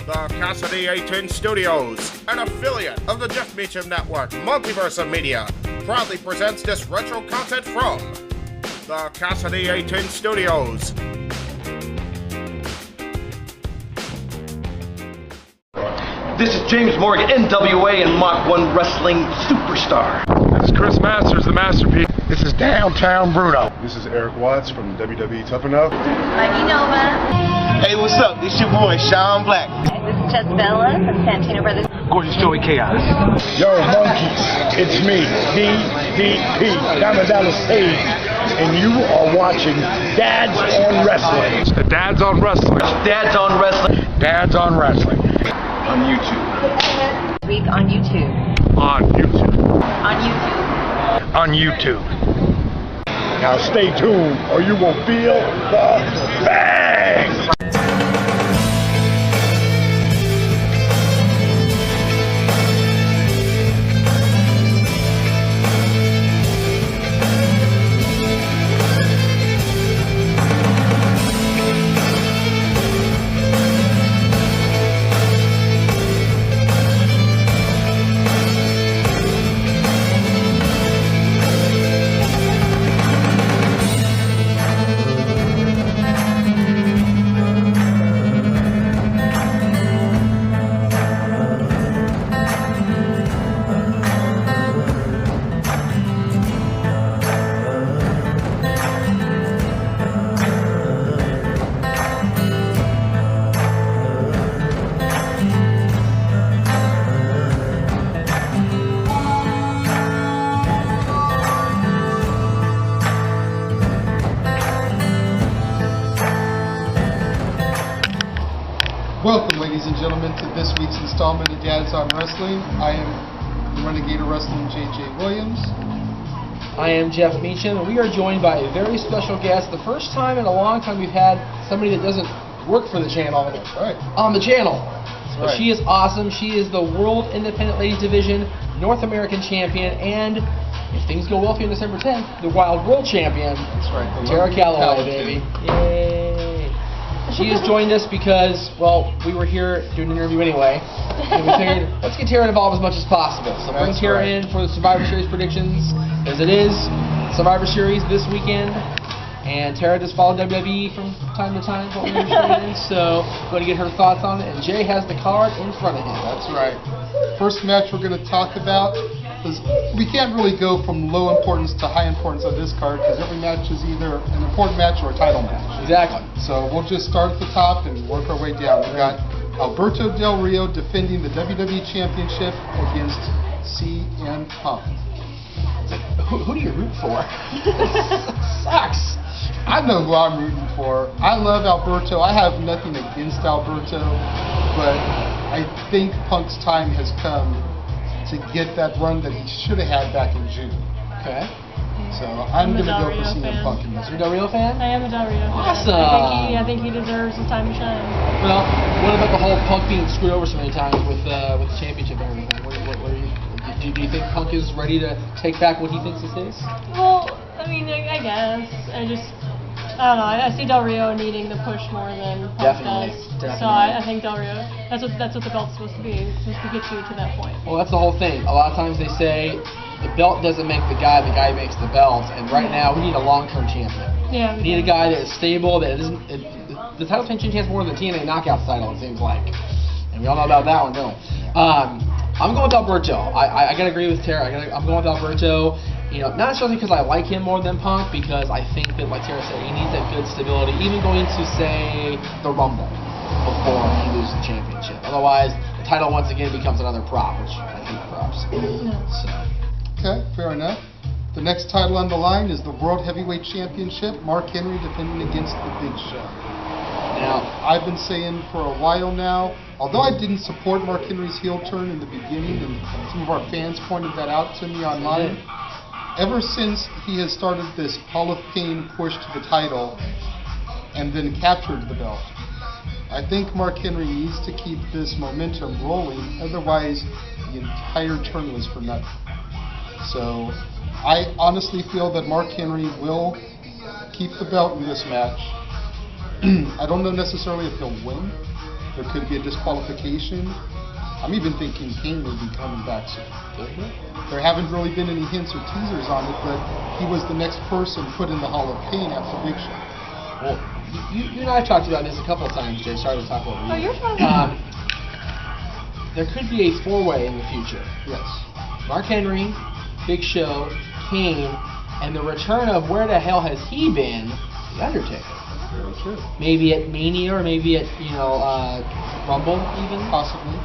Speaker 2: The Casa D18 Studios, an affiliate of the Jeff Meacham Network, Multiverse of Media, proudly presents this retro content from the Casa D18 Studios.
Speaker 24: This is James Morgan, NWA and Mach 1 Wrestling Superstar.
Speaker 25: This is Chris Masters, the Masterpiece.
Speaker 26: This is Downtown Bruno.
Speaker 25: This is Eric Watts from WWE Tough Enough.
Speaker 27: Mikey Nova.
Speaker 24: Hey, what's up? This your boy, Sean Black.
Speaker 27: This is Jess Bella from Santino Brothers.
Speaker 24: Gorgeous Joey Chaos.
Speaker 26: Yo, monkeys, it's me, DDP, Diamond Dallas Page, and you are watching Dads on Wrestling.
Speaker 25: It's the Dads on Wrestling.
Speaker 24: Dads on Wrestling.
Speaker 26: Dads on Wrestling.
Speaker 24: On YouTube.
Speaker 27: This week on YouTube.
Speaker 25: On YouTube.
Speaker 27: On YouTube.
Speaker 26: On YouTube. Now stay tuned or you will feel the bang!
Speaker 22: installment of Dads on Wrestling. I am Renegade Wrestling J.J. Williams.
Speaker 3: I am Jeff Meacham, and we are joined by a very special guest. The first time in a long time we've had somebody that doesn't work for the channel on the channel. But
Speaker 22: right.
Speaker 3: she is awesome. She is the World Independent Ladies Division North American Champion, and if things go well for you on December 10th, the Wild World Champion.
Speaker 22: That's right.
Speaker 3: Tara Calloway, baby. Yay. She has joined us because, well, we were here doing an interview anyway, and we figured, let's get Tara involved as much as possible. So bring Tara in for the Survivor Series predictions, as it is Survivor Series this weekend. And Tara just followed WWE from time to time, what we understand. So, going to get her thoughts on it. And Jay has the card in front of him.
Speaker 22: That's right. First match we're going to talk about is we can't really go from low importance to high importance on this card because every match is either an important match or a title match.
Speaker 3: Exactly.
Speaker 22: So we'll just start at the top and work our way down. We got Alberto Del Rio defending the WWE Championship against CM Punk.
Speaker 3: Who do you root for? Sucks.
Speaker 22: I know who I'm rooting for. I love Alberto. I have nothing against Alberto, but I think Punk's time has come to get that run that he should have had back in June.
Speaker 3: Okay.
Speaker 22: So I'm going to go for CM Punk in this.
Speaker 3: You're a Del Rio fan?
Speaker 4: I am a Del Rio fan.
Speaker 3: Awesome.
Speaker 4: I think he deserves his time to shine.
Speaker 3: Well, what about the whole Punk being screwed over so many times with the championship and everything? Do you think Punk is ready to take back what he thinks is his?
Speaker 4: Well, I mean, I guess. I don't know. I see Del Rio needing the push more than Punk does.
Speaker 3: Definitely.
Speaker 4: So I think Del Rio. That's what the belt's supposed to be. It's supposed to get you to that point.
Speaker 3: Well, that's the whole thing. A lot of times they say the belt doesn't make the guy makes the belt. And right now we need a long-term champion.
Speaker 4: Yeah.
Speaker 3: We need a guy that is stable. That isn't. The title change has more than the TNA Knockouts title. It seems like, and we all know about that one, don't we? I'm going with Alberto. I gotta agree with Tara. I'm going with Alberto. You know, not necessarily because I like him more than Punk, because I think that, like Tara said, he needs that good stability, even going to, say, the Rumble before he loses the championship. Otherwise, the title once again becomes another prop, which I hate props. So.
Speaker 22: Okay, fair enough. The next title on the line is the World Heavyweight Championship. Mark Henry defending against the Big Show. Now, I've been saying for a while now, although I didn't support Mark Henry's heel turn in the beginning, and some of our fans pointed that out to me online, ever since he has started this Hall of Fame push to the title and then captured the belt, I think Mark Henry needs to keep this momentum rolling, otherwise the entire turn was for nothing. So I honestly feel that Mark Henry will keep the belt in this match. I don't know necessarily if he'll win. There could be a disqualification. I'm even thinking Kane may be coming back soon. There haven't really been any hints or teasers on it, but he was the next person put in the Hall of Fame after Big Show.
Speaker 3: Well, you and I have talked about this a couple of times, Jay. Sorry to talk over you.
Speaker 4: Oh, you're fine.
Speaker 3: There could be a four-way in the future.
Speaker 22: Yes.
Speaker 3: Mark Henry, Big Show, Kane, and the return of where the hell has he been? The Undertaker.
Speaker 22: Very true.
Speaker 3: Maybe at Mania, or maybe at Rumble, even.
Speaker 22: Possibly.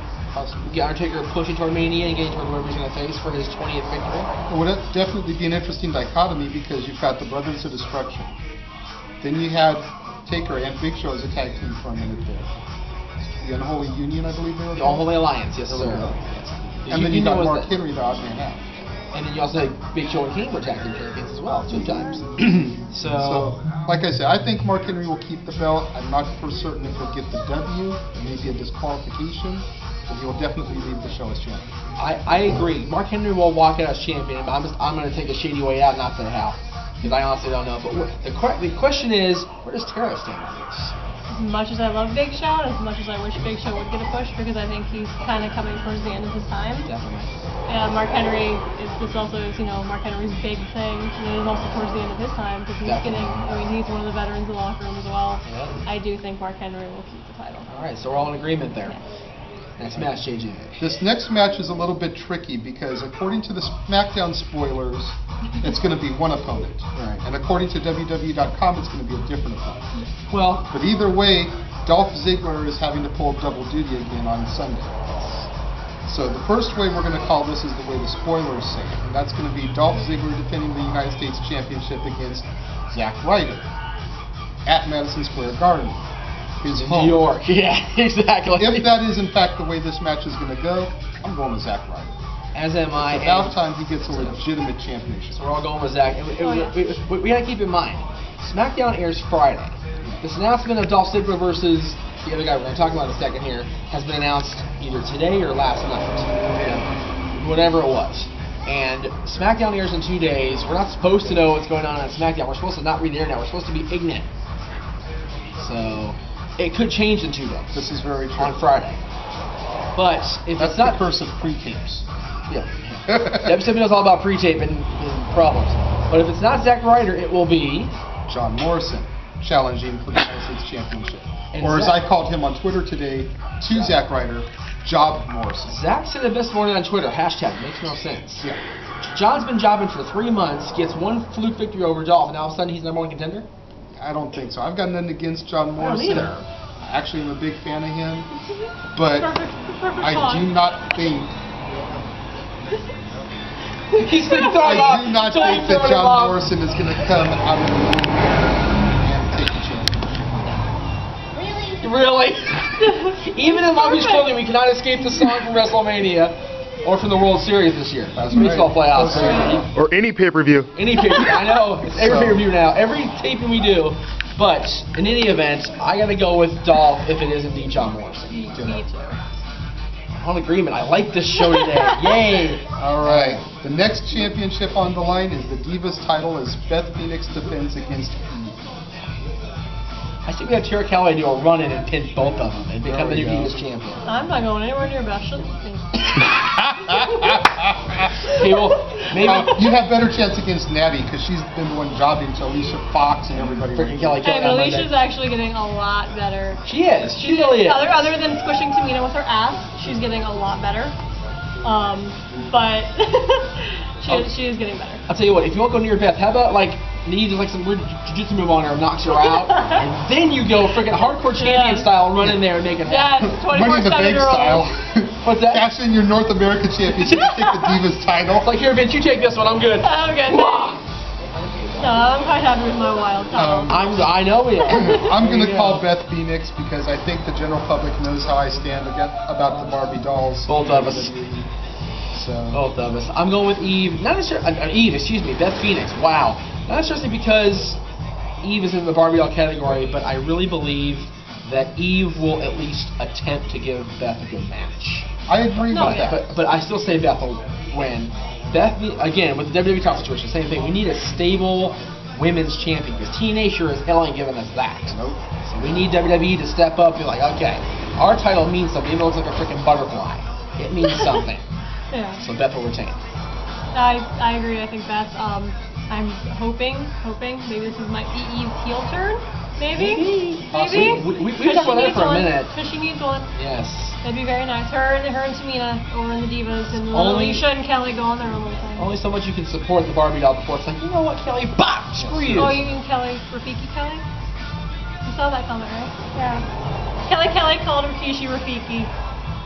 Speaker 3: Get Undertaker pushing toward Mania and getting toward whoever he's going to face for his 20th victory.
Speaker 22: It would definitely be an interesting dichotomy because you've got the Brothers of Destruction. Then you had Taker and Big Show as a tag team for a minute there. The Unholy Union, I believe they were.
Speaker 3: The Unholy Alliance, yes, sir.
Speaker 22: And then you got Mark Henry, the odd man out.
Speaker 3: And then you also had Big Show and King were tag team champions as well, 2 times.
Speaker 22: So, like I said, I think Mark Henry will keep the belt. I'm not for certain if he'll get the W, maybe a disqualification, but he'll definitely leave the show as champion.
Speaker 3: I agree. Mark Henry will walk out as champion, but I'm going to take a shady way out and not say how, because I honestly don't know. But the question is, where does Tara stand on this?
Speaker 4: As much as I love Big Show, as much as I wish Big Show would get a push, because I think he's kind of coming towards the end of his time.
Speaker 3: Definitely.
Speaker 4: And Mark Henry, this also is, Mark Henry's big thing. And it is also towards the end of his time, because he's he's one of the veterans in the locker room as well. Yeah. I do think Mark Henry will keep the title.
Speaker 3: All right, so we're all in agreement there. Yeah. Next match, JJ.
Speaker 22: This next match is a little bit tricky because according to the SmackDown spoilers, it's going to be one opponent.
Speaker 3: Right.
Speaker 22: And according to WWE.com, it's going to be a different opponent.
Speaker 3: Well,
Speaker 22: but either way, Dolph Ziggler is having to pull double duty again on Sunday. So the first way we're going to call this is the way the spoilers say it, and that's going to be Dolph Ziggler defending the United States Championship against Zack Ryder at Madison Square Garden. his
Speaker 3: in
Speaker 22: home.
Speaker 3: New York. Yeah, exactly.
Speaker 22: If that is in fact the way this match is going to go, I'm going with Zack Ryder.
Speaker 3: As am I.
Speaker 22: It's about time he gets a legitimate championship.
Speaker 3: So we're all going with Zack. We got to keep in mind, SmackDown airs Friday. This announcement of Dolph Ziggler versus the other guy we're going to talk about in a second here has been announced either today or last night. Whatever it was. And SmackDown airs in 2 days. We're not supposed to know what's going on SmackDown. We're supposed to not read the internet. We're supposed to be ignorant. So it could change in 2 days.
Speaker 22: This is very true.
Speaker 3: On Friday. But if
Speaker 22: That's
Speaker 3: it's not
Speaker 22: the curse of pre-tapes.
Speaker 3: Yeah. WWE knows all about pre-tape and problems. But if it's not Zack Ryder, it will be
Speaker 22: John Morrison challenging for the United States Championship.
Speaker 3: And
Speaker 22: or as
Speaker 3: Zack-
Speaker 22: I called him on Twitter today, to Zack Ryder, Job Morrison.
Speaker 3: Zack said it this morning on Twitter, hashtag makes no sense.
Speaker 22: Yeah.
Speaker 3: John's been jobbing for 3 months, gets one fluke victory over Dolph, and all of a sudden he's number one contender?
Speaker 22: I don't think so. I've got nothing against John Morrison.
Speaker 3: I don't either.
Speaker 22: Actually, I'm a big fan of him. But
Speaker 4: Perfect
Speaker 22: I
Speaker 4: song.
Speaker 22: do not think
Speaker 3: He's going to throw him off.
Speaker 22: I do not
Speaker 3: Don't
Speaker 22: think that
Speaker 3: throw him
Speaker 22: John
Speaker 3: off.
Speaker 22: Morrison is going to come out of the and take the championship.
Speaker 3: Really? Even in Long Beach Clothing, we cannot escape the song from WrestleMania or from the World Series this year.
Speaker 22: That's
Speaker 3: Baseball
Speaker 22: right.
Speaker 3: playoffs.
Speaker 22: Or any pay-per-view.
Speaker 3: Any pay-per-view. I know. It's every pay-per-view now. Every taping we do. But in any event, I got to go with Dolph if it is indeed John Morrison.
Speaker 4: Me too.
Speaker 22: On agreement. I like this show today. Yay! All right. The next championship on the line is the Divas title as Beth Phoenix defends against Eve.
Speaker 3: I think we have Tara Calloway do a run in and pin both of them and become the new
Speaker 22: There we go.
Speaker 3: Divas champion.
Speaker 4: I'm not going anywhere near Bastion.
Speaker 3: Okay, well, maybe
Speaker 22: you have better chance against Natty because she's been the one jobbing to Alicia Fox and everybody.
Speaker 3: Freaking Kelly
Speaker 4: Hey, but
Speaker 3: on Monday.
Speaker 4: Alicia's actually getting a lot better.
Speaker 3: She is. She really is.
Speaker 4: Other than squishing Tamina with her ass, she's getting a lot better. But she is getting better.
Speaker 3: I'll tell you what, if you won't go near Beth, how about like Neve does like some weird jiu-jitsu move on her and knocks her out, and then you go freaking hardcore champion style, run in there and make it happen.
Speaker 4: Yes,
Speaker 22: Money in the
Speaker 4: 24/7
Speaker 22: Bank
Speaker 4: girls.
Speaker 22: style.
Speaker 3: What's that?
Speaker 22: Cash in your North America Championship and take the Divas title.
Speaker 3: It's like, here, Vince, you take this one. I'm good.
Speaker 4: I'm good. No, I'm quite happy with my wild title.
Speaker 3: I know we are.
Speaker 22: I'm going to call Beth Phoenix because I think the general public knows how I stand about the Barbie dolls.
Speaker 3: Both of us.
Speaker 22: So.
Speaker 3: Both of us. I'm going with Eve. Not necessarily Beth Phoenix. Wow. Not necessarily because Eve is in the Barbie doll category, but I really believe that Eve will at least attempt to give Beth a good match.
Speaker 22: I agree with that.
Speaker 3: But I still say Beth will win. Beth, again, with the WWE title situation, same thing. We need a stable women's champion because TNA sure as hell ain't giving us that.
Speaker 22: Nope.
Speaker 3: So we need WWE to step up and be like, okay, our title means something. Even though it's like a freaking butterfly, it means something.
Speaker 4: Yeah.
Speaker 3: So Beth will retain.
Speaker 4: I agree. I think Beth. I'm hoping maybe this might be Eve's heel turn. Maybe.
Speaker 3: We talked about that for a minute.
Speaker 4: Because she needs one.
Speaker 3: Yes.
Speaker 4: That'd be very nice. Her and Tamina over in the Divas, and
Speaker 3: Only-
Speaker 4: Alicia and Kelly go on their own little thing.
Speaker 3: Only so much you can support the Barbie doll before it's like, you know what, Kelly, bop, screw you.
Speaker 4: Oh, you mean Kelly, Rafiki Kelly? You saw that comment, right? Yeah. Kelly called Rikishi Rafiki.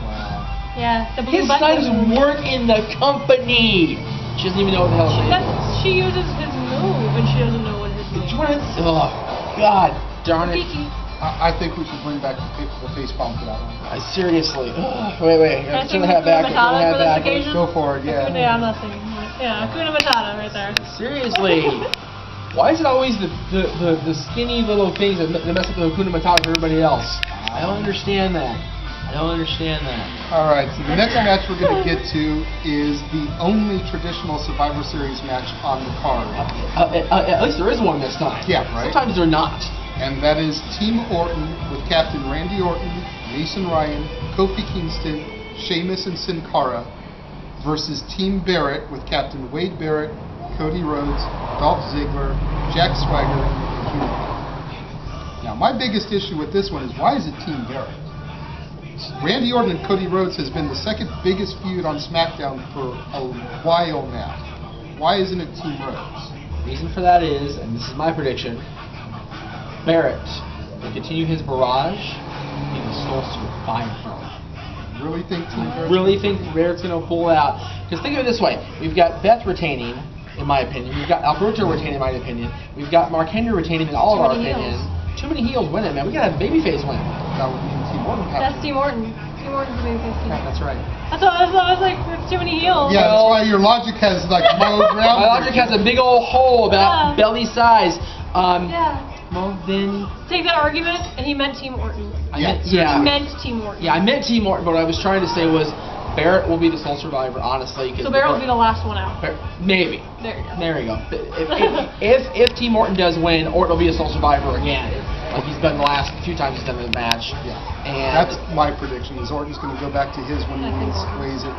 Speaker 22: Wow.
Speaker 4: Yeah, the blue
Speaker 3: His
Speaker 4: button.
Speaker 3: sons work in the company. She doesn't even know what the hell she is.
Speaker 4: She uses his move, and she doesn't know what his move is.
Speaker 3: Oh, God darn it.
Speaker 4: Rafiki.
Speaker 22: I think we should bring back the face palm for that one.
Speaker 3: Seriously. Wait.
Speaker 4: Can I
Speaker 3: Turn
Speaker 4: sing
Speaker 3: the hat back.
Speaker 4: Hakuna Matata for this occasion?
Speaker 22: Go for it, yeah.
Speaker 4: Yeah, I'm not singing. Yeah, Hakuna Matata right there.
Speaker 3: Seriously. Why is it always the skinny little things that mess up the Hakuna Matata for everybody else? I don't understand that.
Speaker 22: All right, so the next match we're going to get to is the only traditional Survivor Series match on the card.
Speaker 3: At least there is one this time.
Speaker 22: Yeah, right.
Speaker 3: Sometimes they're not.
Speaker 22: And that is Team Orton with Captain Randy Orton, Mason Ryan, Kofi Kingston, Sheamus, and Sin Cara versus Team Barrett with Captain Wade Barrett, Cody Rhodes, Dolph Ziggler, Jack Swagger, and Hugh. Now, my biggest issue with this one is why is it Team Barrett? Randy Orton and Cody Rhodes has been the second biggest feud on SmackDown for a while now. Why isn't it Team Rhodes?
Speaker 3: The reason for that is, and this is my prediction, Barrett will continue his barrage. He will still survive her.
Speaker 22: Really think Team Barrett?
Speaker 3: Really think Barrett's going to pull it out. Because think of it this way. We've got Beth retaining, in my opinion. We've got Alberto retaining, in my opinion. We've got Mark Henry retaining, in all of our opinions. too many heels winning, man. We gotta have babyface win.
Speaker 22: That would mean Team Orton.
Speaker 4: That's Team Orton. Team Orton's the babyface team.
Speaker 3: That's right.
Speaker 4: That's what I was like, there's too many heels.
Speaker 22: Yeah, that's why your logic has like no ground.
Speaker 3: My logic has a big old hole about belly size.
Speaker 4: Yeah.
Speaker 3: Well, then
Speaker 4: Take that argument, and he meant Team Orton.
Speaker 3: He meant
Speaker 4: Team Orton.
Speaker 3: Yeah, I meant Team Orton, but what I was trying to say was Barrett will be the sole survivor, honestly.
Speaker 4: So Barrett will be the last one out.
Speaker 3: Maybe.
Speaker 4: There you go.
Speaker 3: There you go. If Team Orton does win, Orton will be a sole survivor again, like he's been the last few times he's done the match.
Speaker 22: Yeah.
Speaker 3: And
Speaker 22: that's my prediction. Is Orton's going to go back to his when he weighs it.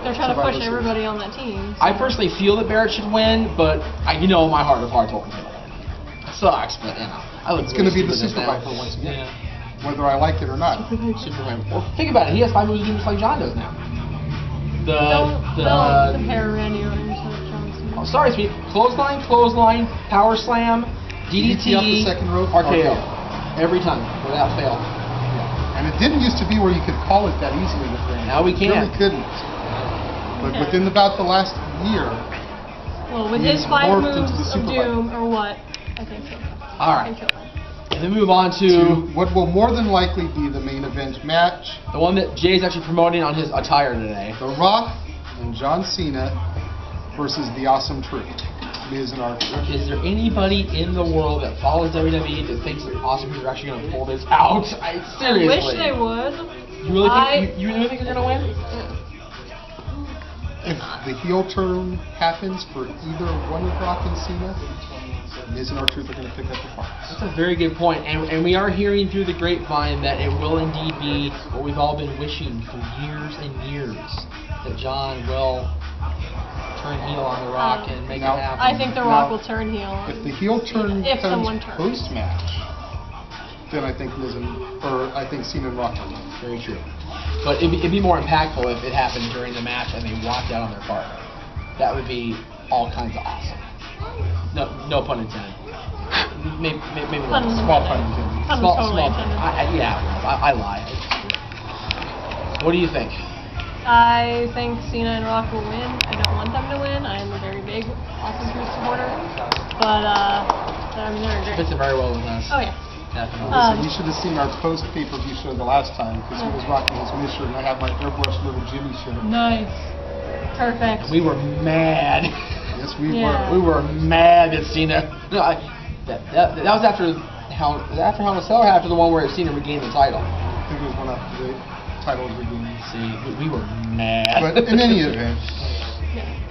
Speaker 4: They're trying to push everybody on that team.
Speaker 3: I personally feel that Barrett should win, but in my heart of hearts, Orton's going to win. It sucks, but
Speaker 22: it's going to be the Super Viper once again. Yeah. Whether I like it or not.
Speaker 3: Superman. Well, think about it. He has 5 moves just like John does now.
Speaker 4: Don't compare Randy Orton to John Cena.
Speaker 3: Oh, sorry, sweet. Clothesline, power slam, DDT,
Speaker 22: up the second rope,
Speaker 3: RKO. Every time, without fail.
Speaker 22: Yeah. And it didn't used to be where you could call it that easily with Randy.
Speaker 3: Now we can.
Speaker 22: Really couldn't. But within about the last year,
Speaker 4: well, with his 5 moves of doom or what, I think so.
Speaker 3: All right. And then move on to
Speaker 22: what will more than likely be the main event match.
Speaker 3: The one that Jay's actually promoting on his attire today.
Speaker 22: The Rock and John Cena versus the Awesome Truth. Miz and Arthur.
Speaker 3: Is there anybody in the world that follows WWE that thinks that Awesome Truth are actually going to pull this out? Seriously.
Speaker 4: I wish they would.
Speaker 3: You really think they're going to win?
Speaker 22: If the heel turn happens for either one of Rock and Cena, Miz and R-Truth are going to pick up the parts.
Speaker 3: That's a very good point. And we are hearing through the grapevine that it will indeed be what we've all been wishing for years and years, that John will turn heel on The Rock and make it happen.
Speaker 4: I think The Rock will turn heel.
Speaker 22: If the heel turn comes post-match, then I think I think Cena and Rock will win.
Speaker 3: Very true. But it'd be more impactful if it happened during the match and they walked out on their partner. That would be all kinds of awesome. No pun intended. Maybe
Speaker 22: small pun intended.
Speaker 4: Small.
Speaker 3: I lie. What do you think?
Speaker 4: I think Cena and Rock will win. I don't want them to win. I am a very big Awesome Truth supporter. But they're great.
Speaker 3: Fits it very well with us.
Speaker 4: Oh yeah.
Speaker 3: Definitely.
Speaker 22: You should have seen our post-pay-per-view show the last time because he was rocking his Miz shirt and I had my airbrushed little Jimmy shirt.
Speaker 4: Nice. Perfect.
Speaker 3: We were mad.
Speaker 22: Yes, we were.
Speaker 3: We were mad at Cena. No, that was after Hell in a Cell or after the one where Cena regained the title?
Speaker 22: I think it was one after the title was regained.
Speaker 3: See, we were mad.
Speaker 22: But in any event,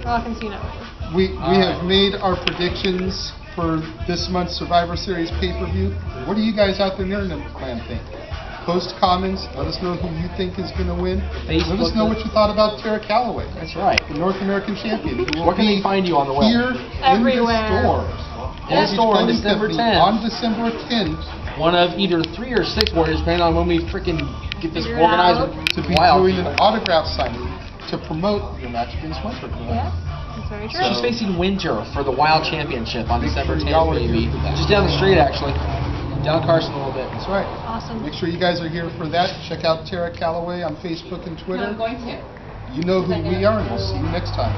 Speaker 4: Rock and Cena.
Speaker 22: We have made our predictions for this month's Survivor Series pay-per-view. What do you guys out there in the internet land think? Post comments. Let us know who you think is going to win. Let us know what you thought about Tara Calloway.
Speaker 3: That's right.
Speaker 22: The North American champion.
Speaker 3: Where can they find you on the web?
Speaker 22: Here
Speaker 4: everywhere.
Speaker 22: In the store
Speaker 3: on December 10th.
Speaker 22: On December 10th.
Speaker 3: One of either 3 or 6 warriors, depending on when we freaking get this organized.
Speaker 22: To be doing an autograph signing to promote your match against Winter.
Speaker 4: Yeah. That's very true.
Speaker 3: She's facing Winter for the Wild Championship on December 10th, baby. Just down the street, actually. Down Carson a little bit.
Speaker 22: That's right.
Speaker 4: Awesome.
Speaker 22: Make sure you guys are here for that. Check out Tara Calloway on Facebook and Twitter.
Speaker 27: I'm going to.
Speaker 22: You know who we are, and we'll see you next time.